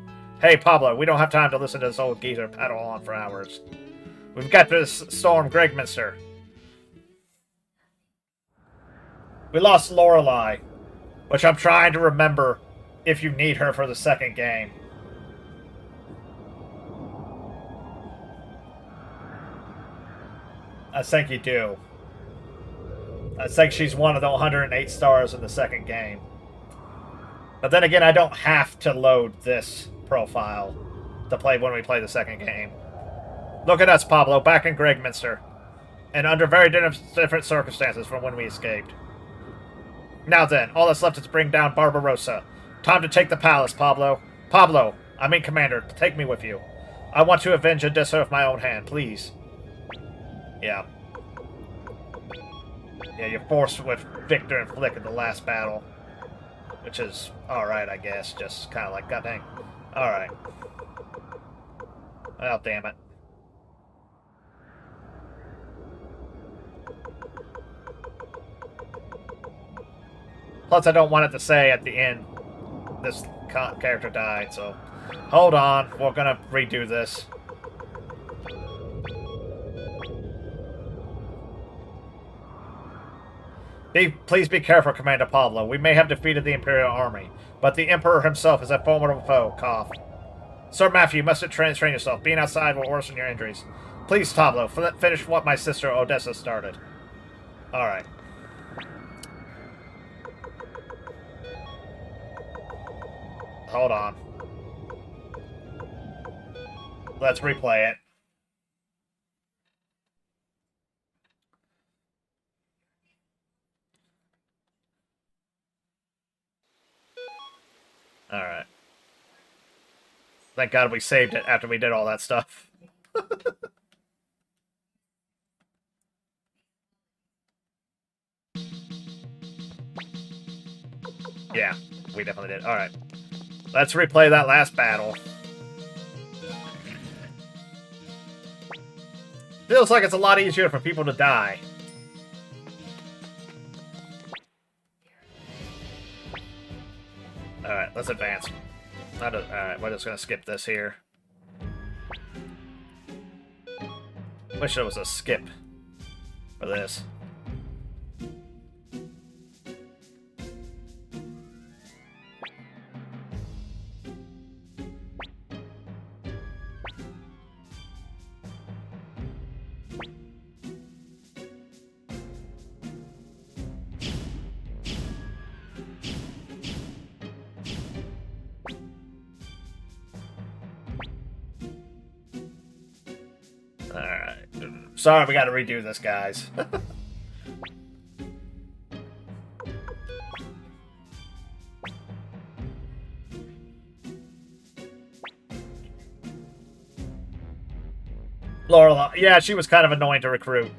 Hey, Pablo, we don't have time to listen to this old geezer paddle on for hours. We've got to storm Gregminster. We lost Lorelei, which I'm trying to remember if you need her for the second game. I think you do. I think she's one of the 108 stars in the second game. But then again, I don't have to load this profile to play when we play the second game. Look at us, Pablo, back in Gregminster. And under very different circumstances from when we escaped. Now then, all that's left is to bring down Barbarossa. Time to take the palace, Pablo. Pablo, I mean Commander, take me with you. I want to avenge Odessa with my own hand, please. Yeah. Yeah, you're forced with Victor and Flick in the last battle. Which is alright, I guess. Just kind of like, god dang. Alright. Well, damn it. Plus, I don't want it to say at the end, this character died, so... Hold on, we're gonna redo this. Please be careful, Commander Pablo. We may have defeated the Imperial Army, but the Emperor himself is a formidable foe. Cough. Sir Matthew, you must train yourself. Being outside will worsen your injuries. Please, Pablo, finish what my sister Odessa started. Alright. Hold on. Let's replay it. Alright. Thank God we saved it after we did all that stuff. Yeah, we definitely did. Alright. Let's replay that last battle. Feels like it's a lot easier for people to die. Alright, let's advance. Alright, we're just gonna skip this here. Wish there was a skip for this. Sorry, we gotta redo this, guys. Lorelei, yeah, she was kind of annoying to recruit.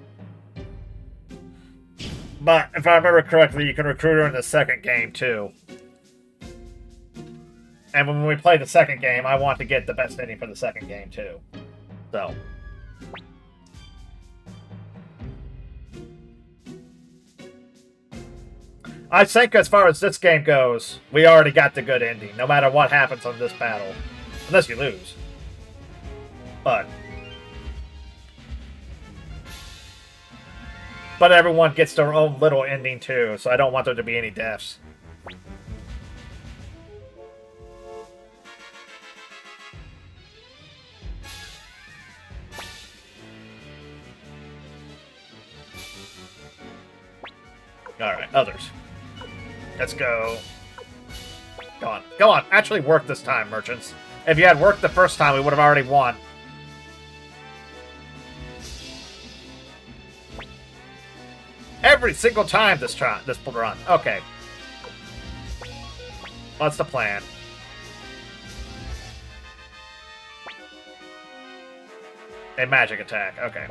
But if I remember correctly, you can recruit her in the second game, too. And when we play the second game, I want to get the best ending for the second game, too. So... I think as far as this game goes, we already got the good ending, no matter what happens on this battle. Unless you lose. But everyone gets their own little ending too, so I don't want there to be any deaths. Alright, others. Let's go. Go on. Go on. Actually work this time, merchants. If you had worked the first time, we would have already won. every single time this run. Okay. What's the plan? A magic attack. Okay.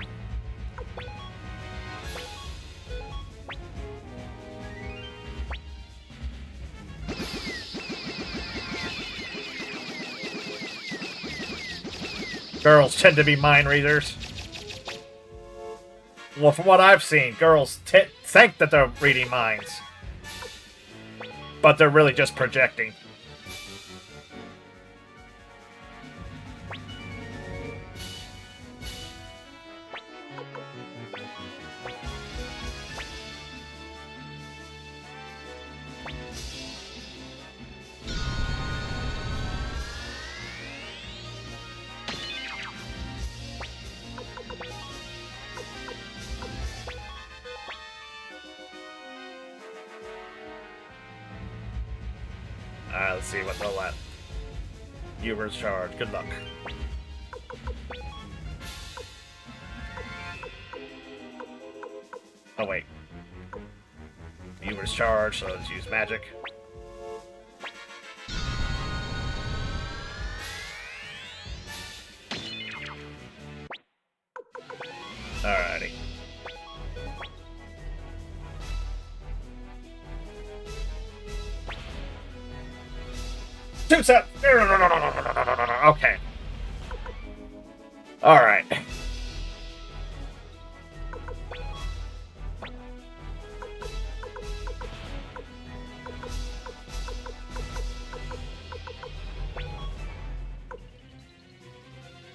Girls tend to be mind readers. Well, from what I've seen, girls think that they're reading minds. But they're really just projecting. Alright, let's see what they'll let. Viewers charge. Good luck. Oh, wait. Viewers charge, so let's use magic. Alrighty. Two set. Okay. All right.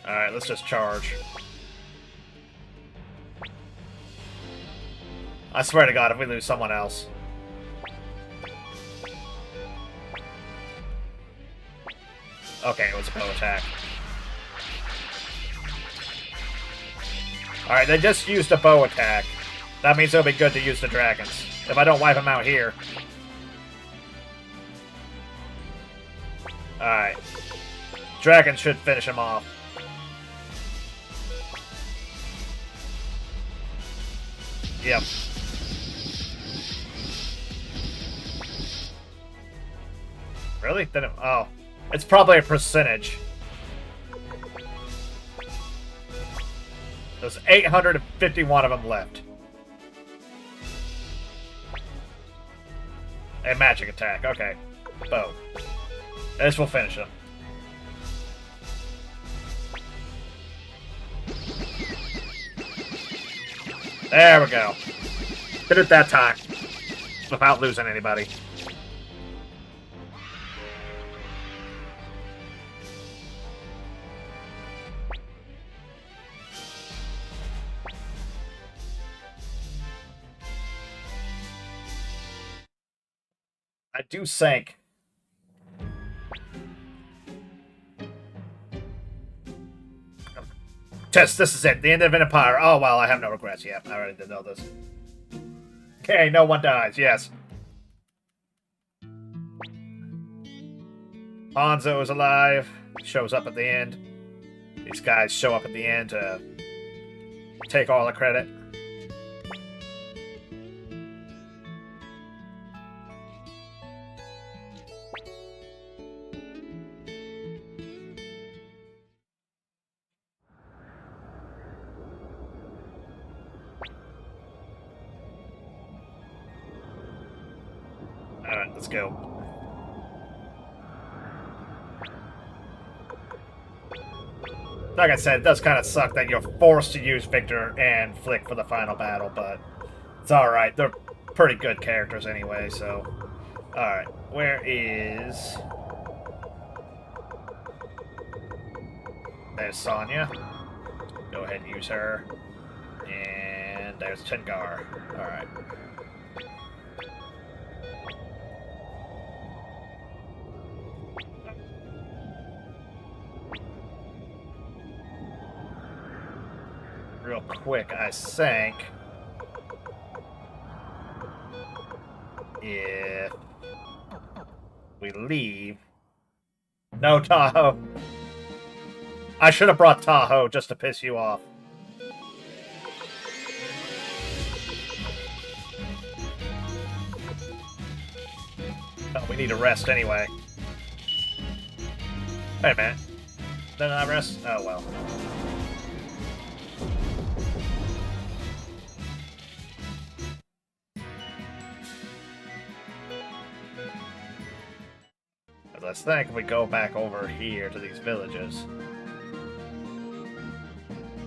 All right. Let's just charge. I swear to God, if we lose someone else. Okay, it was a bow attack. Alright, they just used a bow attack. That means it'll be good to use the dragons. If I don't wipe them out here. Alright. Dragons should finish him off. Yep. Really? Then oh. It's probably a percentage. There's 851 of them left. A magic attack. Okay. Bow. This will finish him. There we go. Did it that time. Without losing anybody. I do sank. Test, this is it. The end of an empire. Oh, well, I have no regrets. Yeah, I already did know this. Okay, no one dies. Yes. Hanzo is alive. Shows up at the end. These guys show up at the end to take all the credit. Alright, let's go. Like I said, it does kind of suck that you're forced to use Victor and Flick for the final battle, but it's alright. They're pretty good characters anyway, so... Alright, where is... There's Sonya. Go ahead and use her. And there's Tengar. Alright. Real quick, I think if we leave... No, Tahoe. I should have brought Tahoe just to piss you off. Oh, we need to rest anyway. Wait a minute. Didn't I rest? Oh, well. Let's think if we go back over here to these villages.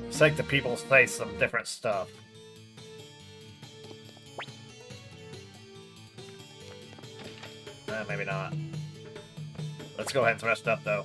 It's like the people say some different stuff. Maybe not. Let's go ahead and rest up, though.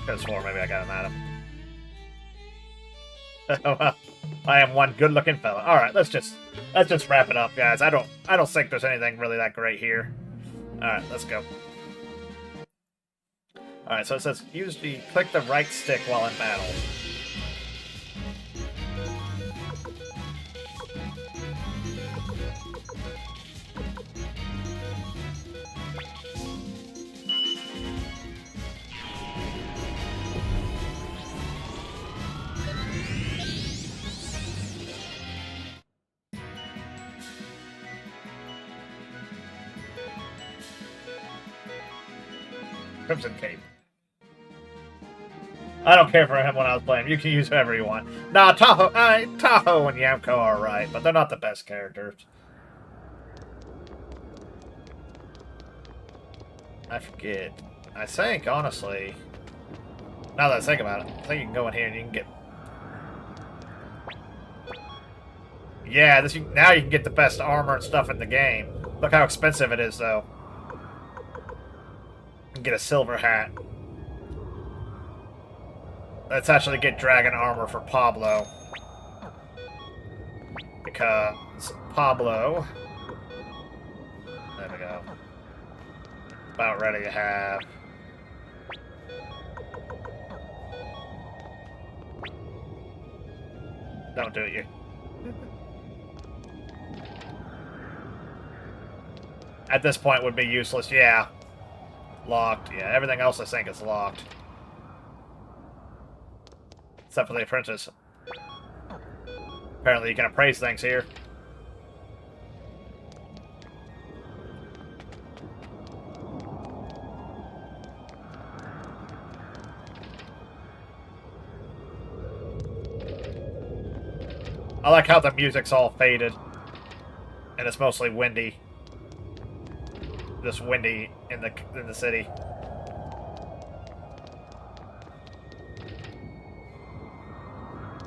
Could've swore maybe I got him at him. I am one good-looking fella. All right, let's just wrap it up, guys. I don't think there's anything really that great here. All right, let's go. All right, so it says click the right stick while in battle. Crimson Cape. I don't care for him when I was playing. You can use whoever you want. Nah, Tahoe and Yamko are right, but they're not the best characters. I forget. I think, honestly, now that I think about it, I think you can go in here and you can get... Yeah, now you can get the best armor and stuff in the game. Look how expensive it is, though. Get a silver hat. Let's actually get dragon armor for Pablo. Because Pablo... There we go. About ready to have... Don't do it, you. At this point would be useless, yeah. Locked. Yeah, everything else I think is locked. Except for the apprentice. Apparently you can appraise things here. I like how the music's all faded. And it's mostly windy. Just windy in the city.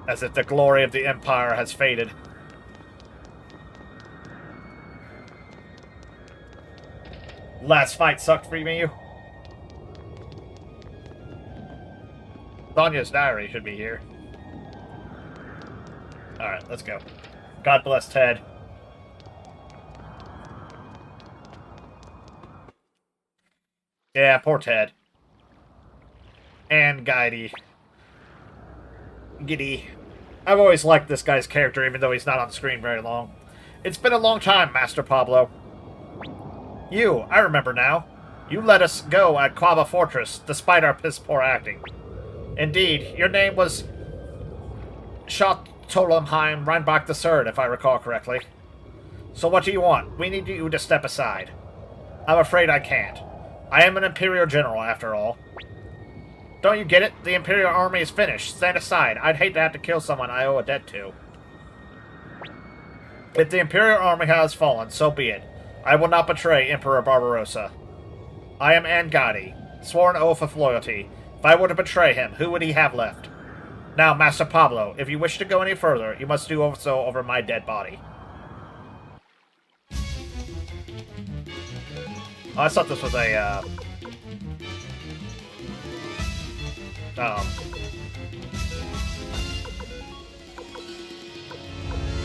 As if the glory of the Empire has faded. Last fight sucked for you. Sonya's diary should be here. Alright, let's go. God bless Ted. Yeah, poor Ted. And Giddy. I've always liked this guy's character, even though he's not on screen very long. It's been a long time, Master Pablo. I remember now. You let us go at Quava Fortress, despite our piss-poor acting. Indeed, your name was Schottolemheim Reinbach III, if I recall correctly. So what do you want? We need you to step aside. I'm afraid I can't. I am an Imperial General, after all. Don't you get it? The Imperial Army is finished. Stand aside. I'd hate to have to kill someone I owe a debt to. If the Imperial Army has fallen, so be it. I will not betray Emperor Barbarossa. I am Angadi, sworn oath of loyalty. If I were to betray him, who would he have left? Now, Master Pablo, if you wish to go any further, you must do so over my dead body. Oh, I thought this was a,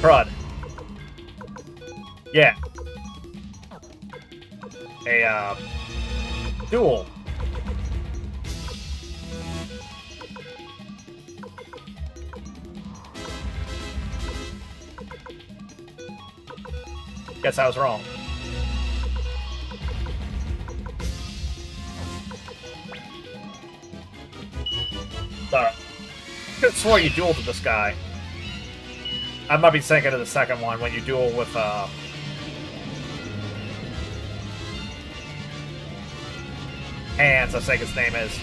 crud. Yeah. A, duel. Guess I was wrong. Sorry. I could have swore you dueled with this guy. I might be thinking of the second one when you duel with, Hands, I think his name is.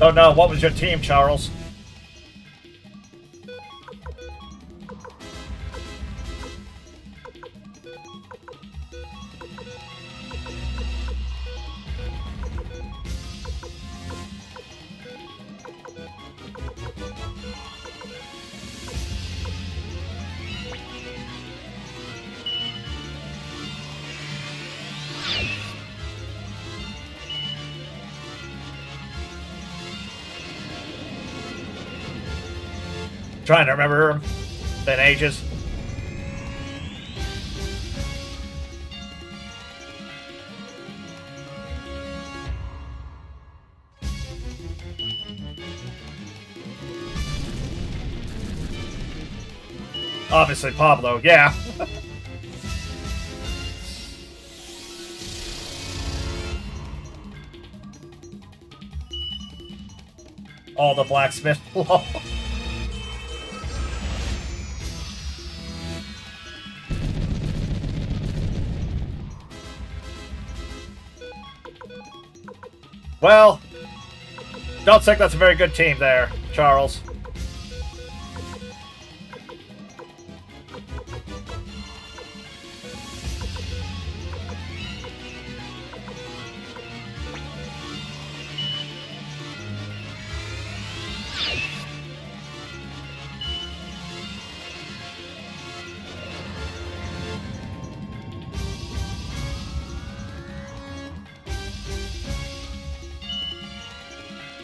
Oh no, what was your team, Charles? Trying to remember him. Been ages. Obviously Pablo, yeah. All the blacksmith law. Well, don't think that's a very good team there, Charles.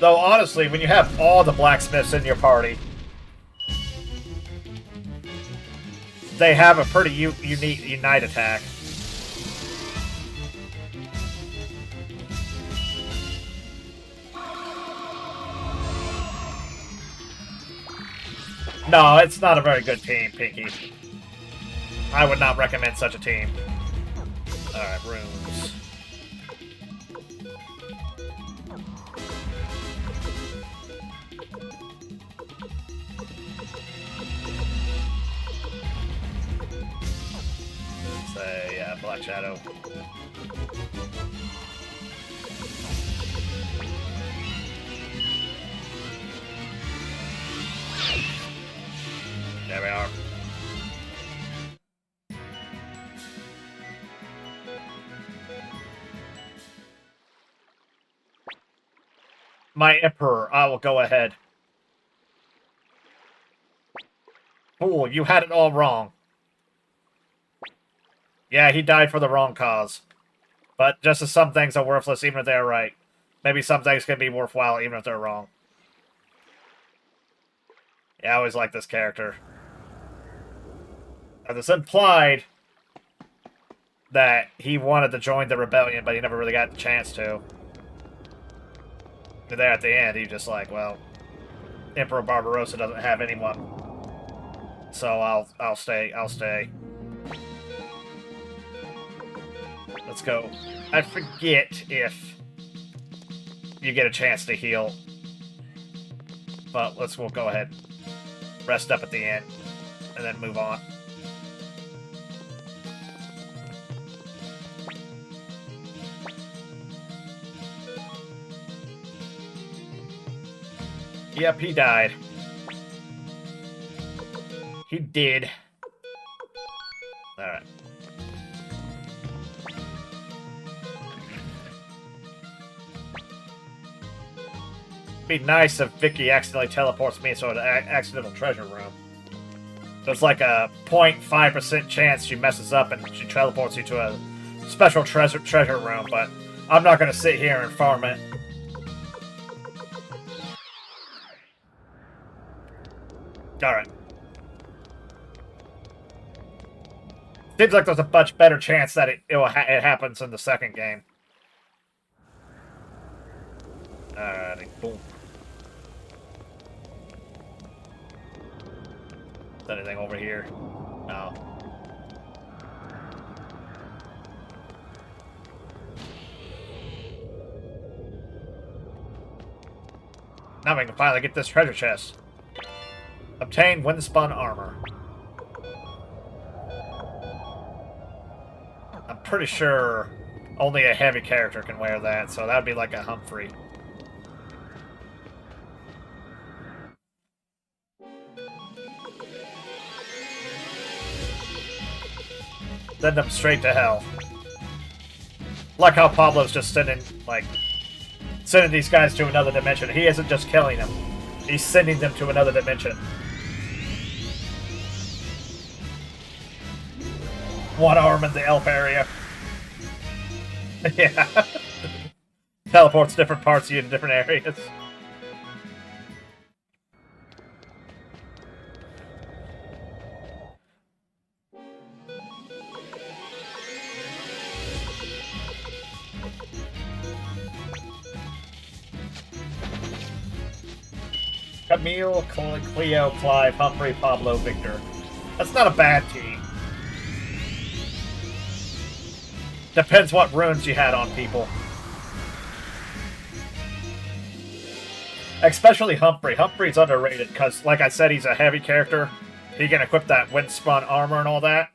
Though, honestly, when you have all the blacksmiths in your party, they have a pretty unique unite attack. No, it's not a very good team, Pinky. I would not recommend such a team. Alright, runes. Say, yeah, Black Shadow. There we are. My Emperor, I will go ahead. Fool, you had it all wrong. Yeah, he died for the wrong cause. But just as some things are worthless even if they're right, maybe some things can be worthwhile even if they're wrong. Yeah, I always like this character. As it's implied that he wanted to join the rebellion, but he never really got the chance to. And there at the end, he's just like, well, Emperor Barbarossa doesn't have anyone, so I'll stay. Let's go. I forget if you get a chance to heal, but we'll go ahead, rest up at the end, and then move on. Yep, he died. He did. Alright. Be nice if Vicky accidentally teleports me into an accidental treasure room. There's like a 0.5% chance she messes up and she teleports you to a special treasure room, but I'm not going to sit here and farm it. Alright. Seems like there's a much better chance that it happens in the second game. Alrighty, boom. Is anything over here? No. Now we can finally get this treasure chest. Obtain windspun armor. I'm pretty sure only a heavy character can wear that, so that would be like a Humphrey. Send them straight to hell. Like how Pablo's just sending these guys to another dimension. He isn't just killing them. He's sending them to another dimension. One arm in the elf area. Yeah. Teleports different parts of you to different areas. Camille, Cleo, Clive, Humphrey, Pablo, Victor. That's not a bad team. Depends what runes you had on people. Especially Humphrey. Humphrey's underrated because, like I said, he's a heavy character. He can equip that windspun armor and all that.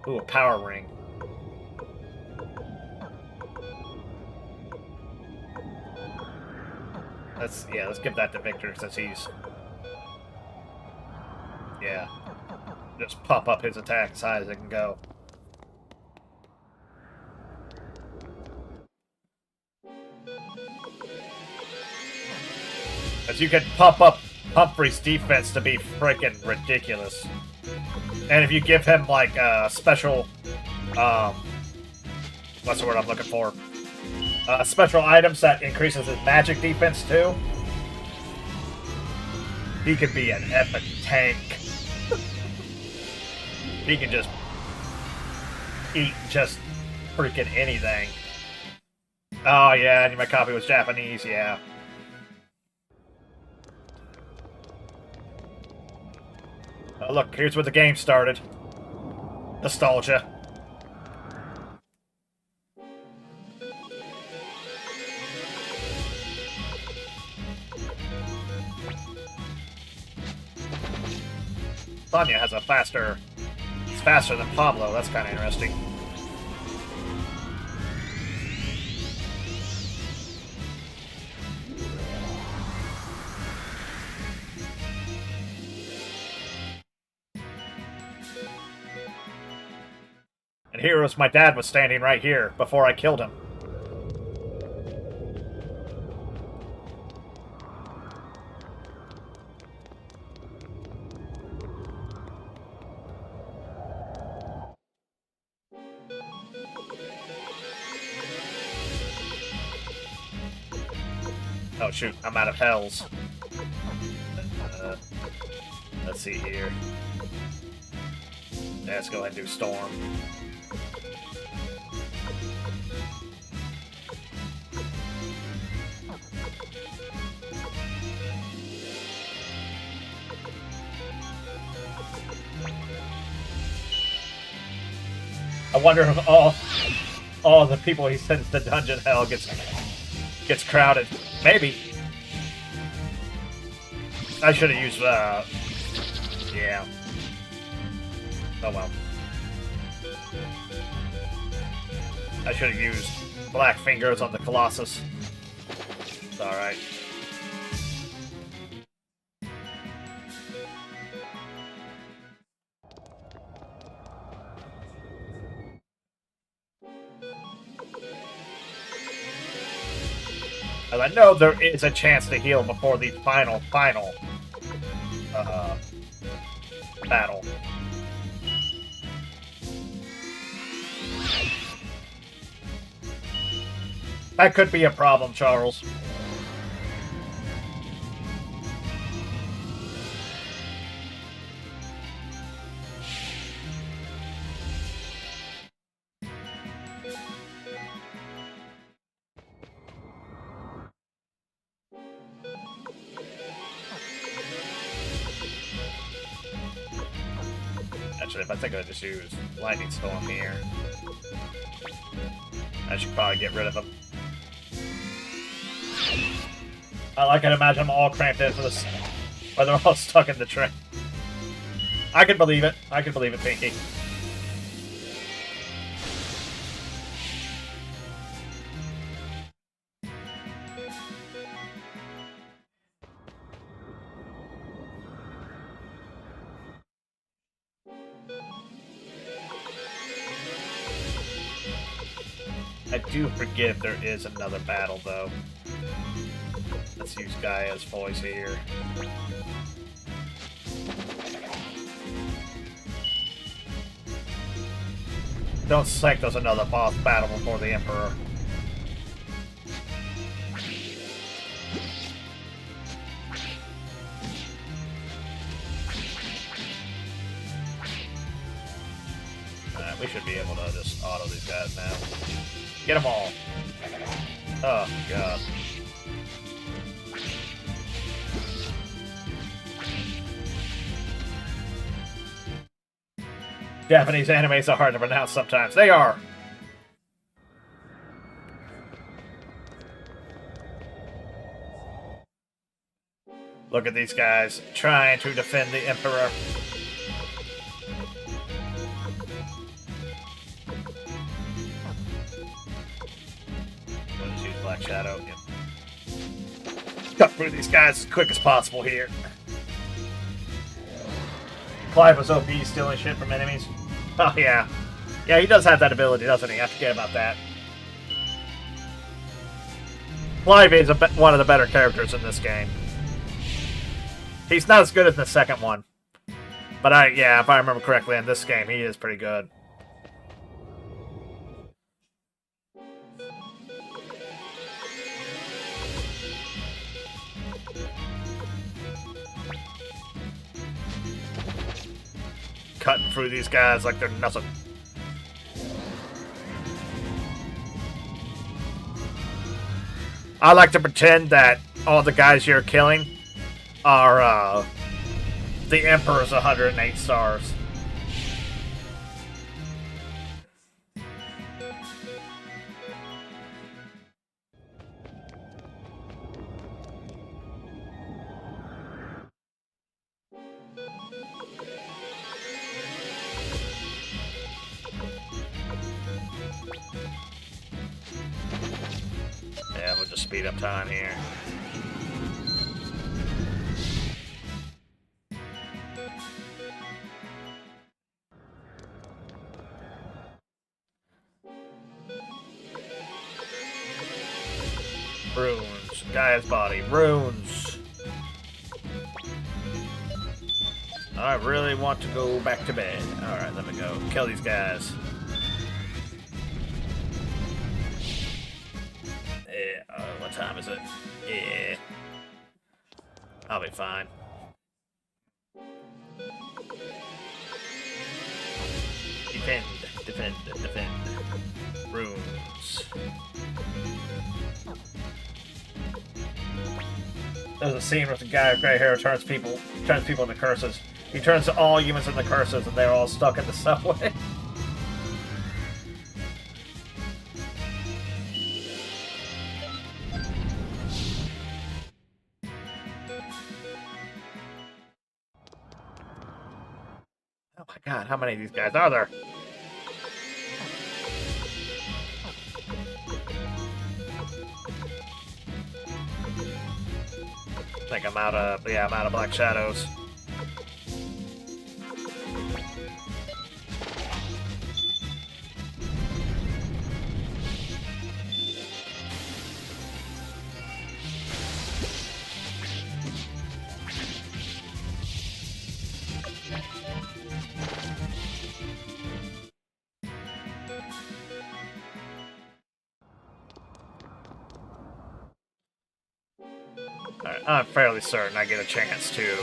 Ooh, a power ring. Let's give that to Victor since he's... Yeah. Just pump up his attack as high as it can go. As you can pump up Humphrey's defense to be freaking ridiculous. And if you give him, like, a special... what's the word I'm looking for? Special items that increases his magic defense too. He could be an epic tank. He can just eat just freaking anything. Oh yeah, my copy was Japanese, yeah. Oh, look, here's where the game started. Nostalgia. Sonya has a faster... It's faster than Pablo. That's kind of interesting. And here was my dad was standing right here before I killed him. Oh shoot, I'm out of hells. Let's see here. Let's go ahead and do Storm. I wonder if all the people he sends to Dungeon Hell gets crowded. Maybe. I should have used, yeah. Oh well. I should have used Black Fingers on the Colossus. It's alright. And I know there is a chance to heal before the final battle. That could be a problem, Charles. Actually, if I think I just use Lightning Storm here, I should probably get rid of them. I can imagine them all cramped in for this, or they're all stuck in the train. I can believe it. I can believe it, Pinky. I do forget there is another battle, though. Let's use Gaia's voice here. Don't think there's another boss battle before the Emperor. We should be able to just auto these guys now. Get them all. Oh, God. Japanese animes are hard to pronounce sometimes. They are! Look at these guys trying to defend the Emperor. Let's use Black Shadow. Yep. Cut through these guys as quick as possible here. Clive was OP stealing shit from enemies. Oh, yeah. Yeah, he does have that ability, doesn't he? I forget about that. Clive is one of the better characters in this game. He's not as good as the second one. But yeah, if I remember correctly, in this game, he is pretty good. Cutting through these guys like they're nothing. I like to pretend that all the guys you're killing are the Emperor's 108 stars. Yeah, we'll just speed up time here. Runes. Guy's body. Runes. I really want to go back to bed. Alright, let me go. Kill these guys. Yeah, what time is it? Yeah. I'll be fine. Defend, defend, defend. Runes. There's a scene where the guy with gray hair turns people into curses. He turns all humans into curses, and they're all stuck in the subway. Oh my God, how many of these guys are there? I think I'm out of Black Shadows. Alright, I'm fairly certain I get a chance to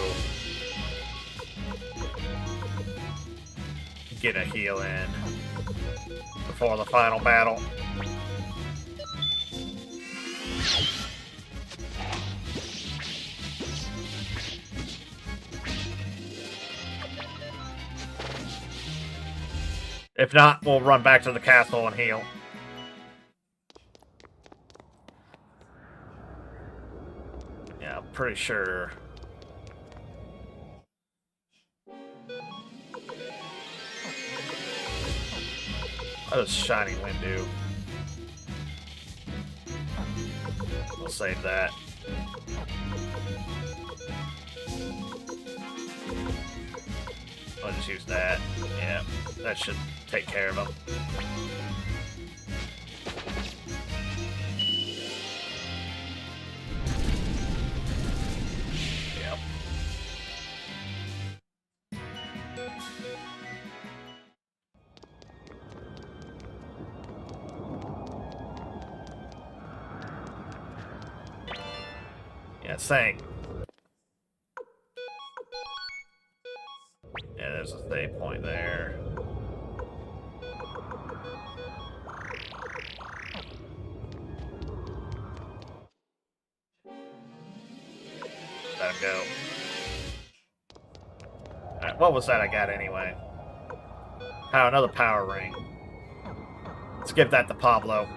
get a heal in before the final battle. If not, we'll run back to the castle and heal. Yeah, I'm pretty sure. What does Shining Wind do? We'll save that. I'll just use that. Yeah, that should take care of him. Yep. Yeah, same. Yeah, there's a save point there. Let him go. Alright, what was that I got anyway? Oh, another power ring. Let's give that to Pablo.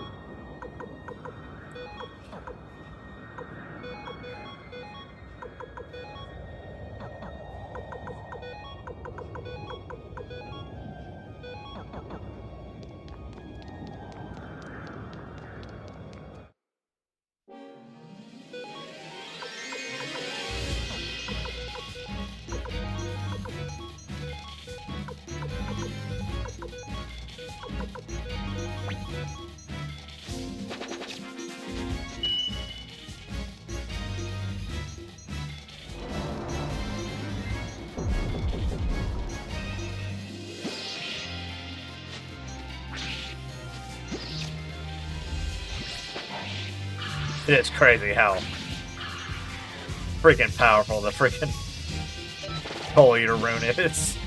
It is crazy how freaking powerful the freaking Soul Eater rune is.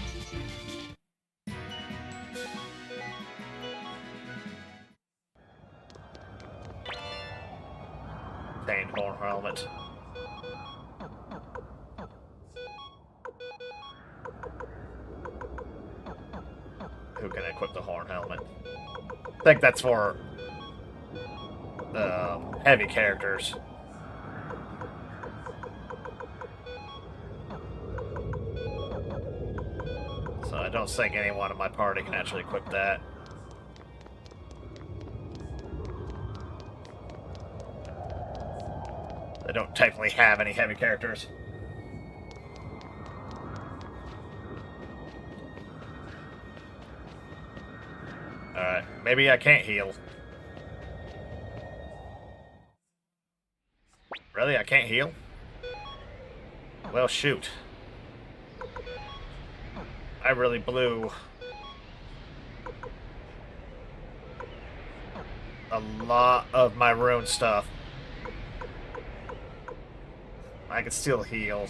Stained horn helmet. Who can equip the horn helmet? I think that's for heavy characters. So I don't think anyone in my party can actually equip that. They don't technically have any heavy characters. Alright, maybe I can't heal. Really? I can't heal? Well, shoot. I really blew a lot of my rune stuff. I can still heal.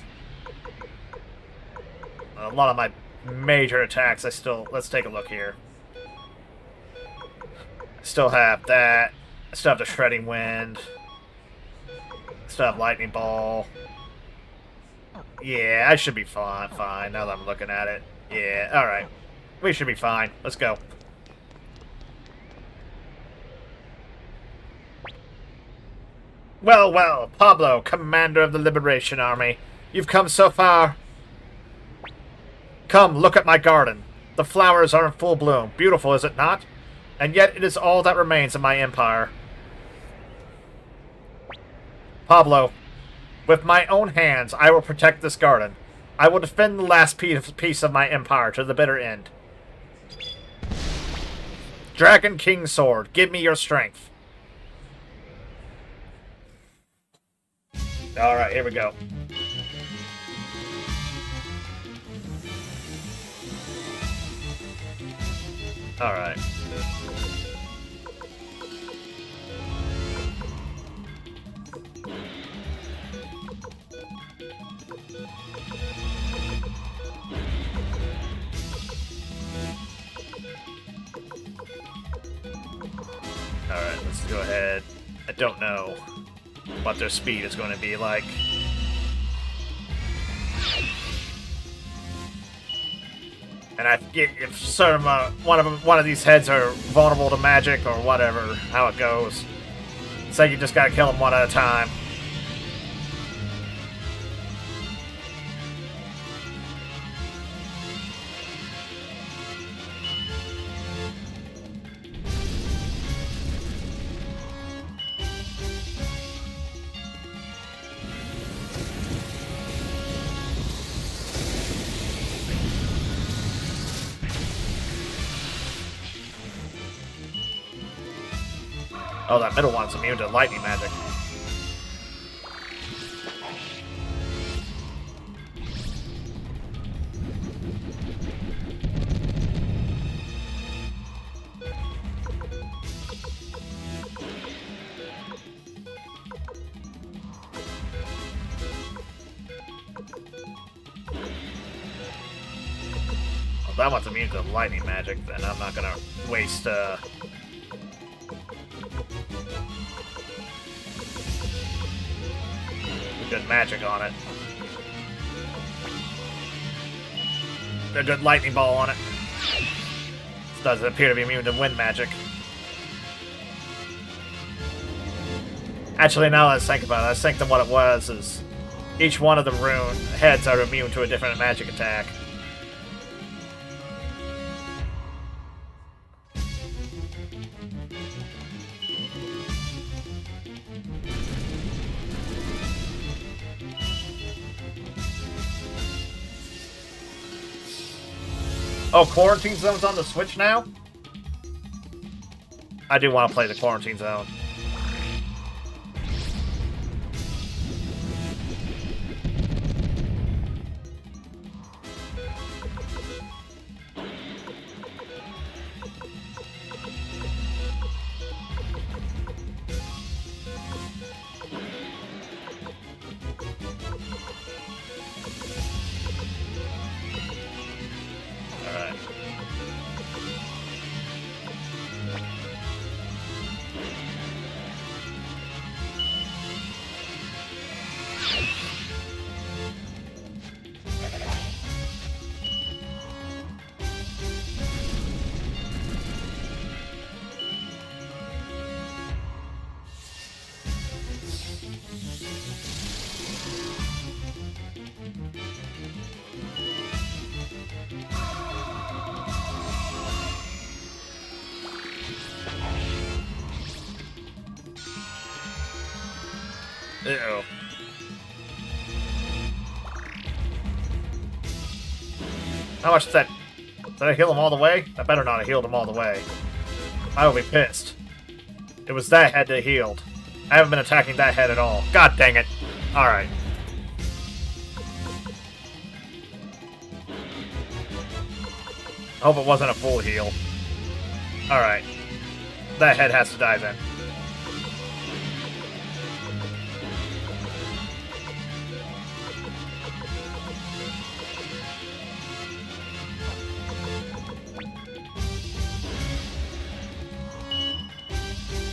A lot of my major attacks, let's take a look here. I still have that. I still have the Shredding Wind. Still have Lightning Ball. Yeah, I should be fine, now that I'm looking at it. Yeah, alright. We should be fine. Let's go. Well, well, Pablo, commander of the Liberation Army. You've come so far. Come, look at my garden. The flowers are in full bloom. Beautiful, is it not? And yet it is all that remains of my empire. Pablo, with my own hands, I will protect this garden. I will defend the last piece of my empire to the bitter end. Dragon King Sword, give me your strength. Alright, here we go. Alright. Alright, let's go ahead. I don't know what their speed is going to be like. And I forget if certain one of these heads are vulnerable to magic or whatever, how it goes. It's like you just gotta kill them one at a time. Oh, that middle one's immune to lightning magic. Well, that one's immune to lightning magic, then I'm not gonna waste, good magic on it. A good lightning ball on it. This doesn't appear to be immune to wind magic. Actually, now that I think about it, I think that what it was is each one of the rune heads are immune to a different magic attack. Oh, Quarantine Zone's on the Switch now? I do want to play the Quarantine Zone. Uh-oh. How much did that... Did I heal him all the way? I better not have healed him all the way. I will be pissed. It was that head that healed. I haven't been attacking that head at all. God dang it. Alright. I hope it wasn't a full heal. Alright. That head has to die then.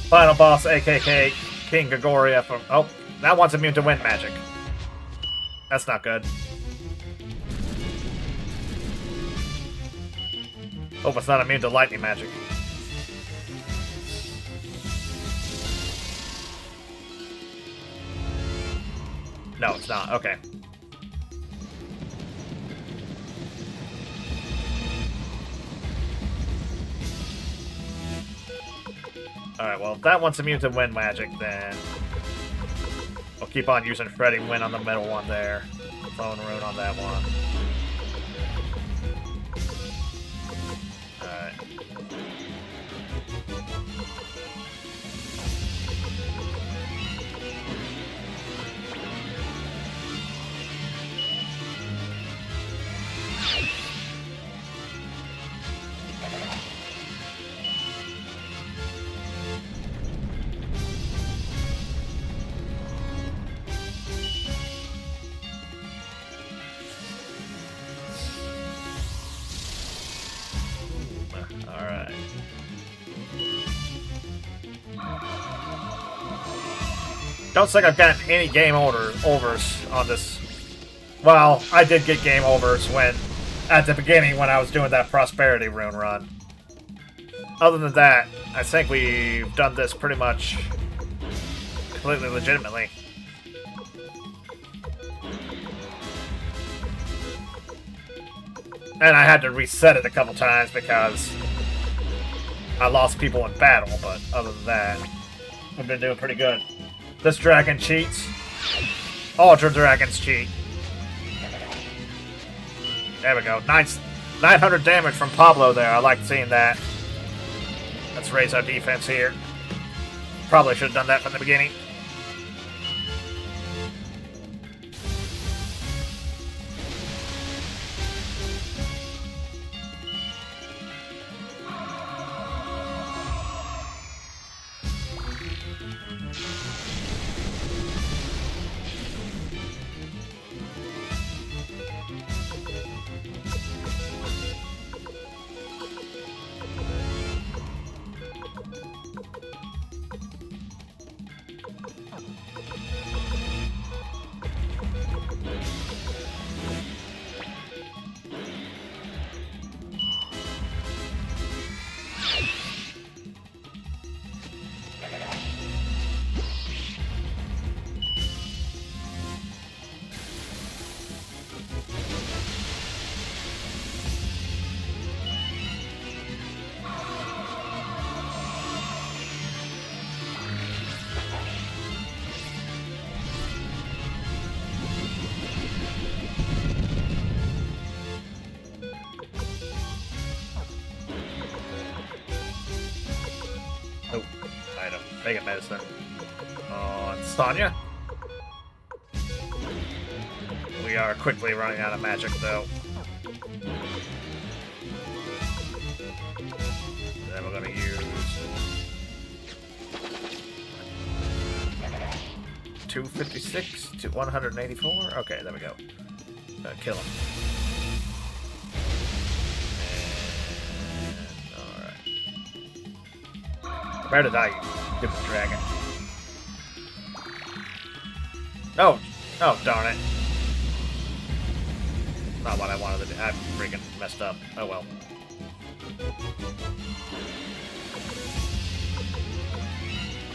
Final boss, AKK King Gregoria from... Oh, that one's immune to wind magic. That's not good. Hope it's not immune to lightning magic. No, it's not. Okay. Alright, well, if that one's immune to wind magic, then I'll keep on using Shredding Wind on the middle one there. Flowing Rune on that one. Alright. don't think I've gotten any overs on this. Well, I did get game overs at the beginning when I was doing that prosperity rune run. Other than that, I think we've done this pretty much completely legitimately. And I had to reset it a couple times because I lost people in battle, but other than that, we've been doing pretty good. This dragon cheats. Ultra dragons cheat. There we go. 900 damage from Pablo there. I like seeing that. Let's raise our defense here. Probably should have done that from the beginning. Mega Medicine on Sonya. We are quickly running out of magic, though. Then we're going to use 256 to 184. Okay, there we go. Gonna kill him. Alright. Where did I use? Stupid dragon. Oh! Oh, darn it. Not what I wanted to do. I freaking messed up. Oh well.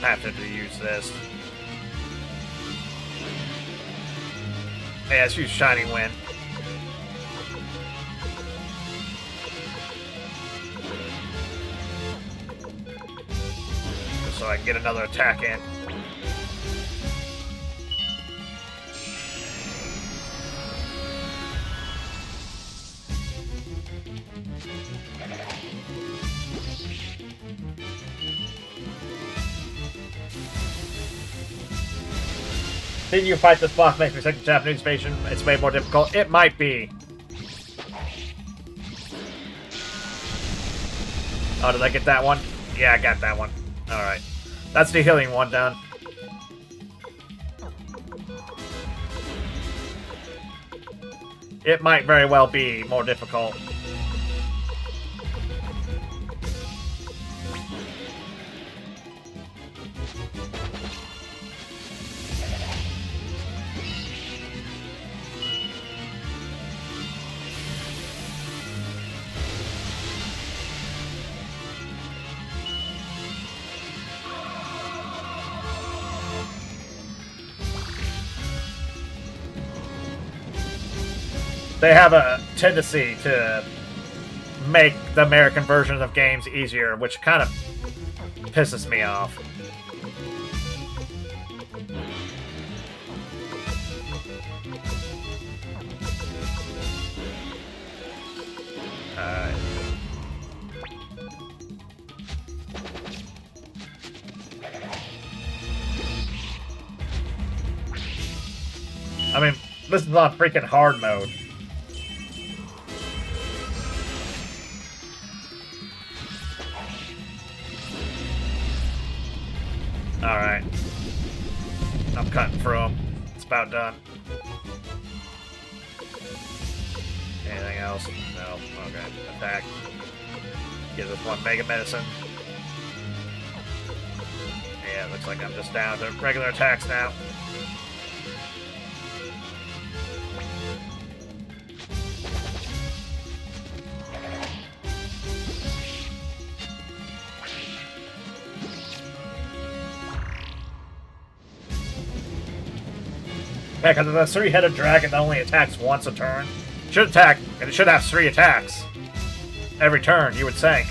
I have to use this. Hey, let's use Shining Wind. So I can get another attack in. Did you fight this boss makes me think the Japanese invasion? It's way more difficult. It might be. Oh, did I get that one? Yeah, I got that one. Alright. That's the healing one done. It might very well be more difficult. They have a tendency to make the American version of games easier, which kind of pisses me off. Alright. I mean, this is on freaking hard mode. Alright. I'm cutting through them. It's about done. Anything else? No. Okay. Attack. Give us one Mega Medicine. Yeah, it looks like I'm just down to regular attacks now. Yeah, because the three-headed dragon that only attacks once a turn. Should attack, and it should have 3 attacks. Every turn, you would think.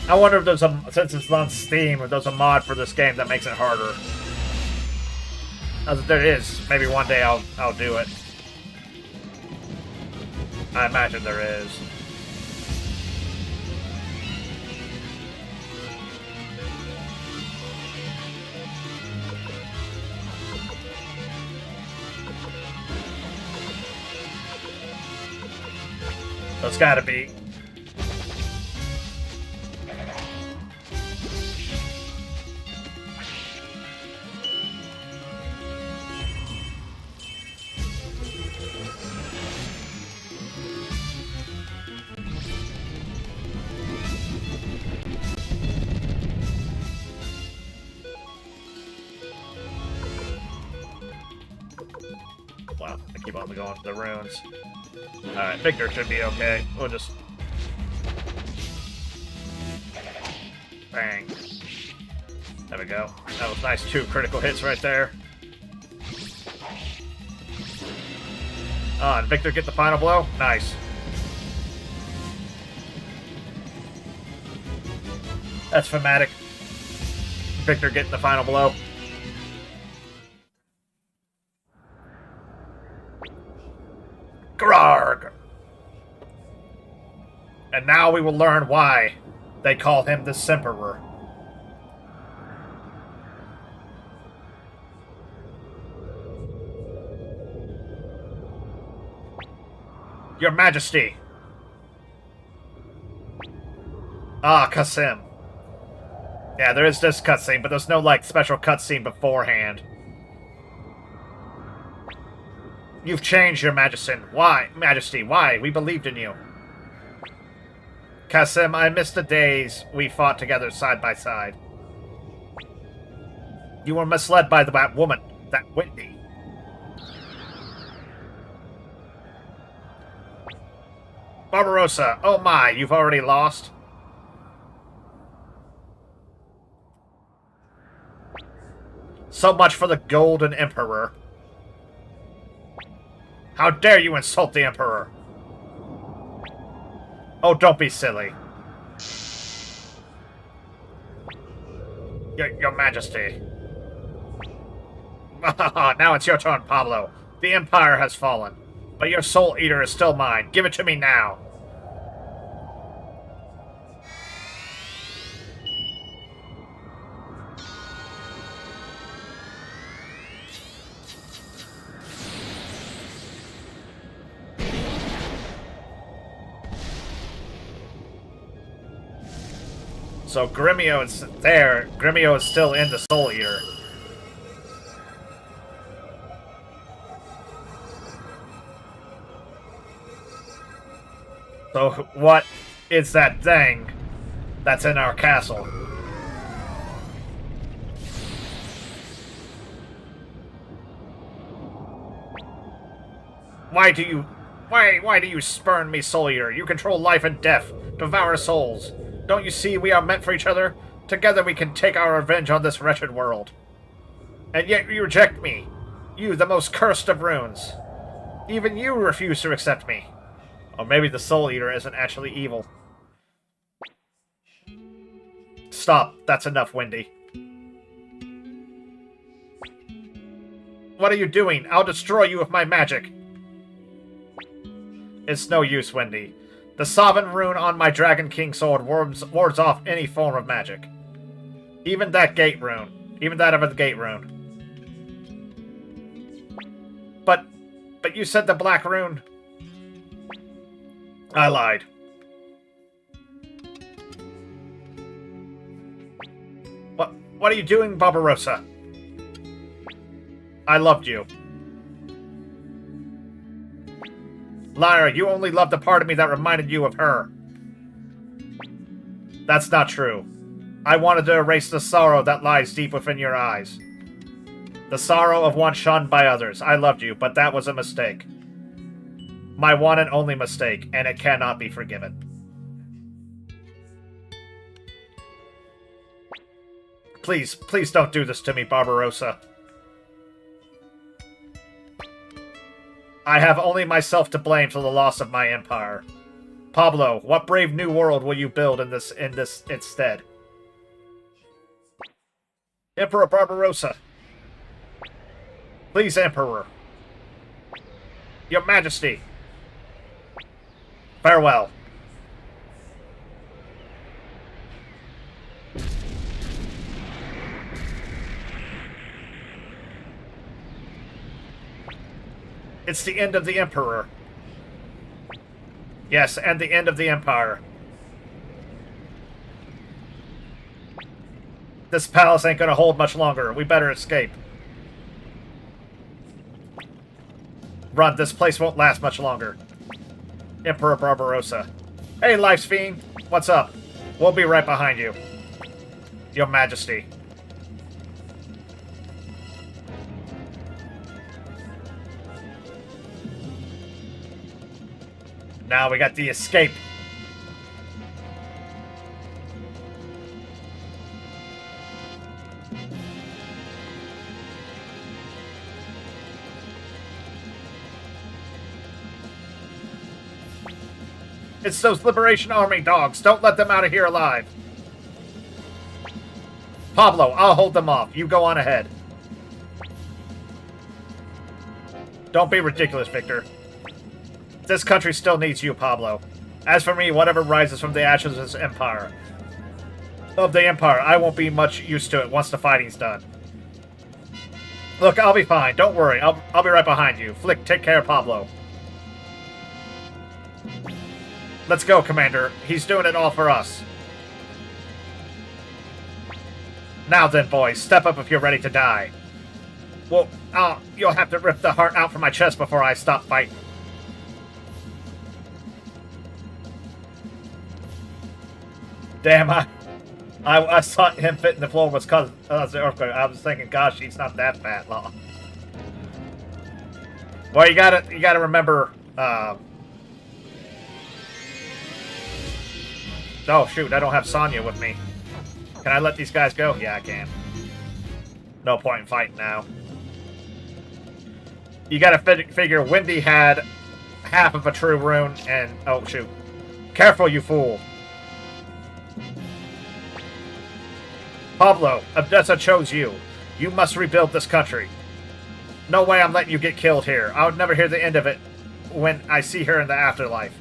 I wonder if there's a, since it's on Steam, if there's a mod for this game that makes it harder. As there is, maybe one day I'll do it. I imagine there is. So it's gotta be. Wow, I keep on going to the runes. Alright, Victor should be okay. We'll just... Bang. There we go. That was nice, 2 critical hits right there. And Victor get the final blow? Nice. That's thematic. Victor getting the final blow. Grarg! And now we will learn why they call him the Simperer. Your Majesty! Ah, Kasim. Yeah, there is this cutscene, but there's no, like, special cutscene beforehand. You've changed, Your Majesty. Why? Majesty, why? We believed in you. Kasim, I miss the days we fought together side by side. You were misled by that woman, that Whitney. Barbarossa, oh my, you've already lost? So much for the Golden Emperor. How dare you insult the Emperor? Oh, don't be silly. Your Majesty. Now it's your turn, Pablo. The Empire has fallen, but your Soul Eater is still mine. Give it to me now. So Gremio is there. Gremio is still in the Soul Eater. So what is that thing that's in our castle? Why do you spurn me, Soul Eater? You control life and death, devour souls. Don't you see we are meant for each other? Together we can take our revenge on this wretched world. And yet you reject me. You, the most cursed of runes. Even you refuse to accept me. Or maybe the Soul Eater isn't actually evil. Stop. That's enough, Wendy. What are you doing? I'll destroy you with my magic. It's no use, Wendy. The Sovereign rune on my Dragon King sword wards off any form of magic. Even that gate rune. Even that of the gate rune. But you said the black rune. I lied. What are you doing, Barbarossa? I loved you. Liar, you only loved the part of me that reminded you of her. That's not true. I wanted to erase the sorrow that lies deep within your eyes. The sorrow of one shunned by others. I loved you, but that was a mistake. My one and only mistake, and it cannot be forgiven. Please, please don't do this to me, Barbarossa. I have only myself to blame for the loss of my empire. Pablo, what brave new world will you build in this instead? Emperor Barbarossa. Please, Emperor. Your Majesty. Farewell. It's the end of the Emperor. Yes, and the end of the Empire. This palace ain't gonna hold much longer. We better escape. Run, this place won't last much longer. Emperor Barbarossa. Hey, Life's Fiend. What's up? We'll be right behind you. Your Majesty. Now we got the escape. It's those Liberation Army dogs. Don't let them out of here alive. Pablo, I'll hold them off. You go on ahead. Don't be ridiculous, Victor. This country still needs you, Pablo. As for me, whatever rises from the ashes of the Empire, I won't be much used to it once the fighting's done. Look, I'll be fine. Don't worry. I'll be right behind you. Flick, take care of Pablo. Let's go, Commander. He's doing it all for us. Now then, boys, step up if you're ready to die. Well, you'll have to rip the heart out from my chest before I stop fighting. Damn, I saw him hitting the floor was because of the earthquake. I was thinking, gosh, he's not that fat long. Well, you gotta remember. Oh shoot, I don't have Sonya with me. Can I let these guys go? Yeah, I can. No point in fighting now. You gotta figure Wendy had half of a true rune, and oh shoot, careful, you fool. Pablo, Odessa chose you. You must rebuild this country. No way I'm letting you get killed here. I would never hear the end of it when I see her in the afterlife.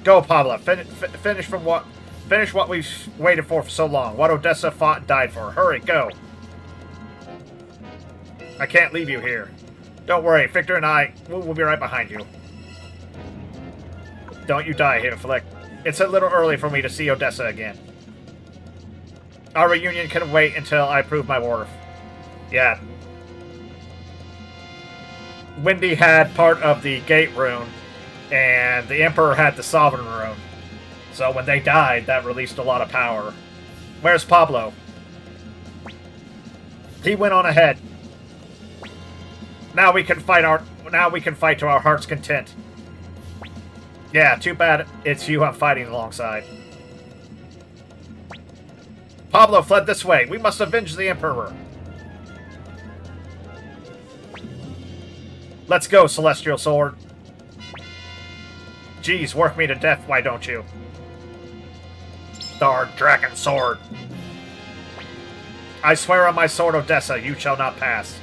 Go, Pablo. Finish what we've waited for so long. What Odessa fought and died for. Hurry, go. I can't leave you here. Don't worry, Victor and I, we'll be right behind you. Don't you die here, Flick. It's a little early for me to see Odessa again. Our reunion can wait until I prove my worth. Yeah. Wendy had part of the Gate rune, and the Emperor had the Sovereign rune. So when they died, that released a lot of power. Where's Pablo? He went on ahead. Now we can fight to our heart's content. Yeah, too bad it's you I'm fighting alongside. Pablo fled this way. We must avenge the Emperor. Let's go, Celestial Sword. Geez, work me to death, why don't you? Darn Dragon Sword. I swear on my sword, Odessa, you shall not pass.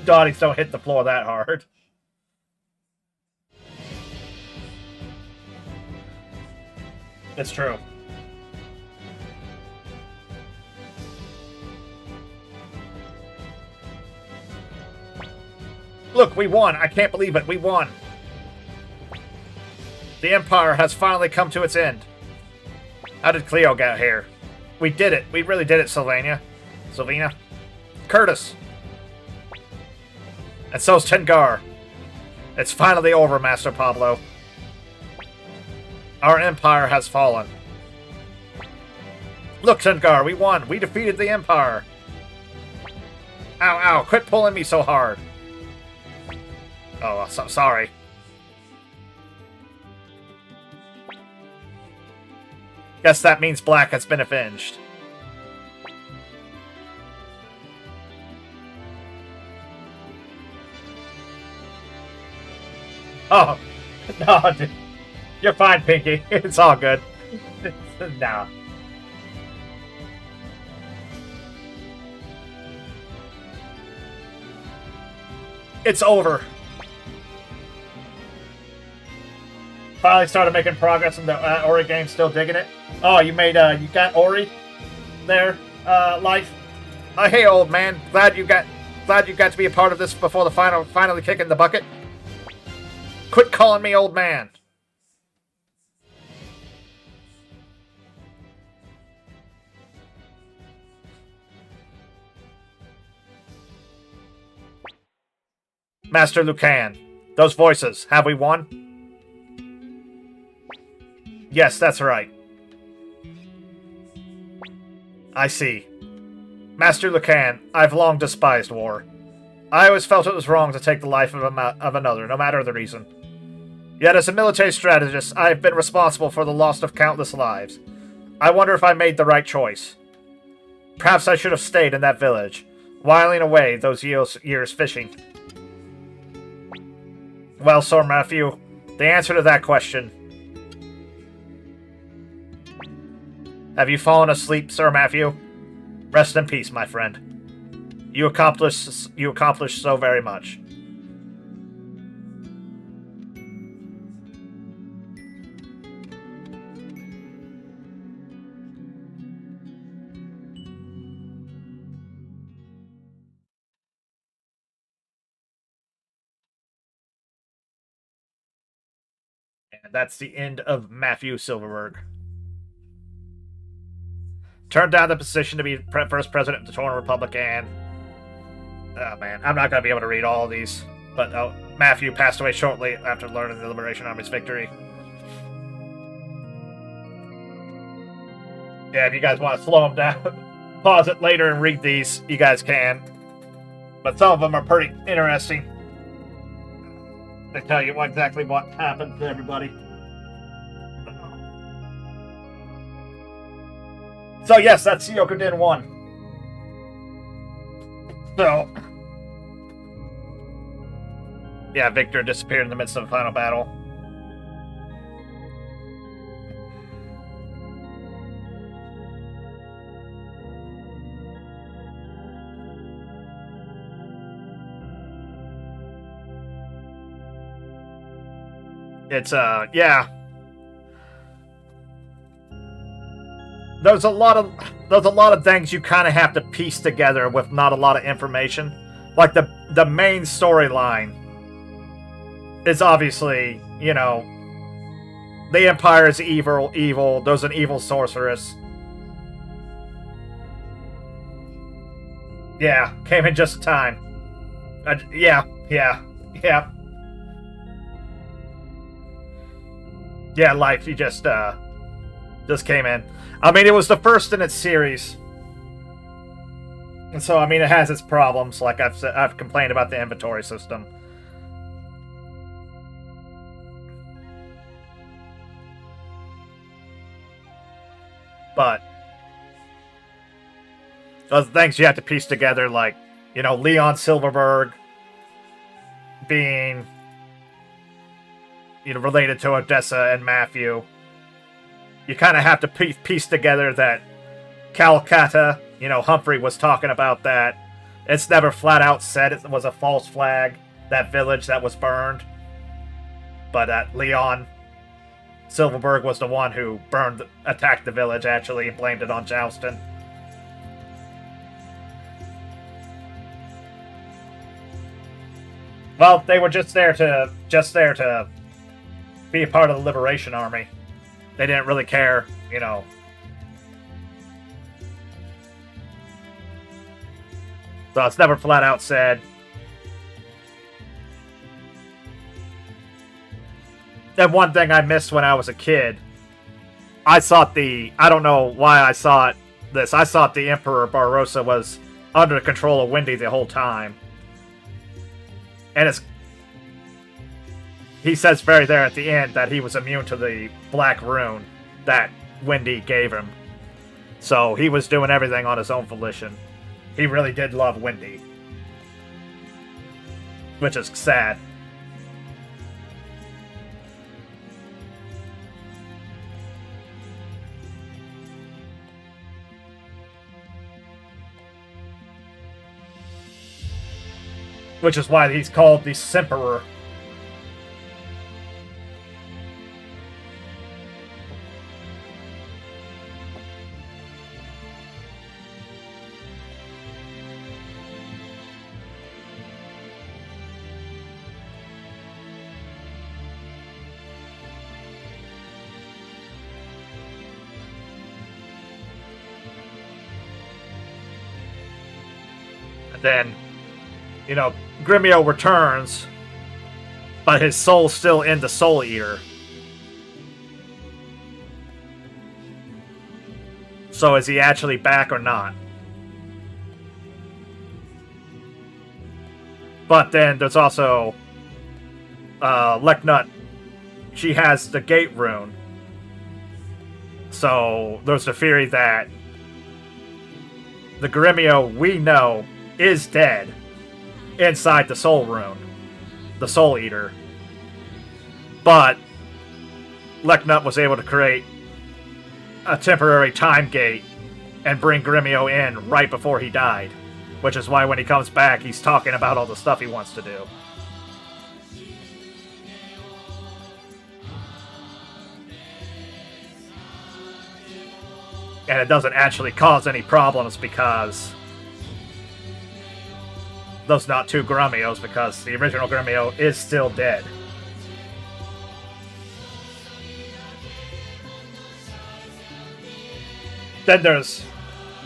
Dotties don't hit the floor that hard. It's true. Look, we won! I can't believe it, we won! The Empire has finally come to its end. How did Cleo get here? We did it. We really did it, Sylvania. Sylvina. Curtis. And so's Tengar. It's finally over, Master Pablo. Our empire has fallen. Look, Tengar, we won. We defeated the empire. Ow, ow, quit pulling me so hard. Oh, sorry. Guess that means Black has been avenged. Oh, no, dude. You're fine, Pinky. It's all good. Nah. It's over. Finally started making progress in the Ori game. Still digging it. Oh, you made you got Ori there, Life. Hey, old man. Glad you got to be a part of this before the finally kicking the bucket. Quit calling me old man. Master Lucan, those voices, have we won? Yes, that's right. I see. Master Lucan, I've long despised war. I always felt it was wrong to take the life of another, no matter the reason. Yet as a military strategist, I have been responsible for the loss of countless lives. I wonder if I made the right choice. Perhaps I should have stayed in that village, whiling away those years fishing. Well, Sir Matthew, the answer to that question... Have you fallen asleep, Sir Matthew? Rest in peace, my friend. You accomplished so very much. And that's the end of Matthew Silverberg. Turned down the position to be first president of the Torn Republic, and... Oh, man. I'm not going to be able to read all of these. But Matthew passed away shortly after learning the Liberation Army's victory. Yeah, if you guys want to slow them down, pause it later and read these, you guys can. But some of them are pretty interesting. They tell you exactly what happened to everybody. So yes, that's Suikoden 1. So... Yeah, Victor disappeared in the midst of a final battle. It's, yeah. There's a lot of things you kind of have to piece together with not a lot of information. Like the main storyline is obviously, you know, the Empire is evil. There's an evil sorceress. Yeah, came in just in time. Yeah. Yeah, Life, you just came in. I mean, it was the first in its series. And so, I mean, it has its problems. Like I've complained about the inventory system. But those things you have to piece together, like, you know, Leon Silverberg being, you know, related to Odessa and Matthew. You kind of have to piece together that Calcutta, you know, Humphrey was talking about that. It's never flat out said it was a false flag, that village that was burned. But that Leon Silverberg was the one who attacked the village, actually, and blamed it on Joustin. Well, they were just there to be a part of the Liberation Army. They didn't really care, you know, So it's never flat out said. And one thing I missed when I was a kid, I don't know why I thought this. I thought the Emperor Barbarossa was under the control of Wendy the whole time. And he says very there at the end that he was immune to the Black Rune that Wendy gave him. So he was doing everything on his own volition. He really did love Wendy. Which is sad. Which is why he's called the Simperer. And then, you know, Gremio returns, but his soul's still in the Soul Eater. So is he actually back or not? But then there's also Leknut. She has the Gate Rune. So there's the theory that the Gremio we know is dead inside the Soul Rune, the Soul Eater. But Leknut was able to create a temporary time gate and bring Gremio in right before he died. Which is why when he comes back, he's talking about all the stuff he wants to do. And it doesn't actually cause any problems because those not two Gremios, because the original Gremio is still dead. Then there's,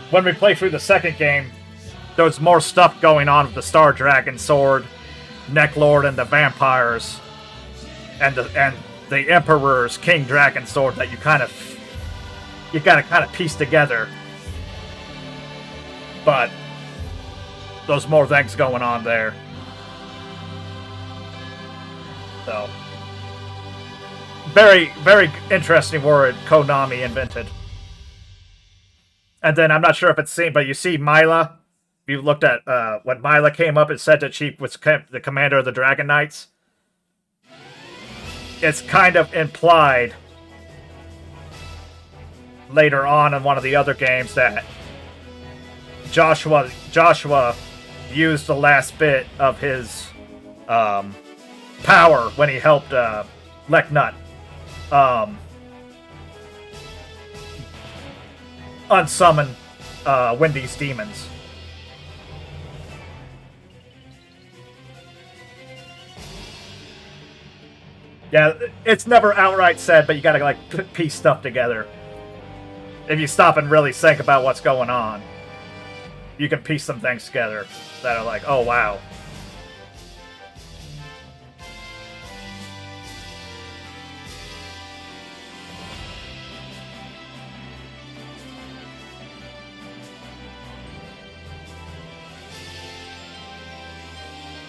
when we play through the second game, there's more stuff going on with the Star Dragon Sword, Necklord, and the vampires, and the Emperor's King Dragon Sword that you gotta kind of piece together. But there's more things going on there. So, very, very interesting word Konami invented. And then I'm not sure if it's seen, but you see Mila. If you looked at when Mila came up, it said that she was the commander of the Dragon Knights. It's kind of implied later on in one of the other games that Joshua used the last bit of his power when he helped Leknut unsummon Wendy's demons. Yeah, it's never outright said, but you gotta like piece stuff together. If you stop and really think about what's going on, you can piece some things together that are like, oh wow.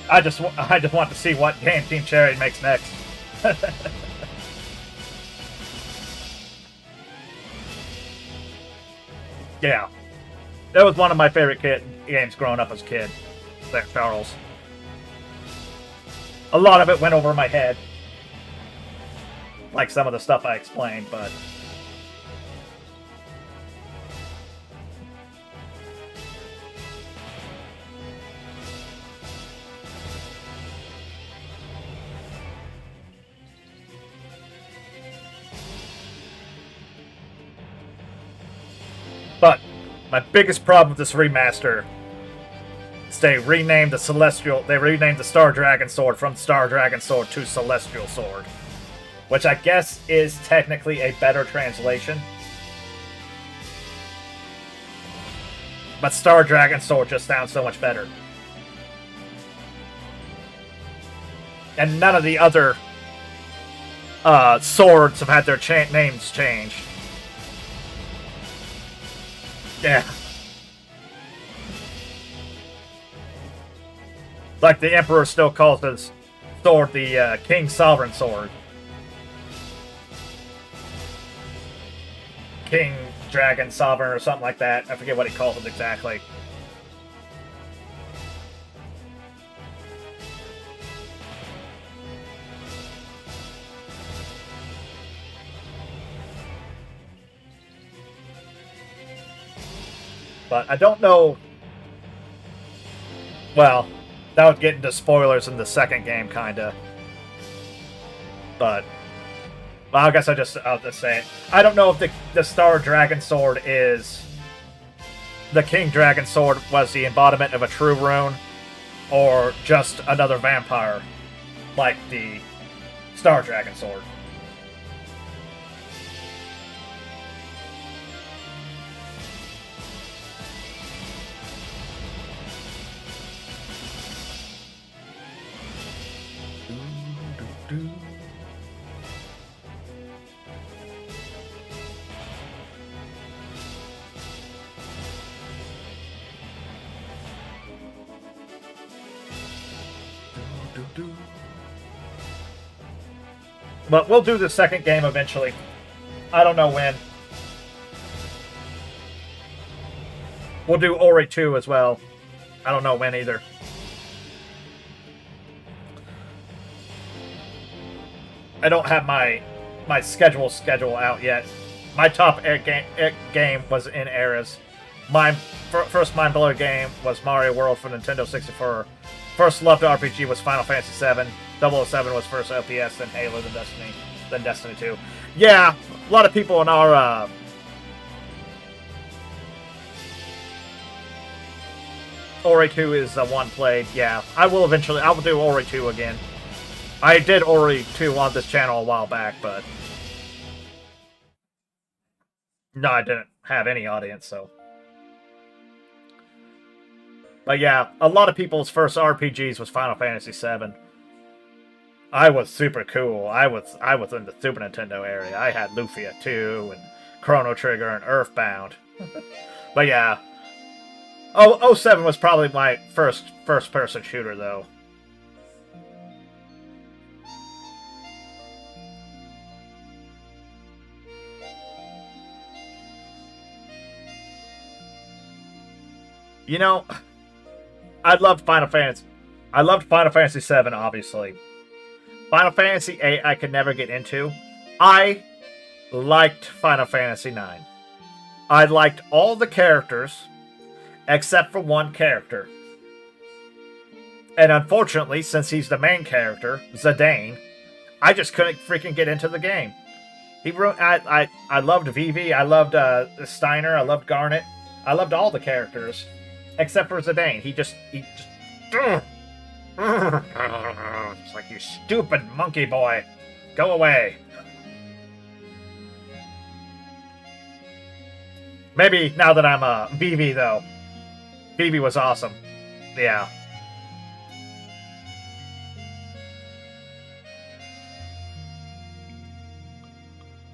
I just want to see what game Team Cherry makes next. Yeah. That was one of my favorite games growing up as a kid. There, Charles. A lot of it went over my head. Like some of the stuff I explained, but... But my biggest problem with this remaster is they renamed the Star Dragon Sword from Star Dragon Sword to Celestial Sword, which I guess is technically a better translation. But Star Dragon Sword just sounds so much better. And none of the other swords have had their names changed. Yeah. Like the Emperor still calls his sword the King Sovereign Sword. King Dragon Sovereign or something like that. I forget what he calls it exactly. But I don't know... Well, that would get into spoilers in the second game, kinda. But... Well, I guess I'll just say it. I don't know if the Star Dragon Sword is... The King Dragon Sword was the embodiment of a true rune, or just another vampire, like the Star Dragon Sword. But we'll do the second game eventually. I don't know when. We'll do Ori 2 as well. I don't know when either. I don't have my schedule out yet. My top game was in eras. My first mind-blowing game was Mario World for Nintendo 64. First loved RPG was Final Fantasy VII. 007 was first OPS, then Halo, then Destiny 2. Yeah, a lot of people in our Ori 2 is the one played. Yeah, I will do Ori 2 again. I did Ori 2 on this channel a while back, but no, I didn't have any audience, so. But yeah, a lot of people's first RPGs was Final Fantasy VII. I was super cool. I was in the Super Nintendo area. I had Lufia 2 and Chrono Trigger and Earthbound. But yeah. 07 was probably my first person shooter though. You know, I loved Final Fantasy. I loved Final Fantasy VII, obviously. Final Fantasy VIII I could never get into. I liked Final Fantasy IX. I liked all the characters, except for one character. And unfortunately, since he's the main character, Zidane, I just couldn't freaking get into the game. I loved Vivi, I loved Steiner, I loved Garnet. I loved all the characters, except for Zidane. He just it's like, you stupid monkey boy. Go away. Maybe now that I'm a Vivi, though. Vivi was awesome. Yeah.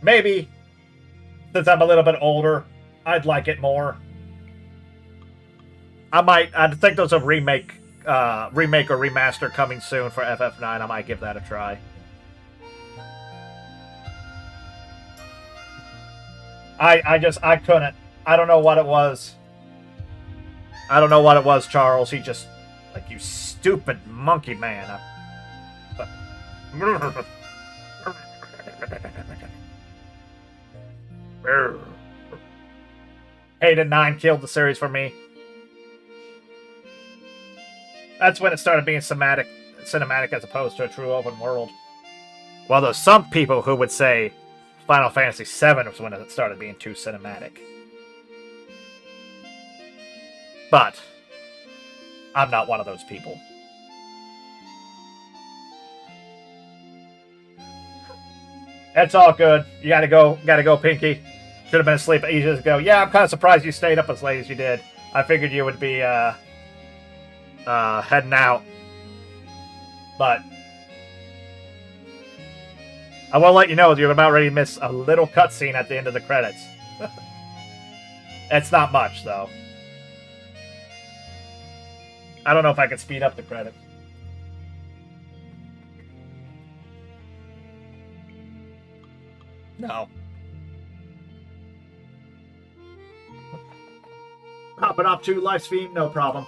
Maybe, since I'm a little bit older, I'd like it more. I think there's a remake or remaster coming soon for FF9. I might give that a try. I couldn't. I don't know what it was. I don't know what it was, Charles. He just, like, you stupid monkey man. Hayden 9 killed the series for me. That's when it started being cinematic as opposed to a true open world. Well, there's some people who would say Final Fantasy VII was when it started being too cinematic. But I'm not one of those people. It's all good. You gotta go, Pinky. Should have been asleep ages ago. Yeah, I'm kind of surprised you stayed up as late as you did. I figured you would be heading out, but I will let you know you're about ready to miss a little cutscene at the end of the credits. It's not much, though. I don't know if I can speed up the credits. No. Popping off to live stream, no problem.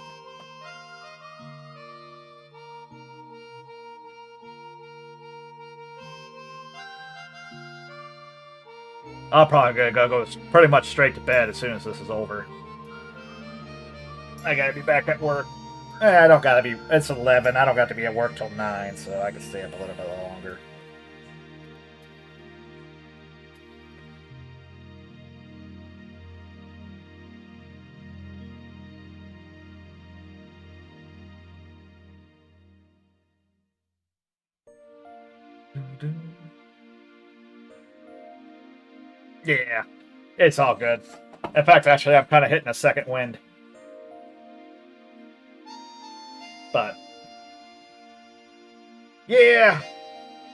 I'm probably gonna go pretty much straight to bed as soon as this is over. I gotta be back at work. I don't gotta be. It's 11. I don't got to be at work till 9, so I can stay up a little bit longer. Yeah, it's all good. In fact, actually, I'm kind of hitting a second wind. But, yeah,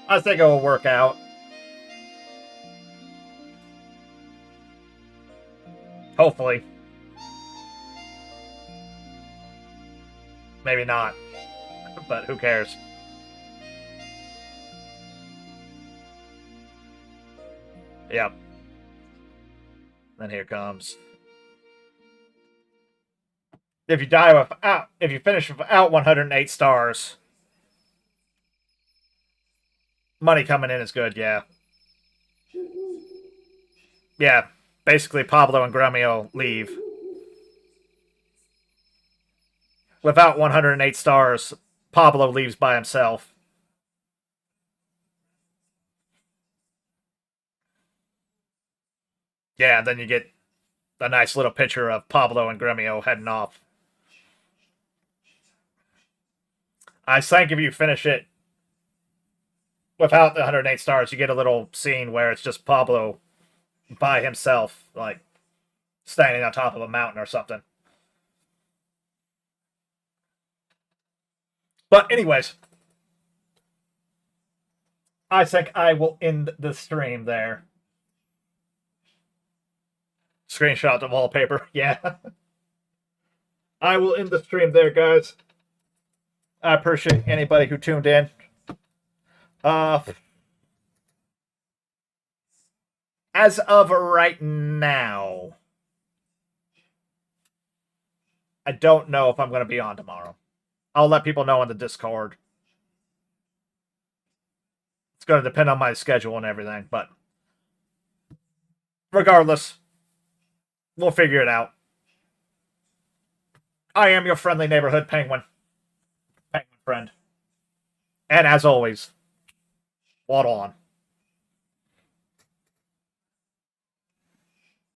I think it will work out. Hopefully. Maybe not. But who cares? Yep. Then here comes. If you die without, if you finish without 108 stars, money coming in is good. Yeah. Yeah. Basically, Pablo and Gremio leave. Without 108 stars, Pablo leaves by himself. Yeah, then you get a nice little picture of Pablo and Gremio heading off. I think if you finish it without the 108 stars, you get a little scene where it's just Pablo by himself, like standing on top of a mountain or something. But anyways, I think I will end the stream there. Screenshot the wallpaper. Yeah. I will end the stream there, guys. I appreciate anybody who tuned in. As of right now, I don't know if I'm going to be on tomorrow. I'll let people know on the Discord. It's going to depend on my schedule and everything, but regardless, we'll figure it out. I am your friendly neighborhood penguin. Penguin friend. And as always, waddle on.